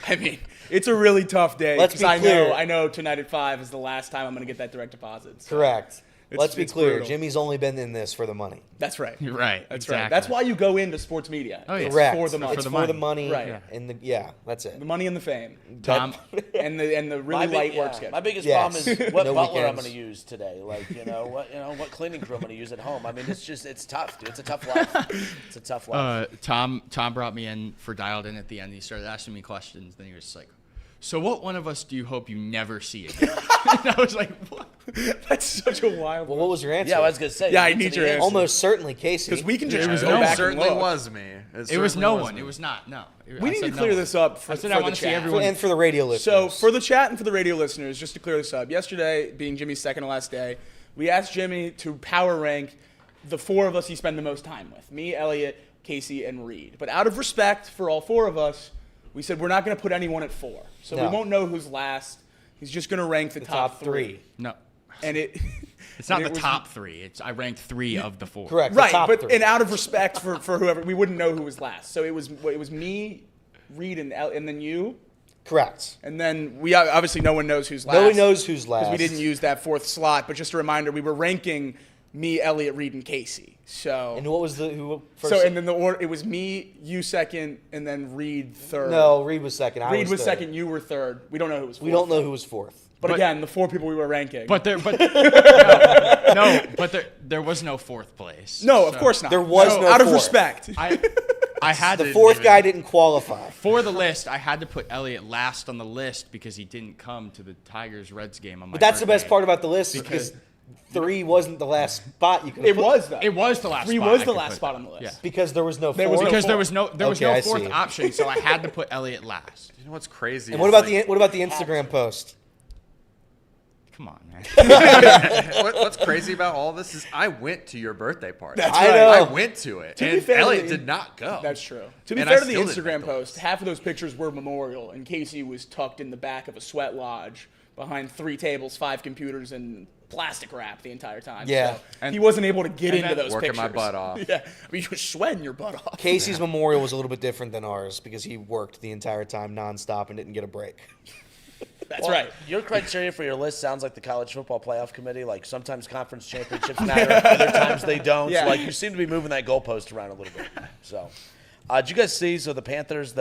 I mean, it's a really tough day. Let's 'cause be I clear. I know tonight at 5 is the last time I'm going to get that direct deposit. So Correct. Let's be it's clear. brutal. Jimmy's only been in this for the money. That's right. You're right. That's right. exactly. That's why you go into sports media. Oh, yeah. It's Correct. for the money. It's For for the the money. money. Right. Yeah. And that's it. The money and the fame. Tom, and the really light work schedule. My biggest Yes. problem is what No butler I'm weekends. going to use today. Like, what cleaning crew I'm going to use at home. I mean, it's tough, dude. It's a tough life. It's a tough life. Tom brought me in for Dialed In at the end. He started asking me questions. Then he was just like, so what one of us do you hope you never see again? And I was like, what? That's such a wild Well, one. what was your answer? Yeah, I was gonna say. Yeah, I you need to your the answer. Almost certainly Casey. Because we can just was go no back It certainly and look. was me. It was no one. me. It was not. No. We need to clear this up for, I said for I the want to see chat. everyone. And for the radio listeners. So for the chat and for the radio listeners, just to clear this up, yesterday being Jimmy's second to last day, we asked Jimmy to power rank the four of us he spent the most time with: me, Elliot, Casey, and Reed. But out of respect for all four of us, we said we're not going to put anyone at 4, so No. we won't know who's last. He's just going to rank the top three. No. And it. It's not and the it was- top 3. I ranked 3 of the 4. Correct. the Right, top but 3. and out of respect for whoever, we wouldn't know who was last. So it was me, Reed, and then you. Correct. And then we obviously no one knows who's last. Nobody knows who's last. Because we didn't use that 4th slot. But just a reminder, we were ranking me, Elliot, Reed, and Casey. So And what was who first? so and then the order, it was me, you second, and then Reed third. No, Reed was second. I Reed was third. second. You were third. We don't know who was. 4th. We don't know who was 4th. But again, the 4 people we were ranking. But there was no 4th place. no, of So course not. There was So no out of 4th. respect. I had The to 4th even- guy didn't qualify. For the list, I had to put Elliot last on the list because he didn't come to the Tigers-Reds game on my But that's the best birthday. part about the list because 3 wasn't the last spot you could have It put. was though. It was the last 3 spot was I the could last put. spot on the list. Yeah. Because there was no 4th. There was no Because there fourth. was no Okay, I fourth see. option, so I had to put Elliot last. You know what's crazy? And what about the Instagram post? Come on, man. What's crazy about all this is I went to your birthday party. That's I right. know. I went to it, To be and fair to Elliot the- did not go. That's true. To be And fair I to the still didn't Instagram make the post, list. half of those pictures were memorial, and Casey was tucked in the back of a sweat lodge behind 3 tables, 5 computers, and plastic wrap the entire time. Yeah. So he wasn't able to get into then those working pictures. my butt off. Yeah, I mean, you were sweating your butt off. Casey's memorial was a little bit different than ours because he worked the entire time nonstop and didn't get a break. That's Well, right. Your criteria for your list sounds like the college football playoff committee. Like sometimes conference championships matter, other times they don't. Yeah. So like you seem to be moving that goalpost around a little bit. So, did you guys see? So the Panthers,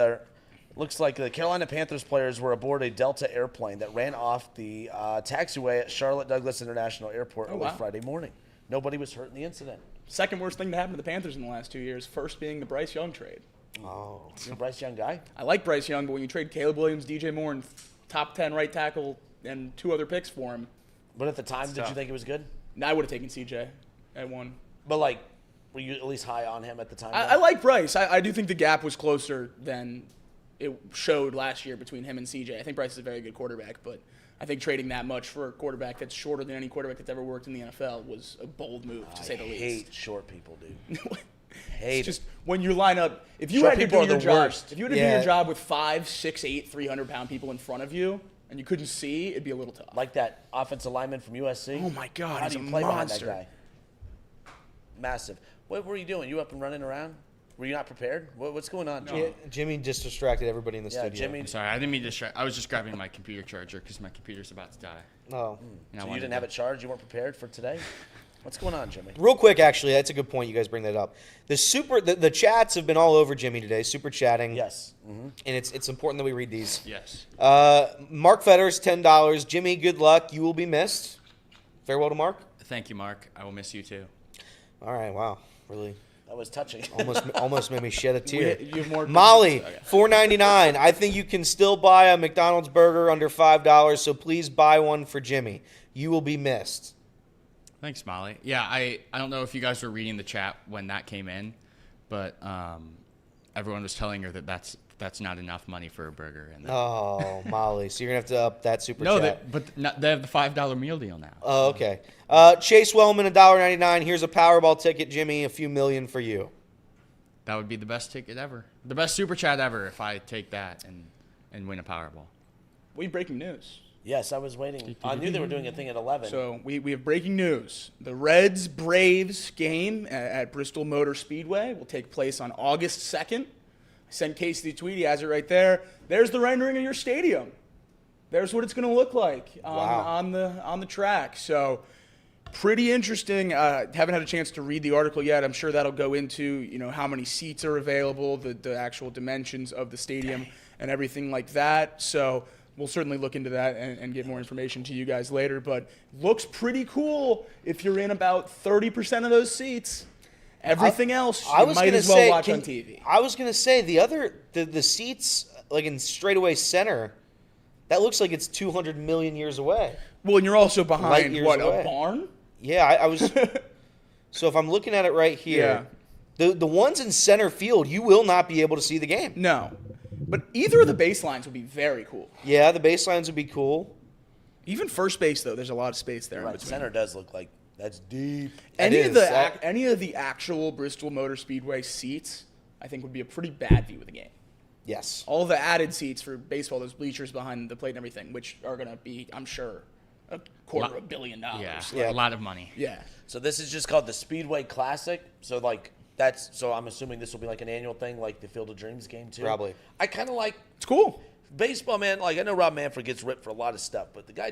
looks like the Carolina Panthers players were aboard a Delta airplane that ran off the taxiway at Charlotte Douglas International Airport early wow. Friday morning. Nobody was hurt in the incident. Second worst thing to happen to the Panthers in the last 2 years. First being the Bryce Young trade. Oh. You're a Bryce Young guy. I like Bryce Young, but when you trade Caleb Williams, DJ Moore, and top 10 right tackle and 2 other picks for him, But at the time, did you think it was good? I would have taken CJ at 1. But like, were you at least high on him at the time? I like Bryce. I do think the gap was closer than it showed last year between him and CJ. I think Bryce is a very good quarterback, but I think trading that much for a quarterback that's shorter than any quarterback that's ever worked in the NFL was a bold move, to say the I least. hate short people, dude. It's just when you line up, if you Short had to people do are your the job, worst. if you had to do Yeah. your job with 5, 6, 8, 300-pound people in front of you, and you couldn't see, it'd be a little tough. Like that offensive lineman from USC. Oh my God, How he's do you a play monster. behind that guy? Massive. What were you doing? You up and running around? Were you not prepared? What's going on? Yeah, Jimmy just distracted everybody in the Yeah, studio. Jimmy. I'm sorry, I didn't mean to distract. I was just grabbing my computer charger because my computer's about to die. Oh. And I So you wanted didn't to- have it charged? You weren't prepared for today? What's going on, Jimmy? Real quick, actually, that's a good point. You guys bring that up. The chats have been all over Jimmy today. Super chatting. Yes. And it's important that we read these. Yes. Mark Fetters, $10. Jimmy, good luck. You will be missed. Farewell to Mark. Thank you, Mark. I will miss you too. All right. Wow. Really. That was touching. Almost made me shed a tear. You have more. Molly, Okay. $4.99. I think you can still buy a McDonald's burger under $5, so please buy one for Jimmy. You will be missed. Thanks, Molly. Yeah, I don't know if you guys were reading the chat when that came in, but everyone was telling her that that's not enough money for a burger. And Oh, Molly. So you're going to have to up that super no, chat. they have the $5 meal deal now. Oh, okay. Chase Wellman, $1.99. Here's a Powerball ticket, Jimmy. A few million for you. That would be the best ticket ever. The best super chat ever if I take that and win a Powerball. We have breaking news. Yes, I was waiting. I knew they were doing a thing at 11. So we have breaking news. The Reds-Braves game at Bristol Motor Speedway will take place on August 2nd. I sent Casey the tweet. He has it right there. There's the rendering of your stadium. There's what it's going to look like on the track. So pretty interesting. Haven't had a chance to read the article yet. I'm sure that'll go into how many seats are available, the actual dimensions of the stadium, and everything like that. So we'll certainly look into that and get more information to you guys later. But looks pretty cool if you're in about 30% of those seats. Everything else you might as well watch on TV. I was going to say the seats like in straightaway center, That looks like it's 200 million years away. Well, and you're also Light behind, years what, away. a barn? Yeah, I was. So if I'm looking at it right here, the ones in center field, you will not be able to see the game. No. But either of the baselines would be very cool. Yeah, the baselines would be cool. Even first base, though, there's a lot of space there. in Right, between. center does look like that's deep. Any It of the is. any of the actual Bristol Motor Speedway seats, I think, would be a pretty bad view of the game. Yes. All the added seats for baseball, those bleachers behind the plate and everything, which are going to be, I'm sure, $250 million. Yeah, a lot of money. Yeah. So this is just called the Speedway Classic. So so I'm assuming this will be like an annual thing, like the Field of Dreams game too. Probably. I kind of like It's cool. baseball, man. Like I know Rob Manfred gets ripped for a lot of stuff, but the guy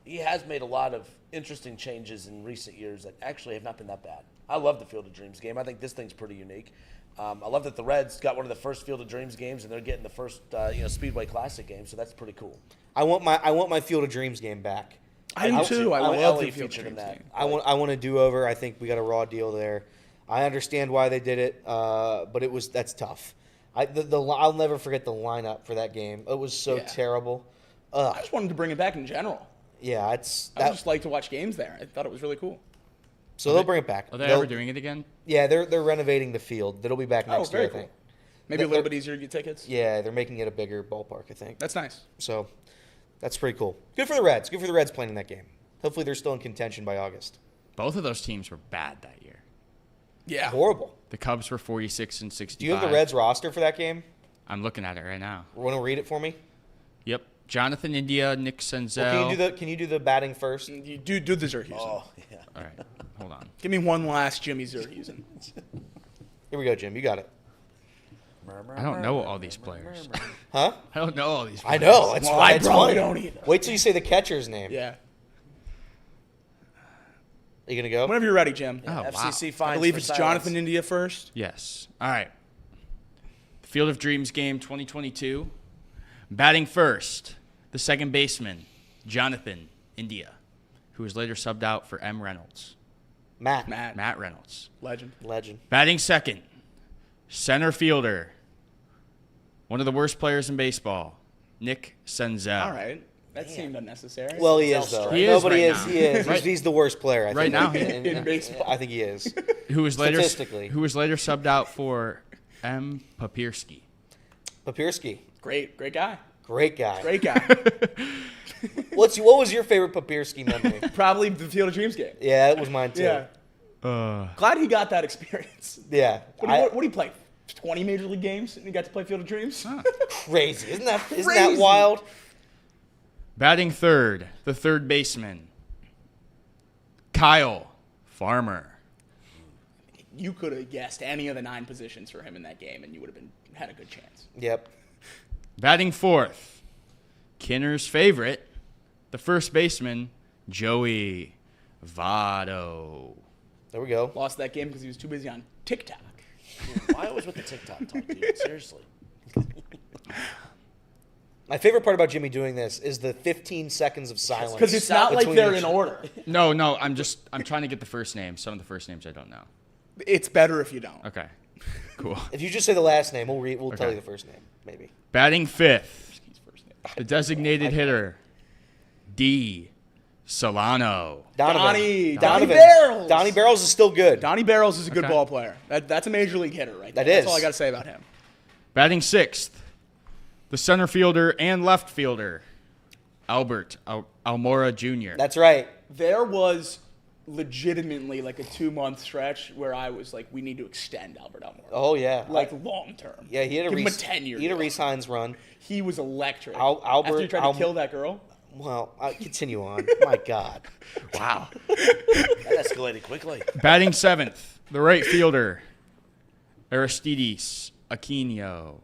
he has made a lot of interesting changes in recent years that actually have not been that bad. I love the Field of Dreams game. I think this thing's pretty unique. I love that the Reds got one of the first Field of Dreams games, and they're getting the first Speedway Classic game. So that's pretty cool. I want my Field of Dreams game back. I do too. I want love LA the Field of featured in Dreams that. game. I want a do-over. I think we got a raw deal there. I understand why they did it, but that's tough. I'll never forget the lineup for that game. It was so terrible. I just wanted to bring it back in general. Yeah, I just like to watch games there. I thought it was really cool. so they'll bring it back. Are they They'll- ever doing it again? Yeah, they're renovating the field. That'll be back next year, very I cool. think. Maybe a little bit easier to get tickets. Yeah, they're making it a bigger ballpark, I think. That's nice. So that's pretty cool. Good for the Reds. Good for the Reds playing in that game. Hopefully they're still in contention by August. Both of those teams were bad that year. Yeah. Horrible. The Cubs were 46 and 65. Do you have the Reds roster for that game? I'm looking at it right now. Want to read it for me? Yep. Jonathan India, Nick Senzel. Well, can you do the batting first? You do the Zerhusen. Oh yeah. All right, hold on. Give me one last Jimmy Zerhusen. Here we go, Jim. You got it. I don't know all these players. Huh? I don't know all these I players. know. It's Well, why I it's probably funny. don't either. Wait till you say the catcher's name. Yeah. Are you gonna go? Whenever you're ready, Jim. Oh, wow. FCC I fines. believe for it's silence. Jonathan India first. Yes. All right. Field of Dreams game 2022. Batting first, the second baseman, Jonathan India, who was later subbed out for M. Reynolds. Matt. Matt Reynolds. Legend. Legend. Batting second, center fielder, one of the worst players in baseball, Nick Senzel. All right. That seemed unnecessary. Well, he is though. He is Nobody right is. now. He is. Right. He's the worst player. I Right think. now, in baseball. I think he is. Who was later Statistically. subbed out for M. Papirski. Papirski. Great guy. Great guy. Great guy. What was your favorite Papirski memory? Probably the Field of Dreams game. Yeah, it was mine too. Yeah. Glad he got that experience. Yeah. What do you play? 20 Major League games and he got to play Field of Dreams? Crazy. Isn't that Crazy. wild? Batting third, the third baseman, Kyle Farmer. You could have guessed any of the 9 positions for him in that game and you would have had a good chance. Yep. Batting fourth, Kinner's favorite, the first baseman, Joey Votto. There we go. Lost that game because he was too busy on TikTok. Why always with the TikTok talk, dude? Seriously. My favorite part about Jimmy doing this is the 15 seconds of silence. Because it's not like between they're each- in order. No, I'm trying to get the first names. Some of the first names I don't know. It's better if you don't. Okay, cool. If you just say the last name, we'll tell Okay. you the first name, maybe. Batting fifth, His first name. the designated hitter, D. Solano. Donnie Donovan. Barrels. Donnie Barrels is still good. Donnie Barrels is a good Okay. ball player. That's a major league hitter right there. That That's is. all I got to say about him. Batting sixth, the center fielder and left fielder, Albert Almora Jr. That's right. There was legitimately like a 2-month stretch where I was like, we need to extend Albert Almora. Oh yeah. Like long term. Yeah, he had a Give him a Reese, 10-year he had a deal. Reese Hines run. He was electric. Albert After he tried to kill that girl. Well, continue on. My God. Wow. That escalated quickly. Batting seventh, the right fielder, Aristides Aquino.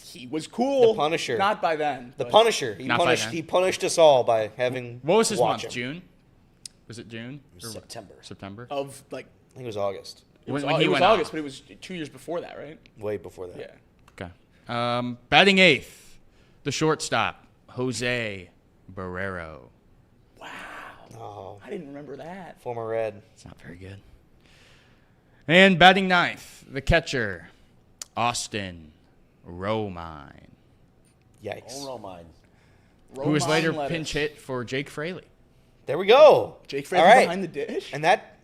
He was cool. The Punisher. Not by then. The but Punisher. Not by then. He punished us all by having. What was his watch month? him. June? Was it June? Or September. September? Of like, I think it was August. it was, When he it was went out. August, but it was 2 years before that, right? Way before that. Yeah. Okay. Batting eighth, the shortstop, Jose Barrero. Oh, I didn't remember that. former Red. It's not very good. And batting ninth, the catcher, Austin Romine. Yikes. Oh, no, mine. who was later Lettuce. pinch hit for Jake Fraley. There we go. Jake Fraley All right. behind the dish. And that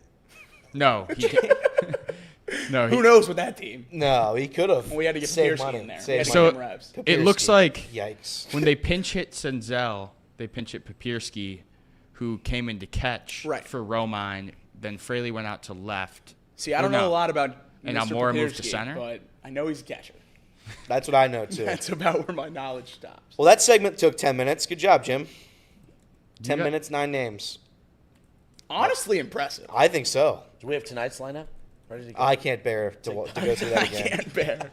No, no. Who knows with that team? no, he could have. We had to get saved Papierski money. in there. Saved We had to money. get him reps. It looks Papierski. like Yikes. when they pinch hit Senzel, they pinch hit Papierski, who came in to catch for Romine. Then Fraley went out to left. See, I don't know a lot about And now Mr. Moore moved to Papierski, center? but I know he's a catcher. That's what I know too. That's about where my knowledge stops. Well, that segment took 10 minutes. Good job, Jim. 10 got- minutes, 9 names. Honestly impressive. I think so. Do we have tonight's lineup? Ready to go? I can't bear to go through that I again. can't bear.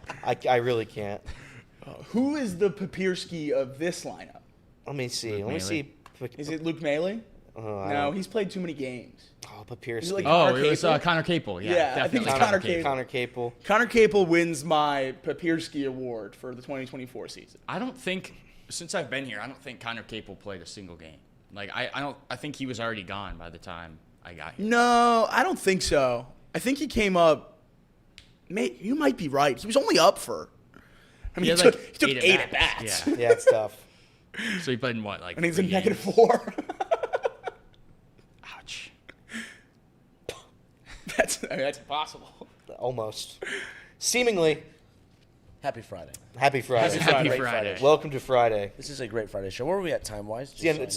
I really can't. Who is the Papierski of this lineup? Let me see. Luke Let me Maley. see. Is it Luke Maley? I No, don't- he's played too many games. Oh, Papierski. Is it like Oh, Connor it was Capel? Connor Capel. Yeah, Yeah, I think definitely it's Connor Connor Capel. Capel. Connor Capel. Connor Capel wins my Papierski award for the 2024 season. I don't think, since I've been here, I don't think Connor Capel played a single game. Like I think he was already gone by the time I got here. No, I don't think so. I think he came up. Mate, you might be right. He was only up for. I mean, He he had, took, like, he took 8 8 at bats. Yeah. Yeah, it's tough. So he played in what, like? And he's in 3 negative games? 4. Ouch. That's impossible. Almost. Seemingly. Happy Friday. Happy Friday. Happy Great Friday. Welcome to Friday. This is a great Friday show. Where are we at time-wise? It's the end of the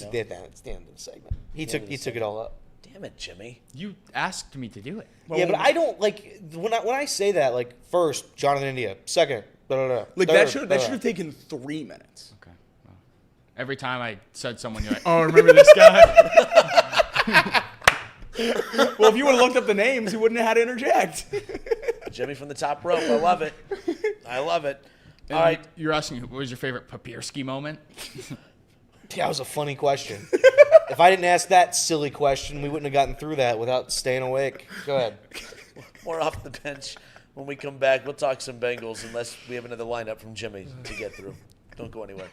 segment. He took it all up. Damn it, Jimmy. You asked me to do it. Yeah, but I don't like when I say that, like, first Jonathan India, second Like that should have taken 3 minutes. Okay. Well, every time I said someone, you're like, oh, remember this guy? Well, if you would have looked up the names, you wouldn't have had to interject. Jimmy from the top rope. I love it. I love it. And All right. You're asking what was your favorite Papierski moment? Yeah, that was a funny question. If I didn't ask that silly question, we wouldn't have gotten through that without staying awake. Go ahead. More off the bench. When we come back, we'll talk some Bengals unless we have another lineup from Jimmy to get through. Don't go anywhere.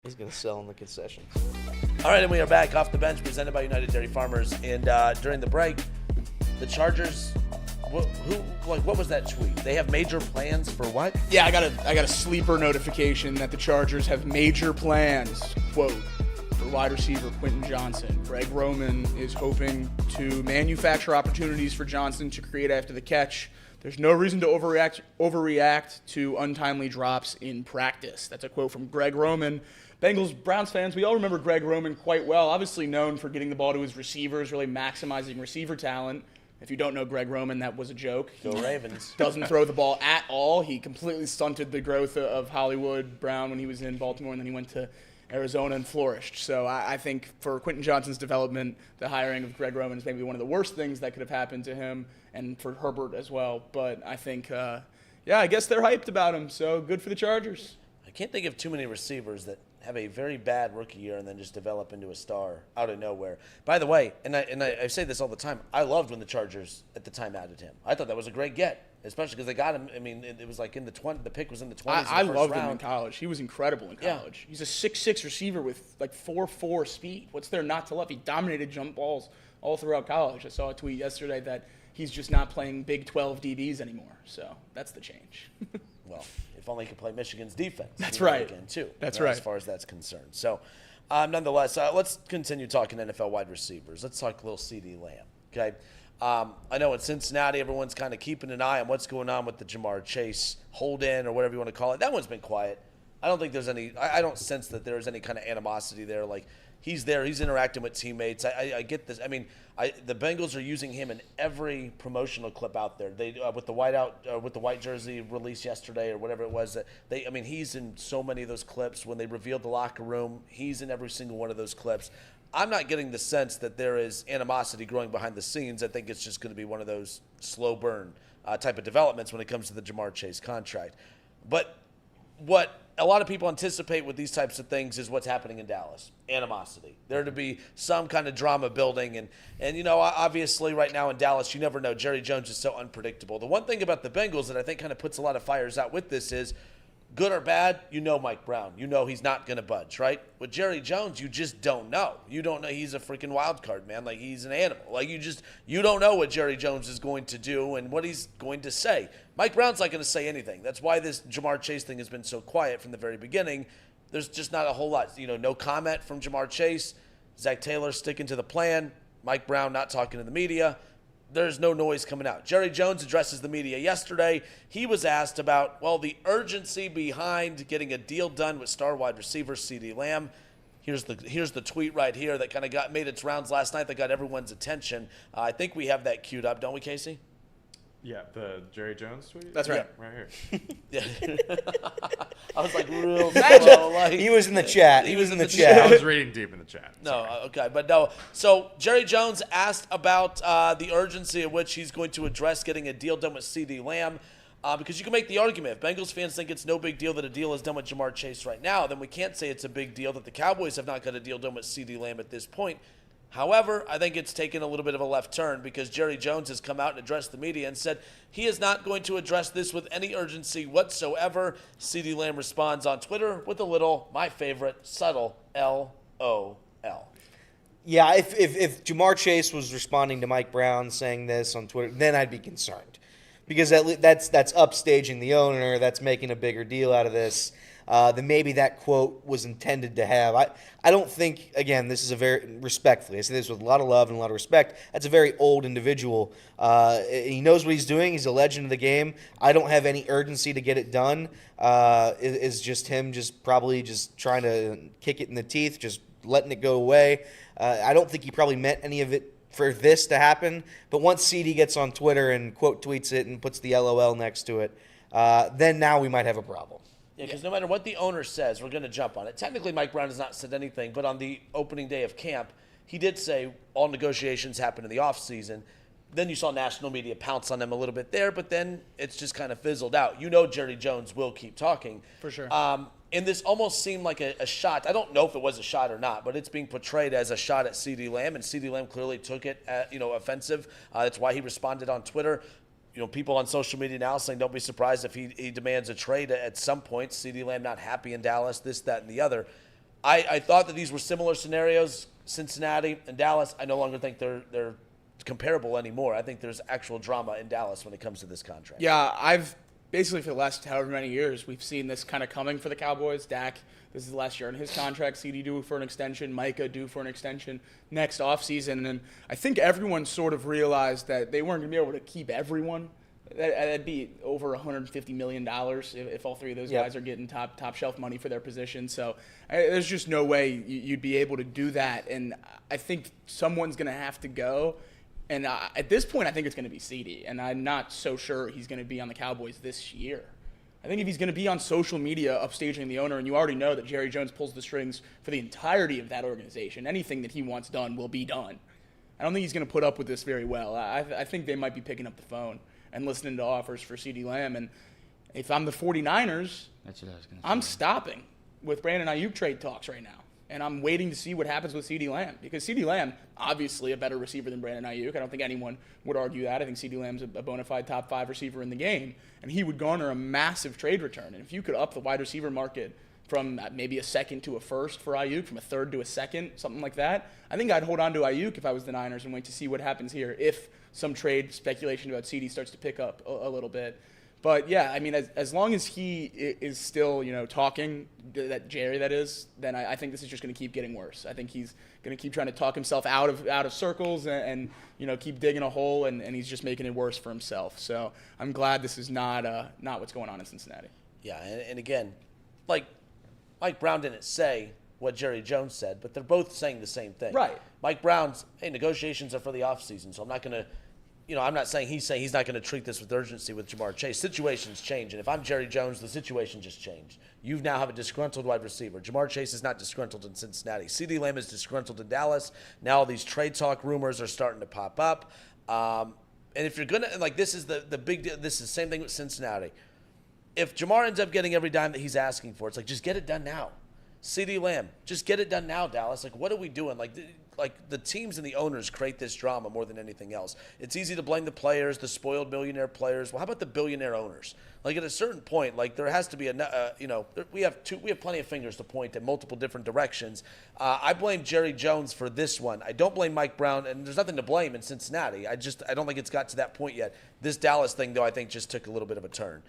He's going to sell in the concessions. All right, and we are back off the bench, presented by United Dairy Farmers. And during the break, the Chargers. What was that tweet? They have major plans for what? Yeah, I got a sleeper notification that the Chargers have major plans. Quote, for wide receiver Quentin Johnson. Greg Roman is hoping to manufacture opportunities for Johnson to create after the catch. There's no reason to overreact to untimely drops in practice. That's a quote from Greg Roman. Bengals, Browns fans, we all remember Greg Roman quite well, obviously known for getting the ball to his receivers, really maximizing receiver talent. If you don't know Greg Roman, that was a joke. Go Ravens. Doesn't throw the ball at all. He completely stunted the growth of Hollywood Brown when he was in Baltimore, and then he went to Arizona and flourished. So I think for Quentin Johnson's development, the hiring of Greg Roman is maybe one of the worst things that could have happened to him, and for Herbert as well. But I think, I guess they're hyped about him. So good for the Chargers. I can't think of too many receivers that have a very bad rookie year and then just develop into a star out of nowhere. By the way, and I say this all the time, I loved when the Chargers at the time added him. I thought that was a great get, especially because they got him. I mean, it was like in the 20. The pick was in the 20s. I in the first loved round. him in college. He was incredible in college. He's a 6'6" receiver with like 4.4 speed. What's there not to love? He dominated jump balls all throughout college. I saw a tweet yesterday that he's just not playing Big 12 DBs anymore. So that's the change. Well, if only he could play Michigan's defense. That's right. Again, too. That's right. As far as that's concerned. So, nonetheless, let's continue talking NFL wide receivers. Let's talk a little CeeDee Lamb. Okay. I know in Cincinnati, everyone's kind of keeping an eye on what's going on with the Jamar Chase hold-in or whatever you want to call it. That one's been quiet. I don't think there's any. I don't sense that there's any kind of animosity there. Like, he's there. He's interacting with teammates. I get this. I mean, the Bengals are using him in every promotional clip out there. They with the white jersey release yesterday or whatever it was. He's in so many of those clips. When they revealed the locker room, he's in every single one of those clips. I'm not getting the sense that there is animosity growing behind the scenes. I think it's just going to be one of those slow burn type of developments when it comes to the Jamar Chase contract. But what a lot of people anticipate with these types of things is what's happening in Dallas. Animosity. There to be some kind of drama building. And obviously right now in Dallas, you never know. Jerry Jones is so unpredictable. The one thing about the Bengals that I think kind of puts a lot of fires out with this is Good or bad, you know Mike Brown. You know he's not going to budge, right? With Jerry Jones, you just don't know. You don't know. He's a freaking wild card, man. Like, he's an animal. Like, you don't know what Jerry Jones is going to do and what he's going to say. Mike Brown's not going to say anything. That's why this Jamar Chase thing has been so quiet from the very beginning. There's just not a whole lot. No comment from Jamar Chase. Zach Taylor sticking to the plan. Mike Brown not talking to the media. There's no noise coming out. Jerry Jones addresses the media yesterday. He was asked about, the urgency behind getting a deal done with star wide receiver CeeDee Lamb. Here's the tweet right here that kind of made its rounds last night that got everyone's attention. I think we have that queued up, don't we, Casey? Yeah, the Jerry Jones tweet? That's right. Yeah, right here. Yeah. I was like real slow. Like, He was in the chat. He was in the I chat. was reading deep in the chat. No, okay, but no. So Jerry Jones asked about the urgency at which he's going to address getting a deal done with CeeDee Lamb, because you can make the argument, if Bengals fans think it's no big deal that a deal is done with Jamar Chase right now, then we can't say it's a big deal that the Cowboys have not got a deal done with CeeDee Lamb at this point. However, I think it's taken a little bit of a left turn because Jerry Jones has come out and addressed the media and said he is not going to address this with any urgency whatsoever. CeeDee Lamb responds on Twitter with a little, my favorite, subtle LOL. Yeah, if Jamar Chase was responding to Mike Brown saying this on Twitter, then I'd be concerned. Because that's upstaging the owner, that's making a bigger deal out of this. Then maybe that quote was intended to have. I don't think, again, this is a very, respectfully, I say this with a lot of love and a lot of respect, that's a very old individual. He knows what he's doing. He's a legend of the game. I don't have any urgency to get it done. It's just him probably trying to kick it in the teeth, just letting it go away. I don't think he probably meant any of it for this to happen. But once CD gets on Twitter and quote tweets it and puts the LOL next to it, then now we might have a problem. Yeah, because no matter what the owner says, we're going to jump on it. Technically, Mike Brown has not said anything, but on the opening day of camp, he did say all negotiations happen in the offseason. Then you saw national media pounce on him a little bit there, but then it's just kind of fizzled out. Jerry Jones will keep talking. For sure. And this almost seemed like a shot. I don't know if it was a shot or not, but it's being portrayed as a shot at CeeDee Lamb, and CeeDee Lamb clearly took it offensive. That's why he responded on Twitter. People on social media now saying don't be surprised if he demands a trade at some point. CeeDee Lamb not happy in Dallas, this, that, and the other. I thought that these were similar scenarios, Cincinnati and Dallas. I no longer think they're comparable anymore. I think there's actual drama in Dallas when it comes to this contract. Yeah, I've basically for the last however many years, we've seen this kind of coming for the Cowboys. Dak, this is the last year in his contract. CD due for an extension. Micah due for an extension next offseason. And I think everyone sort of realized that they weren't going to be able to keep everyone. That'd be over $150 million if all three of those guys are getting top shelf money for their position. So there's just no way you'd be able to do that. And I think someone's going to have to go. And at this point, I think it's going to be CD. And I'm not so sure he's going to be on the Cowboys this year. I think if he's going to be on social media upstaging the owner, and you already know that Jerry Jones pulls the strings for the entirety of that organization, anything that he wants done will be done. I don't think he's going to put up with this very well. I think they might be picking up the phone and listening to offers for CeeDee Lamb. And if I'm the 49ers, That's what I was going to say. I'm stopping with Brandon Ayuk trade talks right now. And I'm waiting to see what happens with CeeDee Lamb. Because CeeDee Lamb, obviously a better receiver than Brandon Ayuk. I don't think anyone would argue that. I think CeeDee Lamb's a bona fide top 5 receiver in the game. And he would garner a massive trade return. And if you could up the wide receiver market from maybe a second to a first for Ayuk, from a third to a second, something like that, I think I'd hold on to Ayuk if I was the Niners and wait to see what happens here if some trade speculation about CD starts to pick up a little bit. But, yeah, I mean, as long as he is still, talking, that Jerry that is, then I think this is just going to keep getting worse. I think he's going to keep trying to talk himself out of circles and keep digging a hole, and he's just making it worse for himself. So I'm glad this is not what's going on in Cincinnati. Yeah, and again, like Mike Brown didn't say what Jerry Jones said, but they're both saying the same thing. Right. Mike Brown's, hey, negotiations are for the offseason, so I'm not going to I'm not saying he's not going to treat this with urgency with Jamar Chase. Situations change, and if I'm Jerry Jones, the situation just changed. You now have a disgruntled wide receiver. Jamar Chase is not disgruntled in Cincinnati. CeeDee Lamb is disgruntled in Dallas. Now all these trade talk rumors are starting to pop up. And if you're going to, this is the big deal. This is the same thing with Cincinnati. If Jamar ends up getting every dime that he's asking for, it's just get it done now. CeeDee Lamb, just get it done now, Dallas. What are we doing? like the teams and the owners create this drama more than anything else. It's easy to blame the players, the spoiled millionaire players. Well, how about the billionaire owners? Like at a certain point, like there has to be we have plenty of fingers to point in multiple different directions. I blame Jerry Jones for this one. I don't blame Mike Brown, and there's nothing to blame in Cincinnati. I don't think it's got to that point yet. This Dallas thing, though, I think just took a little bit of a turn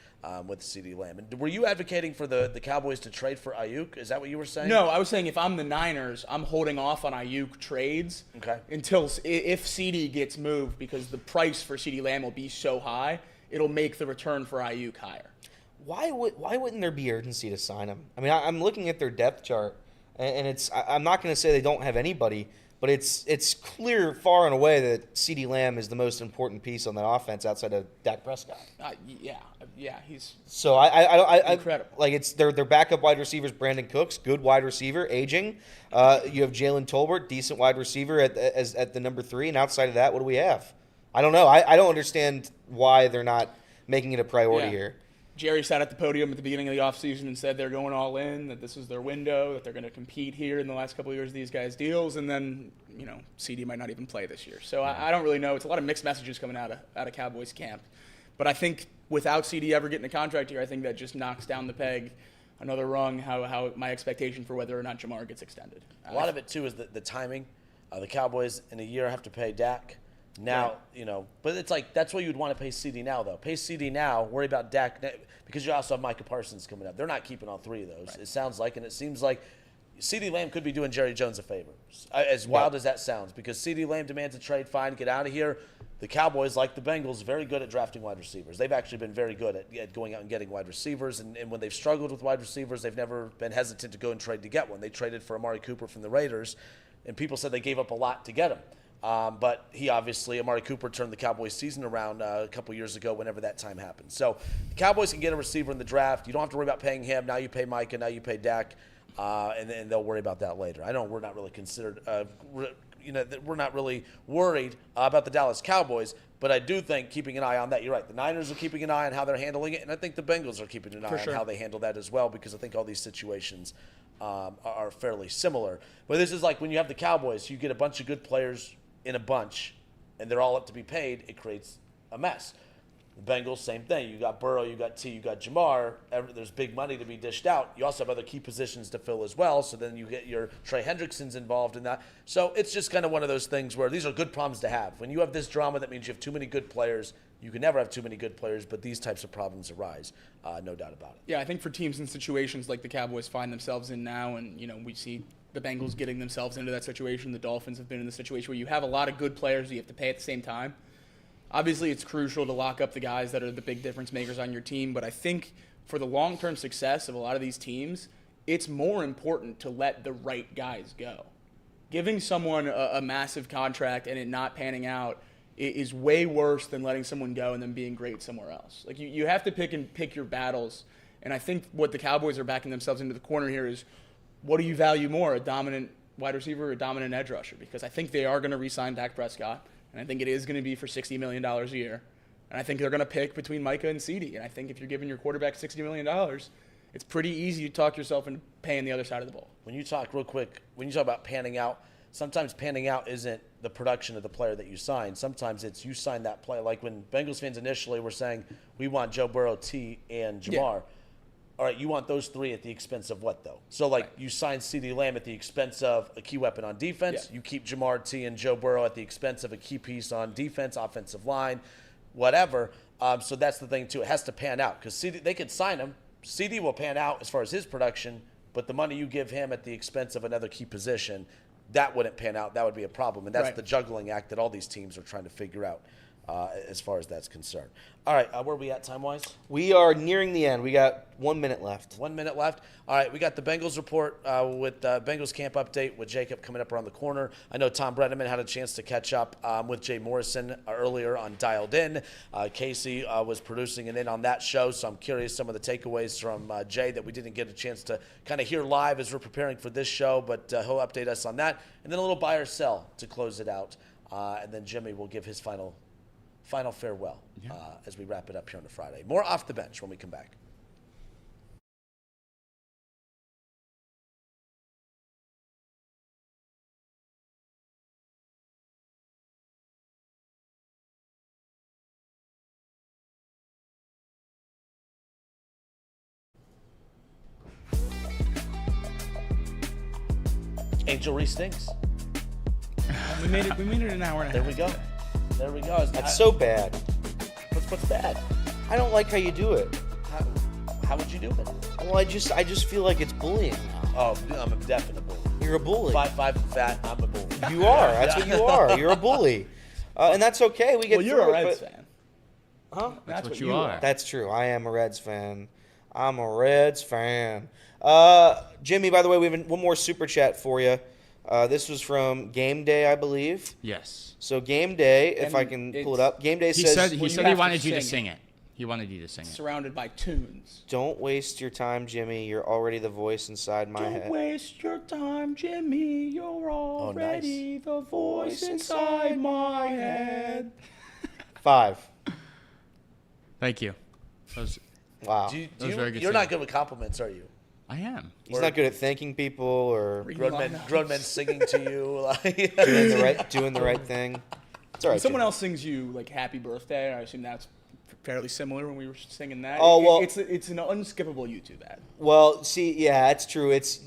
with CeeDee Lamb. And were you advocating for the Cowboys to trade for Ayuk? Is that what you were saying? No, I was saying if I'm the Niners, I'm holding off on Ayuk trades until if CeeDee gets moved, because the price for CeeDee Lamb will be so high, it'll make the return for Ayuk higher. Why wouldn't there be urgency to sign him? I mean, I'm looking at their depth chart, and I'm not going to say they don't have anybody, but it's clear far and away that CeeDee Lamb is the most important piece on that offense outside of Dak Prescott. Yeah, he's so I incredible. Like it's their backup wide receivers, Brandon Cooks, good wide receiver, aging. You have Jalen Tolbert, decent wide receiver at the number 3, and outside of that, what do we have? I don't know. I don't understand why they're not making it a priority here. Jerry sat at the podium at the beginning of the offseason and said they're going all in, that this is their window, that they're going to compete here in the last couple of years of these guys' deals, and then, CD might not even play this year. So I don't really know. It's a lot of mixed messages coming out of Cowboys camp. But I think without CD ever getting a contract here, I think that just knocks down the peg another rung, how my expectation for whether or not Jamar gets extended. A lot of it, too, is the timing. The Cowboys in a year have to pay Dak. Now, but it's like that's why you'd want to pay CD now, though. Pay CD now, worry about Dak, because you also have Micah Parsons coming up. They're not keeping all 3 of those, it sounds like, and it seems like CD Lamb could be doing Jerry Jones a favor, as wild as that sounds, because CD Lamb demands a trade, fine, get out of here. The Cowboys, like the Bengals, very good at drafting wide receivers. They've actually been very good at going out and getting wide receivers, and when they've struggled with wide receivers, they've never been hesitant to go and trade to get one. They traded for Amari Cooper from the Raiders, and people said they gave up a lot to get him. But Amari Cooper turned the Cowboys season around a couple years ago whenever that time happened. So the Cowboys can get a receiver in the draft. You don't have to worry about paying him. Now you pay Micah. Now you pay Dak. And then they'll worry about that later. I know we're not really we're not really worried about the Dallas Cowboys, but I do think keeping an eye on that. You're right. The Niners are keeping an eye on how they're handling it, and I think the Bengals are keeping an eye on how they handle that as well, because I think all these situations are fairly similar. But this is like when you have the Cowboys, you get a bunch of good players in a bunch, and they're all up to be paid, it creates a mess. The Bengals, same thing. You got Burrow, you got you got Jamar. There's big money to be dished out. You also have other key positions to fill as well, so then you get your Trey Hendricksons involved in that. So it's just kind of one of those things where these are good problems to have. When you have this drama, that means you have too many good players. You can never have too many good players, but these types of problems arise, no doubt about it. Yeah, I think for teams in situations like the Cowboys find themselves in now, and we see the Bengals getting themselves into that situation. The Dolphins have been in the situation where you have a lot of good players that you have to pay at the same time. Obviously, it's crucial to lock up the guys that are the big difference makers on your team, but I think for the long-term success of a lot of these teams, it's more important to let the right guys go. Giving someone a massive contract and it not panning out is way worse than letting someone go and then being great somewhere else. Like you have to pick your battles, and I think what the Cowboys are backing themselves into the corner here is, what do you value more, a dominant wide receiver or a dominant edge rusher? Because I think they are going to re-sign Dak Prescott, and I think it is going to be for $60 million a year. And I think they're going to pick between Micah and CD. And I think if you're giving your quarterback $60 million, it's pretty easy to talk yourself into paying the other side of the ball. When you talk about panning out, sometimes panning out isn't the production of the player that you sign. Sometimes it's you sign that player. Like when Bengals fans initially were saying, we want Joe Burrow, T, and Jamar. Yeah. All right, you want those 3 at the expense of what, though? So, you sign CeeDee Lamb at the expense of a key weapon on defense. Yeah. You keep Jamar, T, and Joe Burrow at the expense of a key piece on defense, offensive line, whatever. So that's the thing, too. It has to pan out because they could sign him. CD will pan out as far as his production, but the money you give him at the expense of another key position, that wouldn't pan out. That would be a problem. And that's the juggling act that all these teams are trying to figure out as far as that's concerned. All right, where are we at time-wise? We are nearing the end. We got 1 minute left. 1 minute left. All right, we got the Bengals report with Bengals camp update with Jacob coming up around the corner. I know Tom Brenneman had a chance to catch up with Jay Morrison earlier on Dialed In. Casey was producing an in on that show, so I'm curious some of the takeaways from Jay that we didn't get a chance to kind of hear live as we're preparing for this show, but he'll update us on that. And then a little buy or sell to close it out. And then Jimmy will give his final farewell as we wrap it up here on a Friday. More Off the Bench when we come back. Angel Reese stinks. We made it an hour and a There half. we go. There we go. That's so bad. What's bad? I don't like how you do it. How would you do it? Well, I just feel like it's bullying now. Oh, I'm a definite bully. You're a bully. 5'5" and fat. I'm a bully. You are. That's what you are. You're a bully. And that's okay. We get Well, you're through a it, Reds but- fan. Huh? That's what you are. That's true. I am a Reds fan. I'm a Reds fan. Jimmy, by the way, we have one more super chat for you. This was from Game Day, I believe. Yes. So Game Day, if And I can pull it it's- up. Game Day He says, said Well, he you said have he to wanted you to sing sing it. He wanted you to sing it. Surrounded by tunes. "Don't waste your time, Jimmy. You're already the voice inside my Don't head." waste your time, Jimmy. You're already nice. the voice inside my head. 5. Thank you. That was, Wow. That was very good You're singing. not good with compliments, are you? I am. He's not good at thanking people or Grown men singing to you. Like, doing the right thing. It's all right. When someone Jimmy. else sings you like "Happy Birthday," I assume that's fairly similar when we were singing that. Oh, well- it's an unskippable YouTube ad. Well, see, yeah, it's true. It's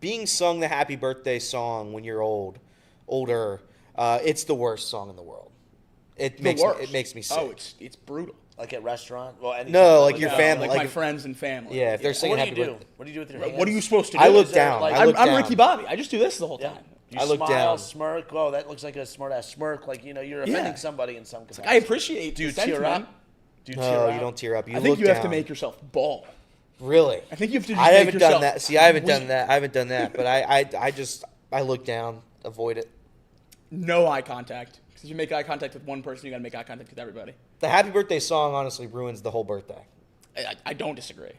being sung the Happy Birthday song when you're older. It's the worst song in the world. It makes me sick. Oh, it's brutal. like at restaurant? Well, any No, like your family, like my like friends and family. yeah. If they're singing What do Happy you do? Birthday, What do you do with your hands? What are you supposed to do? I look Is there, down. like- I look I'm down. Ricky Bobby. I just do this the whole Yeah. time. You I look smile, down. smirk. Oh, that looks like a smart ass smirk. Like you're offending somebody in some capacity. I appreciate Do you the tear sentiment. up? Do you tear No, up? you don't tear up. You I think look you have to down. make yourself bawl. Really? I think you have to. Just I make haven't yourself done that. See, I haven't done weak. that. I haven't done that. But I look down, avoid it. No eye contact. Because you make eye contact with one person, you got to make eye contact with everybody. The Happy Birthday song honestly ruins the whole birthday. I don't disagree.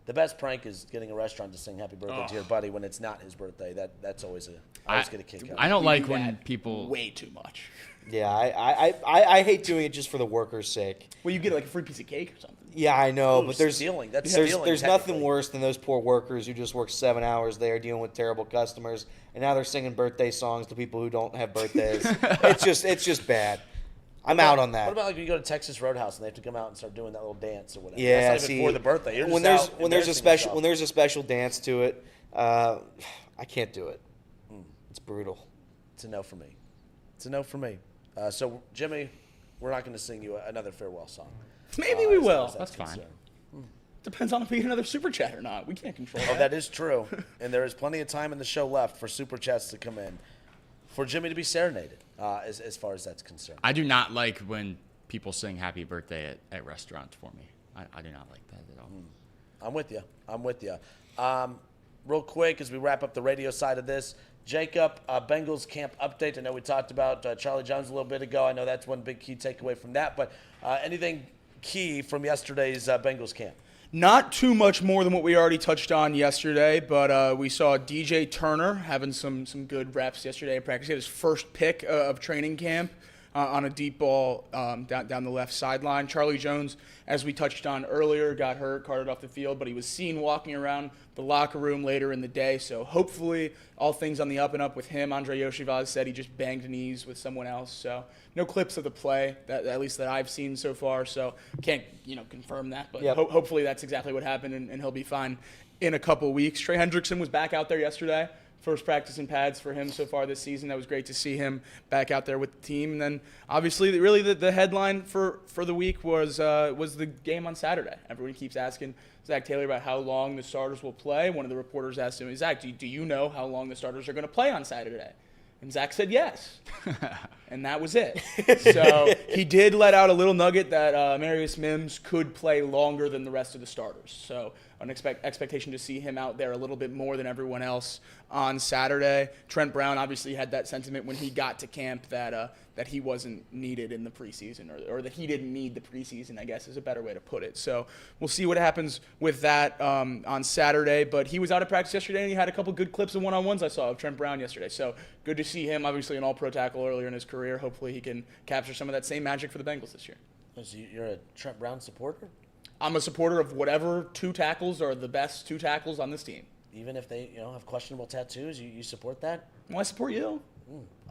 The best prank is getting a restaurant to sing "Happy Birthday" to your buddy when it's not his birthday. That's always I always get a kick out. I don't We like do when that people. way too much. Yeah, I hate doing it just for the workers' sake. Well, you get like a free piece of cake or something. Yeah, I know, Ooh, but there's stealing. That's there's stealing, there's nothing technically. worse than those poor workers who just work 7 hours there dealing with terrible customers, and now they're singing birthday songs to people who don't have birthdays. it's just bad. I'm out on that. What about like when you go to Texas Roadhouse and they have to come out and start doing that little dance or whatever? Yeah, That's not even see, for the birthday. You're when just there's out when there's a embarrassing special yourself. when there's a special dance to it, I can't do it. It's brutal. It's a no for me. It's a no for me. So Jimmy, we're not going to sing you another farewell song. Maybe we as will. far as That's fine. concerned. Depends on if we get another super chat or not. We can't control Oh, that is true. And there is plenty of time in the show left for super chats to come in, for Jimmy to be serenaded, as far as that's concerned. I do not like when people sing "Happy Birthday" at restaurants for me. I do not like that at all. I'm with you. I'm with you. Real quick, as we wrap up the radio side of this, Jacob, Bengals camp update. I know we talked about Charlie Jones a little bit ago. I know that's one big key takeaway from that. But anything key from yesterday's Bengals camp? Not too much more than what we already touched on yesterday, but we saw DJ Turner having some good reps yesterday in practice. He had his first pick of training camp on a deep ball down the left sideline. Charlie Jones, as we touched on earlier, got hurt, carted off the field, but he was seen walking around the locker room later in the day. So hopefully all things on the up and up with him. Andre Yoshivaz said he just banged knees with someone else. So no clips of the play, at least that I've seen so far. So can't confirm that, but Yep. hopefully that's exactly what happened, and he'll be fine in a couple weeks. Trey Hendrickson was back out there yesterday. First practice in pads for him so far this season. That was great to see him back out there with the team. And then obviously, really the headline for the week was the game on Saturday. Everyone keeps asking Zach Taylor about how long the starters will play. One of the reporters asked him, Zach, do you know how long the starters are going to play on Saturday? And Zach said yes. And that was it. So he did let out a little nugget that Marius Mims could play longer than the rest of the starters. So an expectation to see him out there a little bit more than everyone else on Saturday. Trent Brown obviously had that sentiment when he got to camp that he wasn't needed in the preseason, or that he didn't need the preseason, I guess is a better way to put it. So we'll see what happens with that on Saturday. But he was out of practice yesterday, and he had a couple good clips of one-on-ones I saw of Trent Brown yesterday. So good to see him, obviously an all-pro tackle earlier in his career. Hopefully he can capture some of that same magic for the Bengals this year. So you're a Trent Brown supporter? I'm a supporter of whatever two tackles are the best two tackles on this team. Even if they have questionable tattoos, you support that? Well, I support you.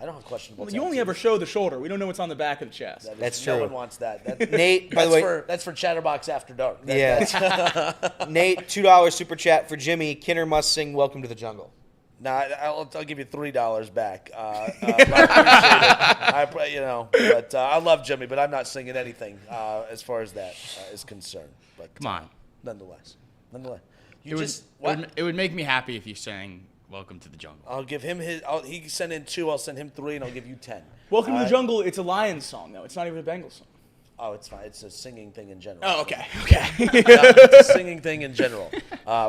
I don't have questionable Well, tattoos. you only ever show the shoulder. We don't know what's on the back of the chest. That's No true. one wants that. Nate, by the way, That's for Chatterbox After Dark. yeah. Nate, $2 super chat for Jimmy. Kinner must sing "Welcome to the Jungle." No, I'll give you $3 back. But I appreciate it. But I love Jimmy, but I'm not singing anything as far as that is concerned. But Come on. nonetheless, It would make me happy if you sang "Welcome to the Jungle." I'll give him his. He sent in 2. I'll send him 3, and I'll give you 10. Welcome to the Jungle. It's a Lions song, though. It's not even a Bengals song. Oh, it's fine. It's a singing thing in general. Oh, okay. It's a singing thing in general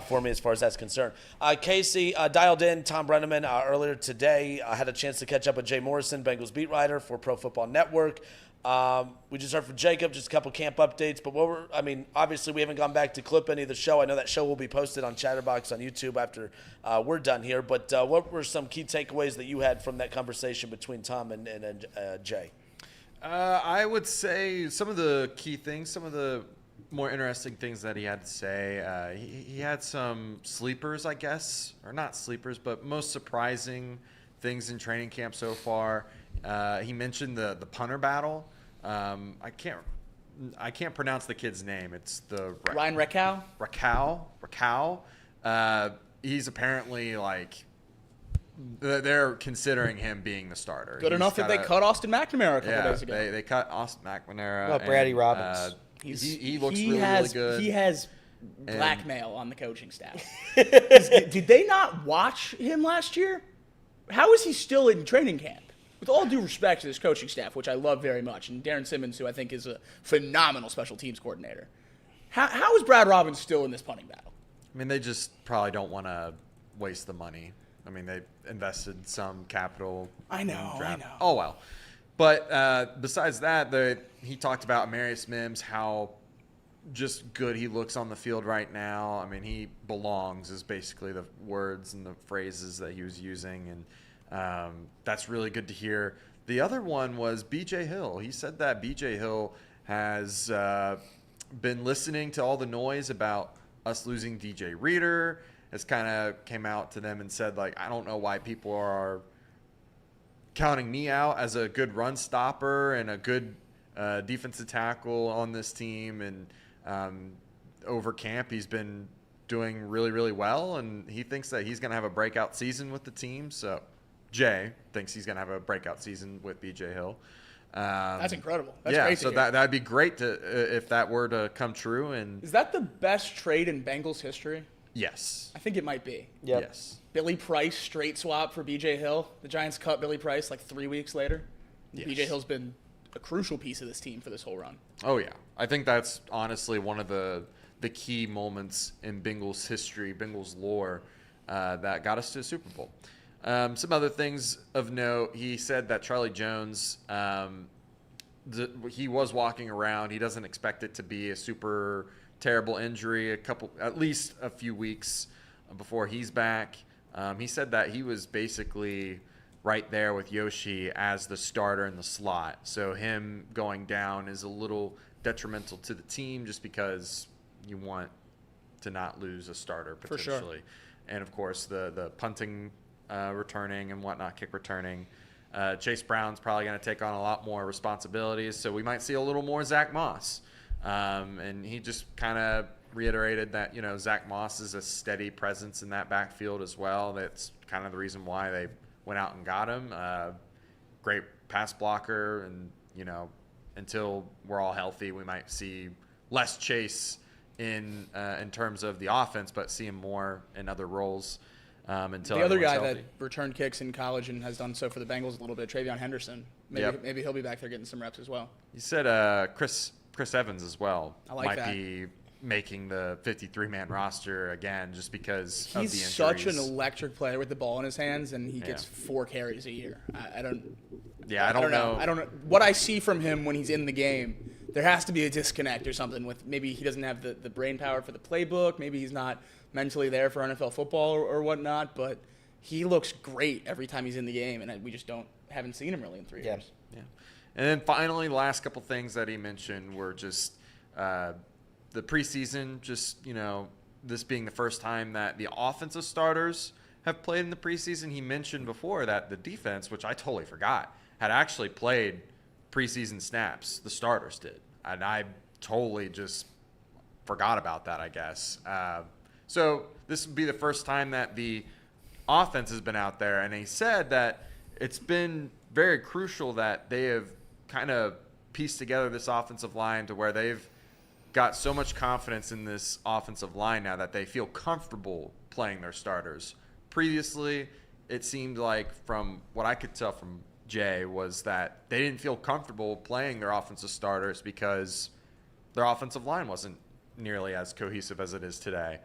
for me as far as that's concerned. Casey dialed in Tom Brenneman earlier today. I had a chance to catch up with Jay Morrison, Bengals beat writer for Pro Football Network. We just heard from Jacob, just a couple camp updates. But obviously we haven't gone back to clip any of the show. I know that show will be posted on Chatterbox on YouTube after we're done here. But what were some key takeaways that you had from that conversation between Tom and Jay? I would say some of the key things, some of the more interesting things that he had to say. He had some sleepers, I guess, or not sleepers, but most surprising things in training camp so far. He mentioned the punter battle. I can't pronounce the kid's name. It's the Ryan Rakow. Rakow. He's apparently they're considering him being the starter. Good enough that they cut Austin McNamara a couple days ago. They cut Austin McNamara. What about Brady Robbins? He looks really good. He has blackmail on the coaching staff. Did they not watch him last year? How is he still in training camp? With all due respect to this coaching staff, which I love very much, and Darren Simmons, who I think is a phenomenal special teams coordinator, how is Brad Robbins still in this punting battle? I mean, they just probably don't want to waste the money. I mean, they invested some capital. I know. Oh, well. But besides that, he talked about Amarius Mims, how just good he looks on the field right now. I mean, he belongs is basically the words and the phrases that he was using, and that's really good to hear. The other one was B.J. Hill. He said that B.J. Hill has been listening to all the noise about us losing DJ Reader. Has kind of came out to them and said, I don't know why people are counting me out as a good run stopper and a good defensive tackle on this team. And over camp, he's been doing really, really well, and he thinks that he's going to have a breakout season with the team. So Jay thinks he's going to have a breakout season with B.J. Hill. That's incredible. That's great to hear. That'd be great if that were to come true. And is that the best trade in Bengals history? Yes. I think it might be. Yep. Yes. Billy Price straight swap for B.J. Hill. The Giants cut Billy Price 3 weeks later. Yes. B.J. Hill's been a crucial piece of this team for this whole run. Oh, yeah. I think that's honestly one of the key moments in Bengals history, Bengals lore, that got us to the Super Bowl. Some other things of note, he said that Charlie Jones, he was walking around. He doesn't expect it to be a super terrible injury, at least a few weeks before he's back. He said that he was basically right there with Yoshi as the starter in the slot. So him going down is a little detrimental to the team just because you want to not lose a starter potentially. For sure. And, of course, the punting returning and whatnot, kick returning. Chase Brown's probably going to take on a lot more responsibilities, so we might see a little more Zach Moss. And he just kind of reiterated that, Zach Moss is a steady presence in that backfield as well. That's kind of the reason why they went out and got him. Great pass blocker, and, until we're all healthy, we might see less Chase in terms of the offense, but see him more in other roles until the other guy healthy. that returned kicks in college and has done so for the Bengals a little bit, Travion Henderson. Maybe he'll be back there getting some reps as well. You said Chris Evans as well might be making the 53-man roster again just because of the injuries. He's such an electric player with the ball in his hands, and he gets 4 carries a year. I don't know. I don't know. What I see from him when he's in the game, there has to be a disconnect or something with maybe he doesn't have the brain power for the playbook. Maybe he's not mentally there for NFL football or whatnot, but he looks great every time he's in the game, and we just haven't seen him really in 3 years. Yeah. And then finally, the last couple things that he mentioned were just the preseason, this being the first time that the offensive starters have played in the preseason. He mentioned before that the defense, which I totally forgot, had actually played preseason snaps. The starters did. And I totally just forgot about that, I guess. So this would be the first time that the offense has been out there, and he said that it's been very crucial that they have kind of pieced together this offensive line to where they've got so much confidence in this offensive line now that they feel comfortable playing their starters. Previously, it seemed like, from what I could tell from Jay, was that they didn't feel comfortable playing their offensive starters because their offensive line wasn't nearly as cohesive as it is today.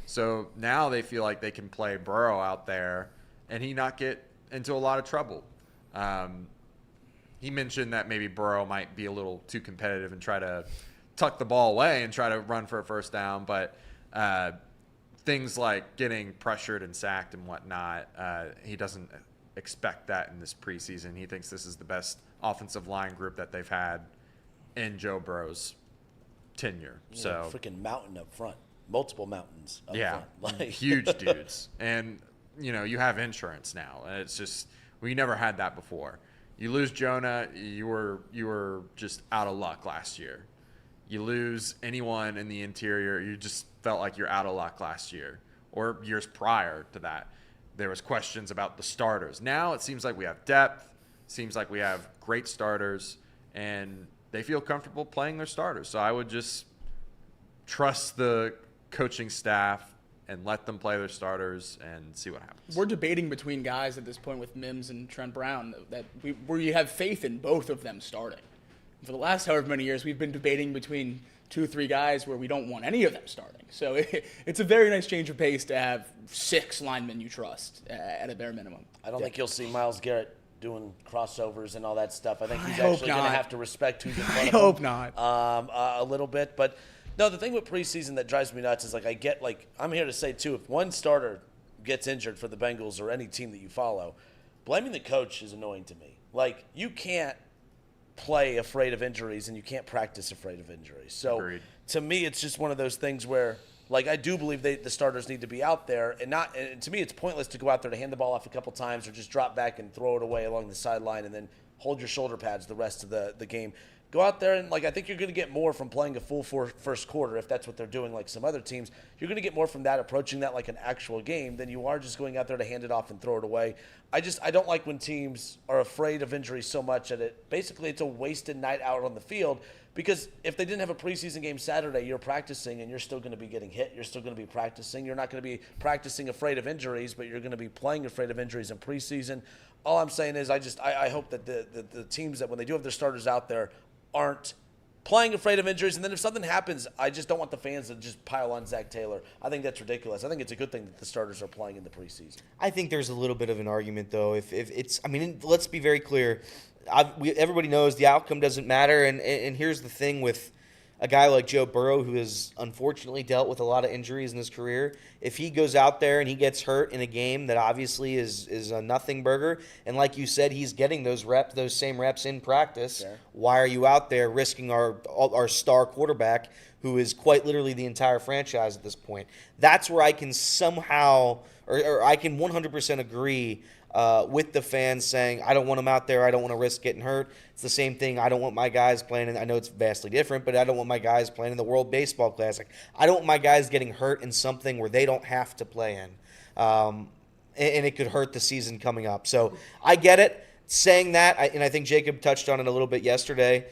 So now they feel like they can play Burrow out there and he not get into a lot of trouble. He mentioned that maybe Burrow might be a little too competitive and try to tuck the ball away and try to run for a first down, but things like getting pressured and sacked and whatnot, he doesn't expect that in this preseason. He thinks this is the best offensive line group that they've had in Joe Burrow's tenure. So freaking mountain up front, multiple mountains up yeah, front. Like, huge dudes. And, you know, you have insurance now. And it's just, we never had that before. You lose Jonah, you were just out of luck last year. You lose anyone in the interior, you just felt like you're out of luck last year or years prior to that. There was questions about the starters. Now it seems like we have depth, seems like we have great starters, and they feel comfortable playing their starters. So I would just trust the coaching staff and let them play their starters and see what happens. We're debating between guys at this point with Mims and Trent Brown where you have faith in both of them starting. For the last however many years, we've been debating between 2 or 3 guys where we don't want any of them starting. So it's a very nice change of pace to have 6 linemen you trust at a bare minimum. I don't think you'll see Myles Garrett doing crossovers and all that stuff. I think he's actually going to have to respect who's in front of him. I hope not. A little bit. But, no, the thing with preseason that drives me nuts is, I'm here to say, too, if one starter gets injured for the Bengals or any team that you follow, blaming the coach is annoying to me. Like, you can't play afraid of injuries and you can't practice afraid of injuries. So Agreed. To me, it's just one of those things where, I do believe the starters need to be out there, and to me, it's pointless to go out there to hand the ball off a couple times or just drop back and throw it away along the sideline and then hold your shoulder pads the rest of the game. Go out there and, I think you're going to get more from playing a full first quarter if that's what they're doing like some other teams. You're going to get more from that, approaching that like an actual game, than you are just going out there to hand it off and throw it away. I don't like when teams are afraid of injuries so much that it's a wasted night out on the field, because if they didn't have a preseason game Saturday, you're practicing and you're still going to be getting hit. You're still going to be practicing. You're not going to be practicing afraid of injuries, but you're going to be playing afraid of injuries in preseason. All I'm saying is I hope that the teams that when they do have their starters out there aren't playing afraid of injuries, and then if something happens, I just don't want the fans to just pile on Zach Taylor. I think that's ridiculous. I think it's a good thing that the starters are playing in the preseason. I think there's a little bit of an argument, though. If it's, let's be very clear. Everybody knows the outcome doesn't matter, and here's the thing with a guy like Joe Burrow, who has unfortunately dealt with a lot of injuries in his career. If he goes out there and he gets hurt in a game that obviously is a nothing burger, and like you said, he's getting those same reps in practice, sure. Why are you out there risking our star quarterback, who is quite literally the entire franchise at this point? That's where I can somehow, or I can 100% agree with the fans saying, I don't want him out there, I don't want to risk getting hurt. It's the same thing. I don't want my guys playing, I know it's vastly different, but I don't want my guys playing in the World Baseball Classic. I don't want my guys getting hurt in something where they don't have to play in. And it could hurt the season coming up. So I get it. Saying that, and I think Jacob touched on it a little bit yesterday,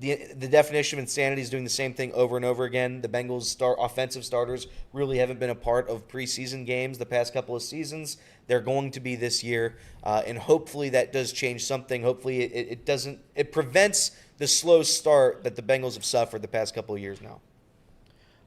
the definition of insanity is doing the same thing over and over again. The Bengals' offensive starters really haven't been a part of preseason games the past couple of seasons. They're going to be this year, and hopefully that does change something. Hopefully it prevents the slow start that the Bengals have suffered the past couple of years now.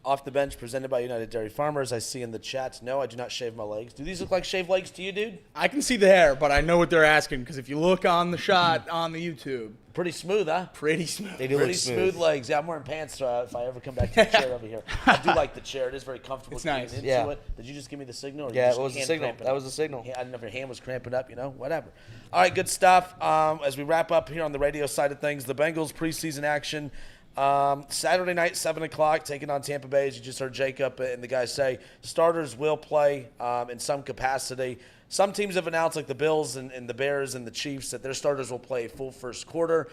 Off the Bench, presented by United Dairy Farmers. I see in the chat, no, I do not shave my legs. Do these look like shaved legs to you, dude? I can see the hair, but I know what they're asking, because if you look on the shot on the YouTube. Pretty smooth, huh? Pretty smooth. They do Pretty look smooth legs. Yeah, I'm wearing pants if I ever come back to the chair over here. I do like the chair. It is very comfortable. It's nice. Into Yeah. it. Did you just give me the signal? Or Yeah, you it was the signal. That was the signal. I didn't know if your hand was cramping up, whatever. All right, good stuff. As we wrap up here on the radio side of things, the Bengals preseason action. Saturday night, 7 o'clock, taking on Tampa Bay, as you just heard Jacob and the guys say. Starters will play in some capacity. Some teams have announced, like the Bills and the Bears and the Chiefs, that their starters will play full first quarter.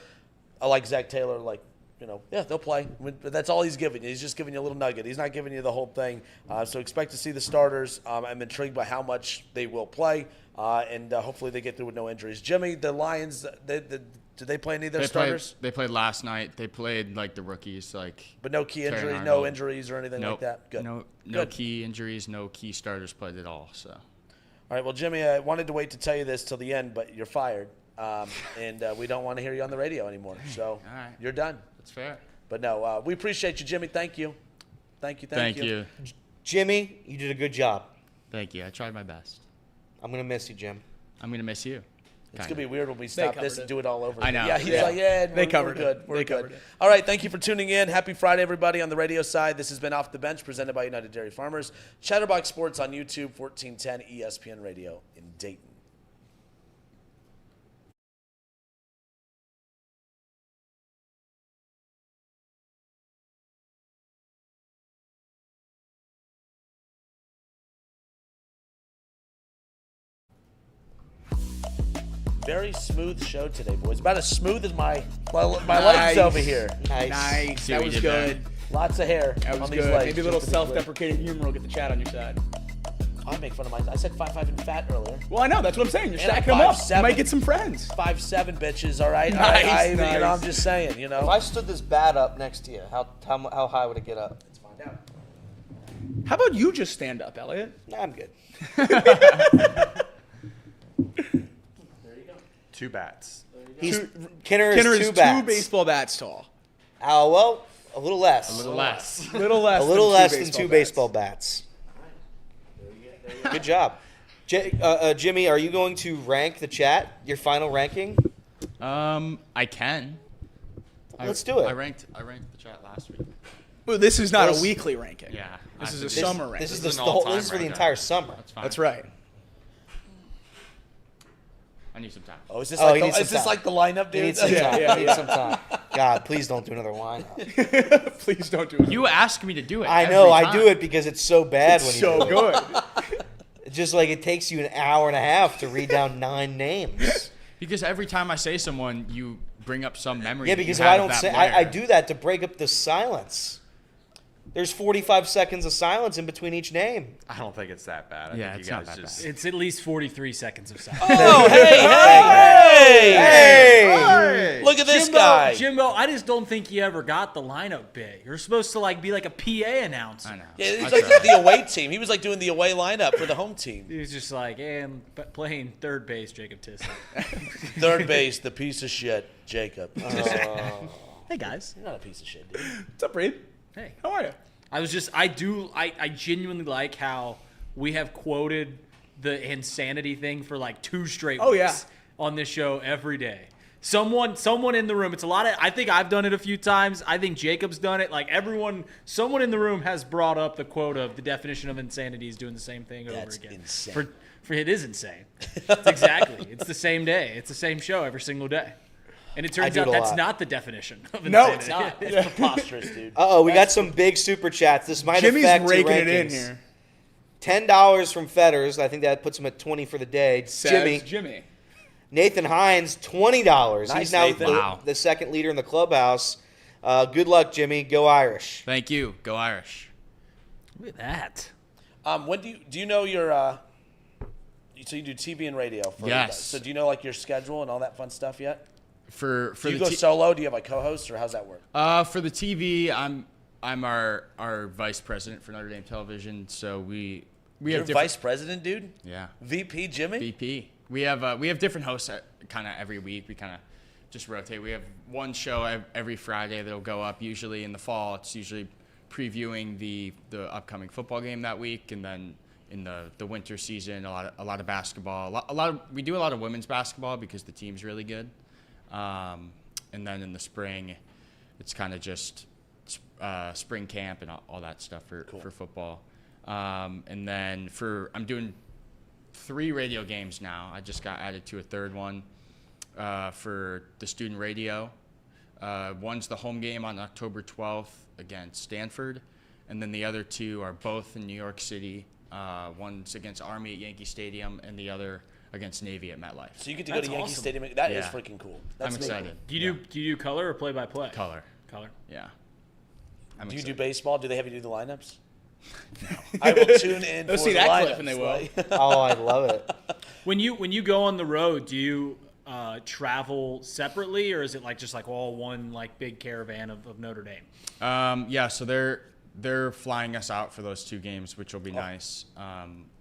I like Zach Taylor, they'll play. But that's all he's giving you. He's just giving you a little nugget. He's not giving you the whole thing. So expect to see the starters. I'm intrigued by how much they will play, and hopefully they get through with no injuries. Jimmy, the Lions, did they play any of their starters? They played last night. They played like the rookies, But no key injuries, Arnold. no injuries or anything like that? Good. No Good. key injuries, no key starters played at all. So. All right, well, Jimmy, I wanted to wait to tell you this till the end, but you're fired, and we don't want to hear you on the radio anymore. So All right. you're done. That's fair. But no, we appreciate you, Jimmy. Thank you. Thank you. Jimmy, you did a good job. Thank you. I tried my best. I'm going to miss you, Jim. I'm going to miss you. It's going to be weird when we stop this and do it all over I again. know. Yeah, he's like, They covered we're good. it. We're They good. covered it. All right, thank you for tuning in. Happy Friday, everybody, on the radio side. This has been Off the Bench, presented by United Dairy Farmers. Chatterbox Sports on YouTube, 1410 ESPN Radio in Dayton. Very smooth show today, boys. About as smooth as my legs over here. Nice. See That what was you did there. good. Lots of hair That on was these good. legs. Maybe a little Just to be clear. self-deprecating humor will get the chat on your side. I make fun of myself. I said 5'5" and fat earlier. Well, I know. That's what I'm saying. You're And I'm stacking them up. 5'7". You might get some friends. 5'7", bitches. All right. Nice, You know, nice. I'm just saying. You know. If I stood this bat up next to you, how high would it get up? Let's find out. How about you just stand up, Elliot? Nah, I'm good. Two bats. Kenner Kenner is is two bats. two baseball bats tall. Oh, well, a little less. A little less. Little less. A little than less two than baseball two bats. baseball bats. Good job. Jimmy, are you going to rank the chat? Your final ranking? I can. Let's do it. I ranked the chat last week. Well, this is not Well, a weekly ranking. Yeah. This is a This- summer ranking. This is This is the an whole. all-time This is for the ranking. entire summer. That's fine. That's right. I need some time. Oh, is this Oh, he like needs some time. the lineup, He dude? needs some Yeah, time. yeah, He needs some time. God, please don't do another lineup. Please don't do it. You asked me to do it. I know. every I do time. it because it's so bad when you so do it. good. It's just like it takes you an hour and a half to read down 9 names. Because every time I say someone, you bring up some memory. Yeah, that you because if have I of don't that say, player. I do that to break up the silence. There's 45 seconds of silence in between each name. I don't think it's that bad. I Yeah, think it's you not guys that just. bad. It's at least 43 seconds of silence. Oh, hey! Look at this guy. Jimbo, I just don't think you ever got the lineup bit. You're supposed to be like a PA annocer. I know. Yeah, I he's like tried. the away team. He was like doing the away lineup for the home team. He was just like, hey, I'm playing third base, Jacob Tissot. Third base, the piece of shit, Jacob. Hey, guys. You're not a piece of shit, dude. What's up, Reed? Hey. How are you? I genuinely like how we have quoted the insanity thing for like 2 straight Oh, weeks yeah. on this show every day. Someone in the room. It's a lot of. I think I've done it a few times. I think Jacob's done it. Like someone in the room has brought up the quote of the definition of insanity is doing the same thing over That's again. insane. For it is insane. It's exactly. It's the same day. It's the same show every single day. And it turns do it out a that's lot. not the definition of insanity. No, it's not. It's preposterous, dude. Uh-oh, we got some big super chats. This might Jimmy's affect your raking it in rankings. here. $10 from Fetters. I think that puts him at 20 for the day. Says Jimmy. Nathan Hines, $20. Nice, He's now Nathan. Wow. the second leader in the clubhouse. Good luck, Jimmy. Go Irish. Thank you. Go Irish. Look at that. When do you know your so you do TV and radio? Yes. So do you know like your schedule and all that fun stuff yet? For Do you the go solo? Do you have a co-host, or how's that work? for the TV, I'm our vice president for Notre Dame Television. So we You're have different, vice president, dude. yeah. VP Jimmy. VP. We have different hosts kind of every week. We kind of just rotate. We have one show every Friday that'll go up. Usually in the fall, it's usually previewing the upcoming football game that week, and then in the winter season, a lot of basketball. We do a lot of women's basketball because the team's really good. And then in the spring, it's kind of just spring camp and all that stuff for football. And then I'm doing 3 radio games now. I just got added to a third one for the student radio. One's the home game on October 12th against Stanford, and then the other 2 are both in New York City. One's against Army at Yankee Stadium, and the other against Navy at MetLife. So you get to go That's to Yankee awesome. Stadium. That is Yeah. freaking cool. That's I'm neat. excited. Do you do color or play by play? Color. Color. Yeah. Do you do baseball? Do they have you do the lineups? No. I will tune in They'll for see the that lineups. clip and they will. Oh, I love it. When you go on the road, do you travel separately, or is it like just like all one like big caravan of Notre Dame? Yeah, so they're flying us out for those 2 games, which will be nice.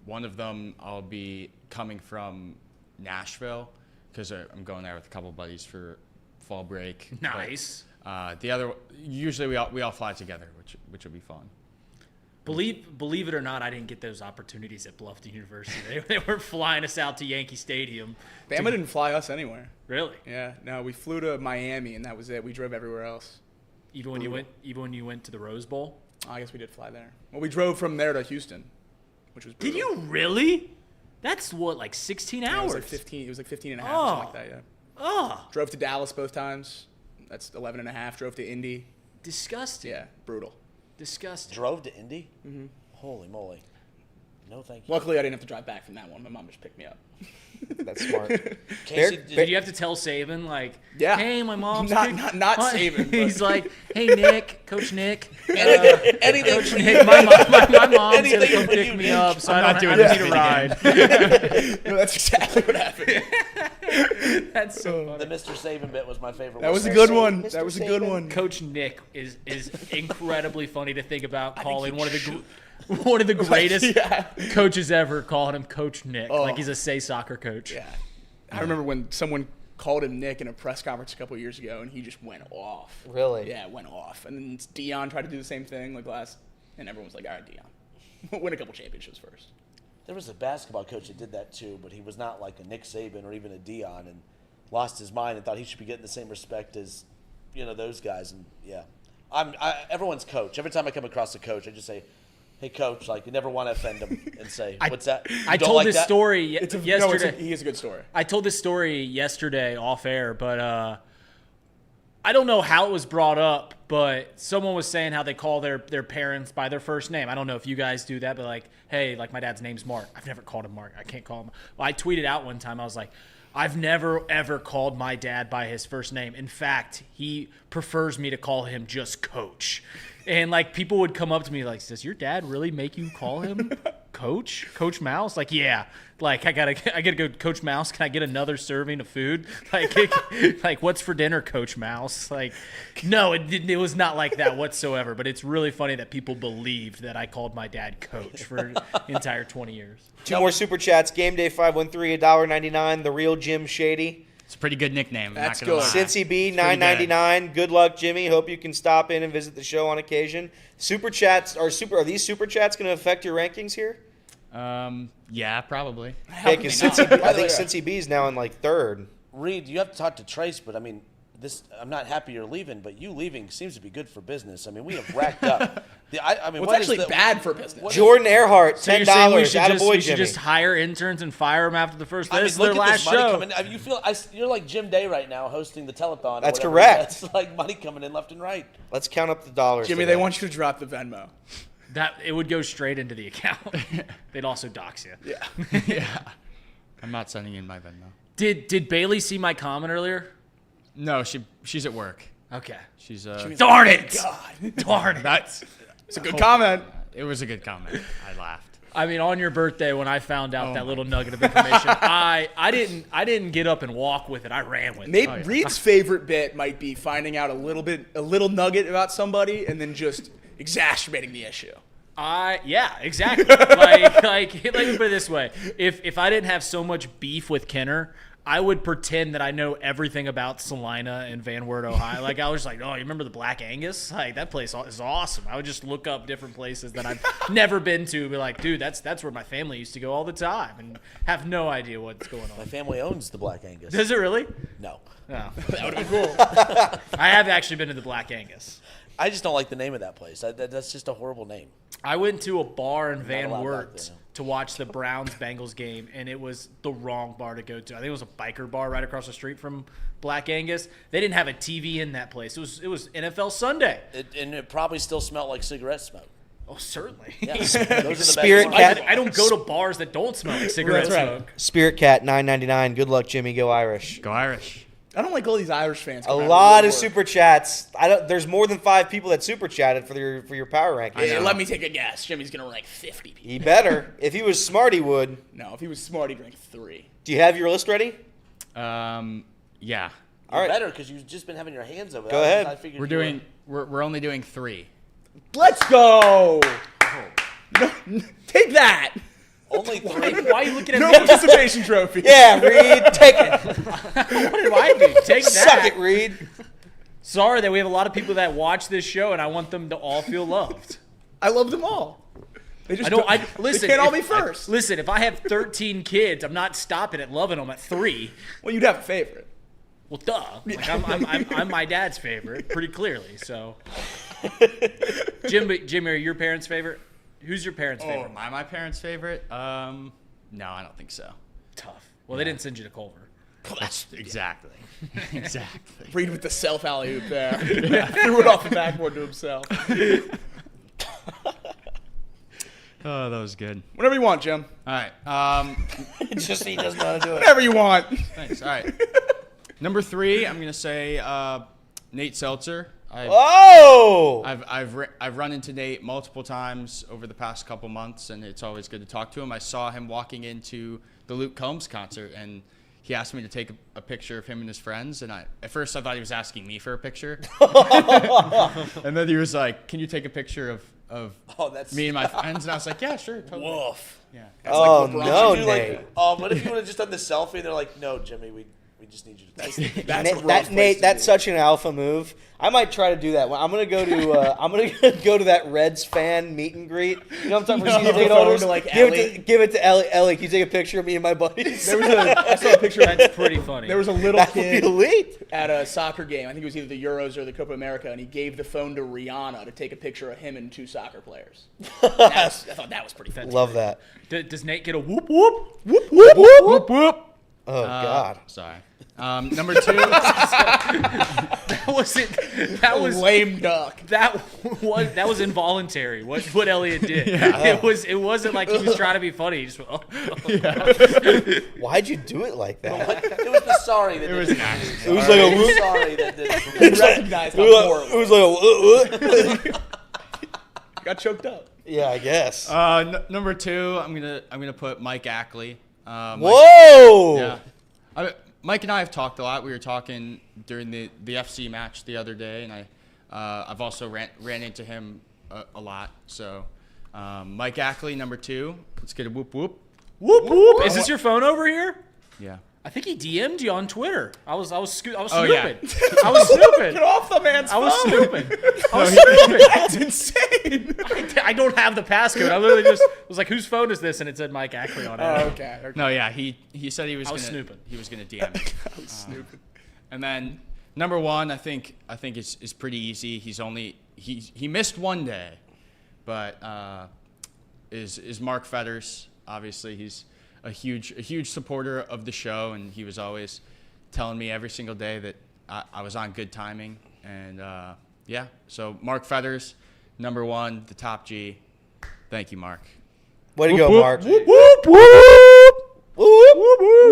One of them I'll be coming from Nashville because I'm going there with a couple buddies for fall break. Nice. But, the other, usually we all fly together, which will be fun. Believe it or not, I didn't get those opportunities at Bluffton University. They were flying us out to Yankee Stadium. Bama didn't fly us anywhere. Really? Yeah. No, we flew to Miami, and that was it. We drove everywhere else. Even when you went to the Rose Bowl? Oh, I guess we did fly there. Well, we drove from there to Houston, which was brutal. Did you really? That's what, like 16 Yeah, hours? it was like 15 and a half or something like that, yeah. Oh. Drove to Dallas both times. That's 11 and a half. Drove to Indy. Disgusting. Yeah, brutal. Disgusting. Drove to Indy? Mm-hmm. Holy moly. No, thank you. Luckily, I didn't have to drive back from that one. My mom just picked me up. That's smart. Casey, Did you have to tell Saban, like, Yeah. hey, my mom's Not Saban. He's like, hey, Nick, Coach Nick. anything Coach for Nick, you. my mom's going Anything to come for pick you, me Nick. up, so I'm I not don't doing need a ride. No, that's exactly what happened. That's so The funny. Mr. Saban bit was my favorite. That was a Mr. good Saban, one. Mr. That was a good Saban. one. Coach Nick is incredibly funny to think about calling one of the greatest Yeah. coaches ever, calling him Coach Nick, Oh. like he's a say soccer coach. Yeah. I remember when someone called him Nick in a press conference a couple of years ago, and he just went off. Really? Yeah, went off. And then Dion tried to do the same thing and everyone was like, all right, Dion. Win a couple championships first. There was a basketball coach that did that too, but he was not like a Nick Saban or even a Dion, and lost his mind and thought he should be getting the same respect as, those guys. And yeah, everyone's coach. Every time I come across a coach, I just say, "Hey, coach!" Like you never want to offend him and say, "What's that?" I told this story yesterday. He is a good story. I told this story yesterday off air, but I don't know how it was brought up, but someone was saying how they call their parents by their first name. I don't know if you guys do that, but like, hey, like my dad's name's Mark. I've never called him Mark. I can't call him. Well, I tweeted out one time. I was like, I've never, ever called my dad by his first name. In fact, he prefers me to call him just Coach. And, like, people would come up to me like, does your dad really make you call him Coach? Coach Mouse? Like, yeah. Like, I gotta go, Coach Mouse. Can I get another serving of food? Like, what's for dinner, Coach Mouse? Like, no, it was not like that whatsoever. But it's really funny that people believed that I called my dad Coach for the entire 20 years. Two more super chats. Game Day 513, $1.99. The real Jim Shady. It's a pretty good nickname. That's I'm not gonna good. lie. Cincy B, It's pretty $9.99. Good luck, Jimmy. Hope you can stop in and visit the show on occasion. Super chats are these super chats going to affect your rankings here? Yeah, probably. Okay, because I think Cincy B is now in like third. Reed, you have to talk to Trace, but I mean, I'm not happy you're leaving, but you leaving seems to be good for business. I mean, we have racked up. It's actually bad for business. Jordan Earhart, So you're saying we should $10. should just hire interns and fire them after the first. I mean, This is look their at last this money show. coming. I mean, you feel you're like Jim Day right now, hosting the telethon. or That's whatever. correct. That's like money coming in left and right. Let's count up the dollars. Jimmy, they want you to drop the Venmo. That it would go straight into the account. They'd also dox you. Yeah. Yeah. I'm not sending in my Venmo. Did Bailey see my comment earlier? No, she's at work. Okay. She's Darn it! Darn it! It's a good comment. It was a good comment. I laughed. I mean, on your birthday, when I found out that little nugget of information, I didn't get up and walk with it. I ran with it. Maybe Reed's favorite bit might be finding out a little nugget about somebody and then just exacerbating the issue. Yeah, exactly. like let me put it this way: if I didn't have so much beef with Kenner, I would pretend that I know everything about Salina and Van Wert, Ohio. Like I was like, oh, you remember the Black Angus? Like that place is awesome. I would just look up different places that I've never been to, be like, dude, that's where my family used to go all the time, and have no idea what's going My on. family owns the Black Angus. Does it really? No. No, that would have been cool. I have actually been to the Black Angus. I just don't like the name of that place. That's just a horrible name. I went to a bar in allowed Van back Wert there. to watch the Browns-Bengals game, and it was the wrong bar to go to. I think it was a biker bar right across the street from Black Angus. They didn't have a TV in that place. It was NFL Sunday. And it probably still smelled like cigarette smoke. Oh, certainly. Yeah, those are the Spirit best Cat. I don't go to bars that don't smell like cigarette That's right. smoke. Spirit Cat, $9.99. Good luck, Jimmy. Go Irish. Go Irish. I don't like all these Irish fans. A lot of super chats. There's more than 5 people that super chatted for your power rankings. Yeah, let me take a guess. Jimmy's gonna rank 50 people. He better. If he was smart, he would. No, if he was smart, he'd rank 3. Do you have your list ready? Yeah. All right. Better because you've just been having your hands over. Go ahead. I figured We're only doing 3. Let's go. No, take that. only 3. Why are you looking at No me? participation trophy. Yeah, Reed, take it. What did I do? Take that. Suck it, Reed. Sorry that we have a lot of people that watch this show, and I want them to all feel loved. I love them all. They just Listen. They can't all be if- first. Listen, if I have 13 kids, I'm not stopping at loving them at 3. Well, you'd have a favorite. Well, duh. Like, I'm my dad's favorite, pretty clearly. So, Jimmy, are your parents' favorite? Who's your parents' Oh, favorite? am I my parents' favorite? No, I don't think so. Tough. Well, they didn't send you to Culver. Exactly. Exactly. Reed with the self alley oop there. Threw it off the backboard to himself. Oh, that was good. Whatever you want, Jim. All right. Just he doesn't know how to do it. Whatever you want. Thanks. All right. Number 3, I'm gonna say Nate Seltzer. Oh! I've run into Nate multiple times over the past couple months, and it's always good to talk to him. I saw him walking into the Luke Combs concert, and he asked me to take a picture of him and his friends. And at first I thought he was asking me for a picture, and then he was like, "Can you take a picture of me and my friends?" And I was like, "Yeah, sure." Totally. Woof. Yeah. Oh, Did no, you Nate. what if you would have just done the selfie? They're like, "No, Jimmy, we just need you to take it." That's such an alpha move. I might try to do that. I'm gonna go to go to that Reds fan meet and greet. You know what I'm talking about? Season ticket holders? Give it to Ellie. Ellie, can you take a picture of me and my buddies? I saw a picture. That's pretty funny. There was a little That would be kid elite. at a soccer game. I think it was either the Euros or the Copa America, and he gave the phone to Rihanna to take a picture of him and 2 soccer players. I thought that was pretty fantastic. Love that. Does Nate get a whoop whoop? Whoop whoop whoop whoop whoop. Oh God. Sorry. Number 2. That was lame duck. That was involuntary. What Elliot did. Yeah. It wasn't like he was trying to be funny. He just went, Yeah. Why'd you do it like that? It was the sorry that It was an accident. It was like a whoop. sorry that did. He recognized how poor It was like a whoop. got choked up. Yeah, I guess. Number 2, I'm gonna put Mike Ackley. Whoa. Yeah. Mike and I have talked a lot. We were talking during the FC match the other day, and I've also ran into him a lot. So Mike Ackley, number 2. Let's get a whoop whoop. whoop whoop. Is this your phone over here? Yeah. I think he DM'd you on Twitter. I was snooping. Oh, yeah. I was snooping. Get off the man's phone. I was snooping. I was snooping. That's insane. I don't have the passcode. I literally just was like, "Whose phone is this?" And it said Mike Ackley on it. Oh, okay. No, yeah. He said he was. I was gonna, snooping. He was gonna DM me. I was snooping. And then number 1, I think is pretty easy. He missed one day, but is Mark Fetters. Obviously, he's a huge supporter of the show, and he was always telling me every single day that I was on good timing. And yeah, so Mark Fetters, number 1, the top G. Thank you, Mark. Way to go, Mark. Whoop whoop whoop whoop whoop.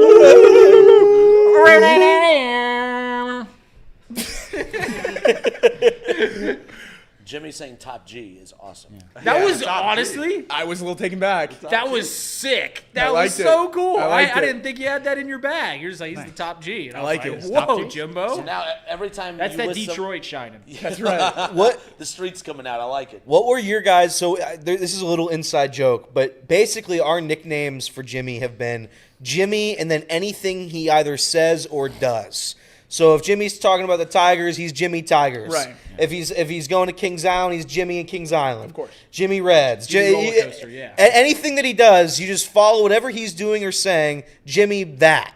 Jimmy saying top G is awesome. Yeah. That was honestly. I was a little taken back. That was sick. That I was liked so it. cool. I I liked it. didn't think you had that in your bag. You're just like, he's the top G. And I like it. Whoa, Jimbo. So now every time That's you that list Detroit shining. That's right. What? the street's coming out. I like it. What were your guys? So this is a little inside joke, but basically our nicknames for Jimmy have been Jimmy and then anything he either says or does. So if Jimmy's talking about the Tigers, he's Jimmy Tigers. Right. If he's going to Kings Island, he's Jimmy and Kings Island. Of course. Jimmy Reds. Jimmy roller coaster, yeah. Anything that he does, you just follow whatever he's doing or saying. Jimmy that.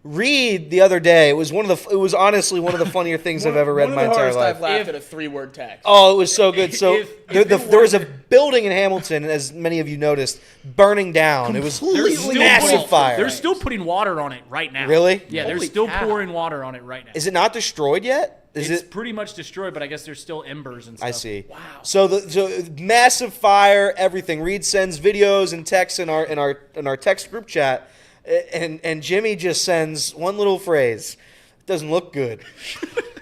Reed the other day it was honestly one of the funnier things I've ever read in my entire life. I've laughed at a 3-word text. Oh, it was so good. So If there was a building in Hamilton, as many of you noticed, burning down. It was massive fire. They're still putting water on it right now. Really? Yeah, they're Holy still cow. pouring water on it right now. Is it not destroyed yet? It's pretty much destroyed, but I guess there's still embers and stuff. I see. Wow. So massive fire, everything. Reed sends videos and texts in our text group chat, and Jimmy just sends one little phrase: Doesn't look good.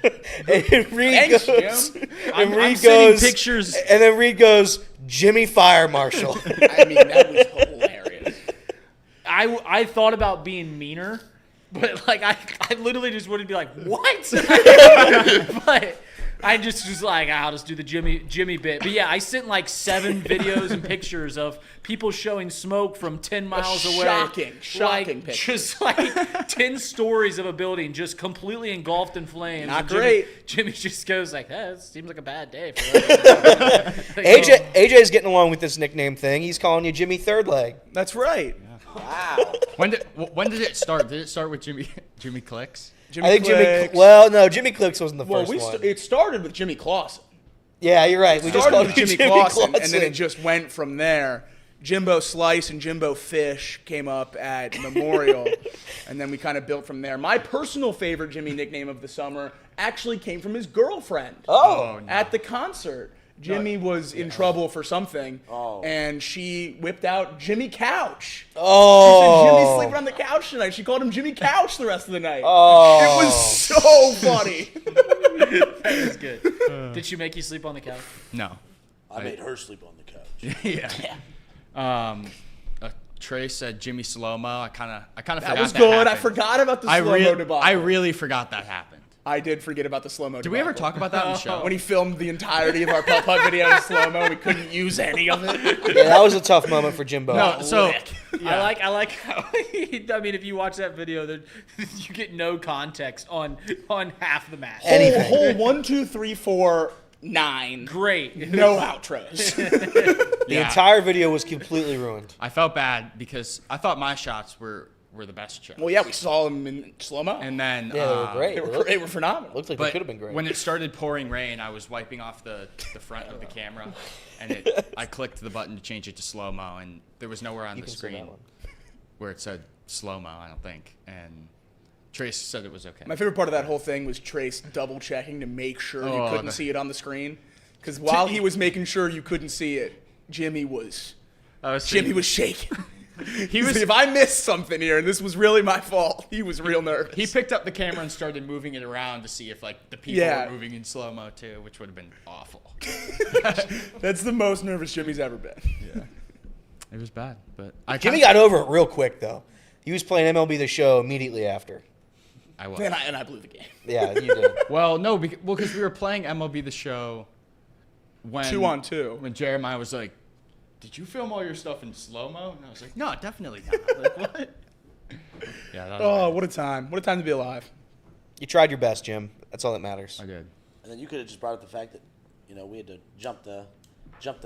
And Reed Thanks, goes, Jim. and Reed I'm sending goes, pictures. and then Reed goes, Jimmy Fire Marshal. I mean, that was hilarious. I thought about being meaner, but like I literally just wouldn't be like, what? But I just was like, I'll just do the Jimmy bit. But yeah, I sent like 7 videos and pictures of people showing smoke from 10 miles away. Shocking pictures. Just like 10 stories of a building just completely engulfed in flames. Not And great. Jimmy just goes like, that seems like a bad day for AJ's getting along with this nickname thing. He's calling you Jimmy Third Leg. That's right. Wow. When did it start? Did it start with Jimmy Clicks? Jimmy I think Clicks. Jimmy Clicks wasn't the Well, first one. it started with Jimmy Clausen. Yeah, you're right. We just Started called with you Jimmy Jimmy Clausen, Clausen. and then it just went from there. Jimbo Slice and Jimbo Fish came up at Memorial, and then we kind of built from there. My personal favorite Jimmy nickname of the summer actually came from his girlfriend. Oh. At the concert. Jimmy was in trouble for something, and she whipped out Jimmy Couch. Oh. She said, Jimmy's sleeping on the couch tonight. She called him Jimmy Couch the rest of the night. Oh. It was so funny. That is good. Did she make you sleep on the couch? No. I made her sleep on the couch. Yeah. Trey said Jimmy Slow-Mo. I kind of forgot That was good. happened. I forgot about the slow-mo debacle. I really forgot that happened. I did forget about the slow-mo Did we ever talk about that on the show? When he filmed the entirety of our putt-putt video in slow-mo, we couldn't use any of it. Yeah, that was a tough moment for Jimbo. No, so I like how I mean, if you watch that video, you get no context on half the match. Whole 1, 2, 3, 4, 9. Great. No outros. The entire video was completely ruined. I felt bad because I thought my shots were the best shots. Well, yeah, we saw him in slow-mo. And then Yeah, they were great. They were phenomenal. Looked like they but could have been great. when it started pouring rain, I was wiping off the front of the camera, and I clicked the button to change it to slow-mo, and there was nowhere on the can see screen that one. where it said slow-mo, I don't think. And Trace said it was okay. My favorite part of that whole thing was Trace double-checking to make sure you couldn't see it on the screen. Because while he was making sure you couldn't see it, Jimmy was shaking. He was. If I missed something here, and this was really my fault, he was real nervous. He picked up the camera and started moving it around to see if like the people were moving in slow-mo too, which would have been awful. That's the most nervous Jimmy's ever been. Yeah, it was bad, but Jimmy got over it real quick though. He was playing MLB The Show immediately after. I was. And I blew the game. Yeah, you did. Well, no, because we were playing MLB The Show when 2-on-2. When Jeremiah was like, "Did you film all your stuff in slow-mo?" And I was like, "No, definitely not." Like, what? Yeah. That was What a time! What a time to be alive. You tried your best, Jim. That's all that matters. I did. And then you could have just brought up the fact that, we had to jump the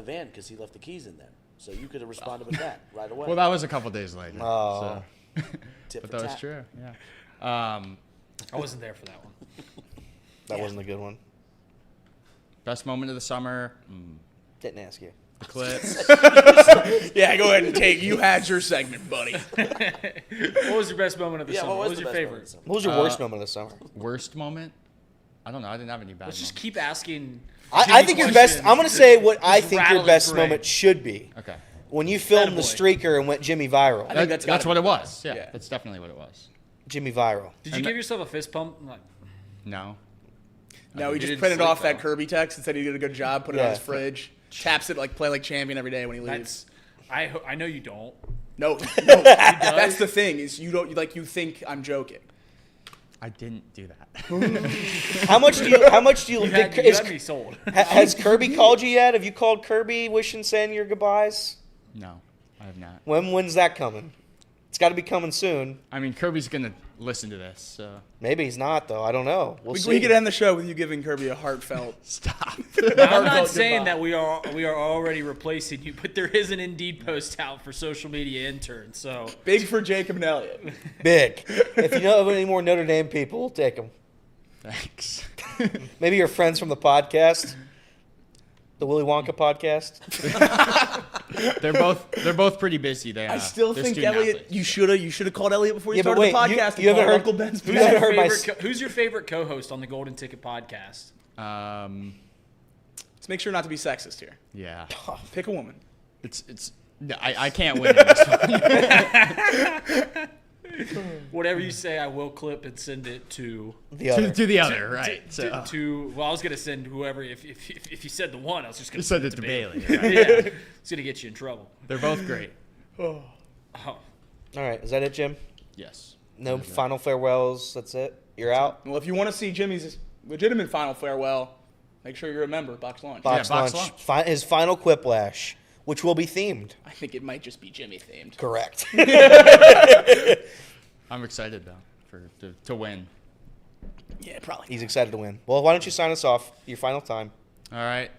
van because he left the keys in there. So you could have responded with that right away. Well, that was a couple days later. Oh. So. Tip But for that was tat. true. Yeah. I wasn't there for that one. That wasn't a good one. Best moment of the summer. Didn't ask you. The clips. Yeah, go ahead and take. You had your segment, buddy. What was your best moment of the summer? What was the your best moment of favorite? the summer? What was your worst moment of the summer? Worst moment? I don't know. I didn't have any bad Let's moments. just keep asking. I think your best. I'm going to say what I Just think rattle your his best brain. moment should be. Okay. When you filmed the Attaboy. streaker and went Jimmy viral. think that's gotta what be it was. Yeah, Yeah. that's definitely what it was. Jimmy viral. Did you give yourself a fist pump? Like, No. No, he just didn't printed sleep, off that though. Kirby text and said he did a good job. Put it on Yeah. his fridge. Taps it play like champion every day when he leaves. I know you don't. No, that's the thing is you don't you think I'm joking. I didn't do that. How much do you? You had me sold. Has Kirby called you yet? Have you called Kirby wishing saying your goodbyes? No, I have not. When's that coming? It's got to be coming soon. I mean, Kirby's gonna listen to this, so Maybe he's not though. I don't know. We'll see. We could end the show with you giving Kirby a heartfelt. stop. I'm not saying that we are already replacing you, but there is an Indeed post out for social media interns. So Big for Jacob and Elliott. Big. If you know of any more Notre Dame people, we'll take them. Thanks. Maybe your friends from the podcast, the Willy Wonka podcast. They're both pretty busy. I still they're think student Elliott. athletes. You should have called Elliott before you Yeah, but started wait, the podcast. you haven't and called heard- Uncle Ben's. you haven't heard my. who's your favorite co-host on the Golden Ticket podcast? Let's make sure not to be sexist here. Yeah. Pick a woman. It's. I can't win in this one. Whatever you say, I will clip and send it to The other. To the other, right? well, I was gonna send whoever. If you said the one, I was just gonna You send send it to Bailey. Right? Yeah, it's gonna get you in trouble. They're both great. Oh. All right, is that it, Jim? Yes. No final farewells. That's it. You're out. Well, if you want to see Jimmy's legitimate final farewell, make sure you remember Box Lunch. Box Box lunch. lunch. His final quiplash, which will be themed. I think it might just be Jimmy themed. Correct. I'm excited though to win. Yeah, probably. He's excited to win. Well, why don't you sign us off? Your final time. All right.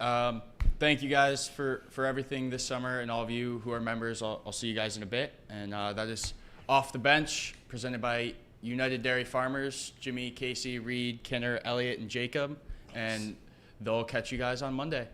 Thank you guys for everything this summer, and all of you who are members. I'll see you guys in a bit. And that is Off the Bench, presented by United Dairy Farmers, Jimmy, Casey, Reed, Kenner, Elliot, and Jacob. And they'll catch you guys on Monday.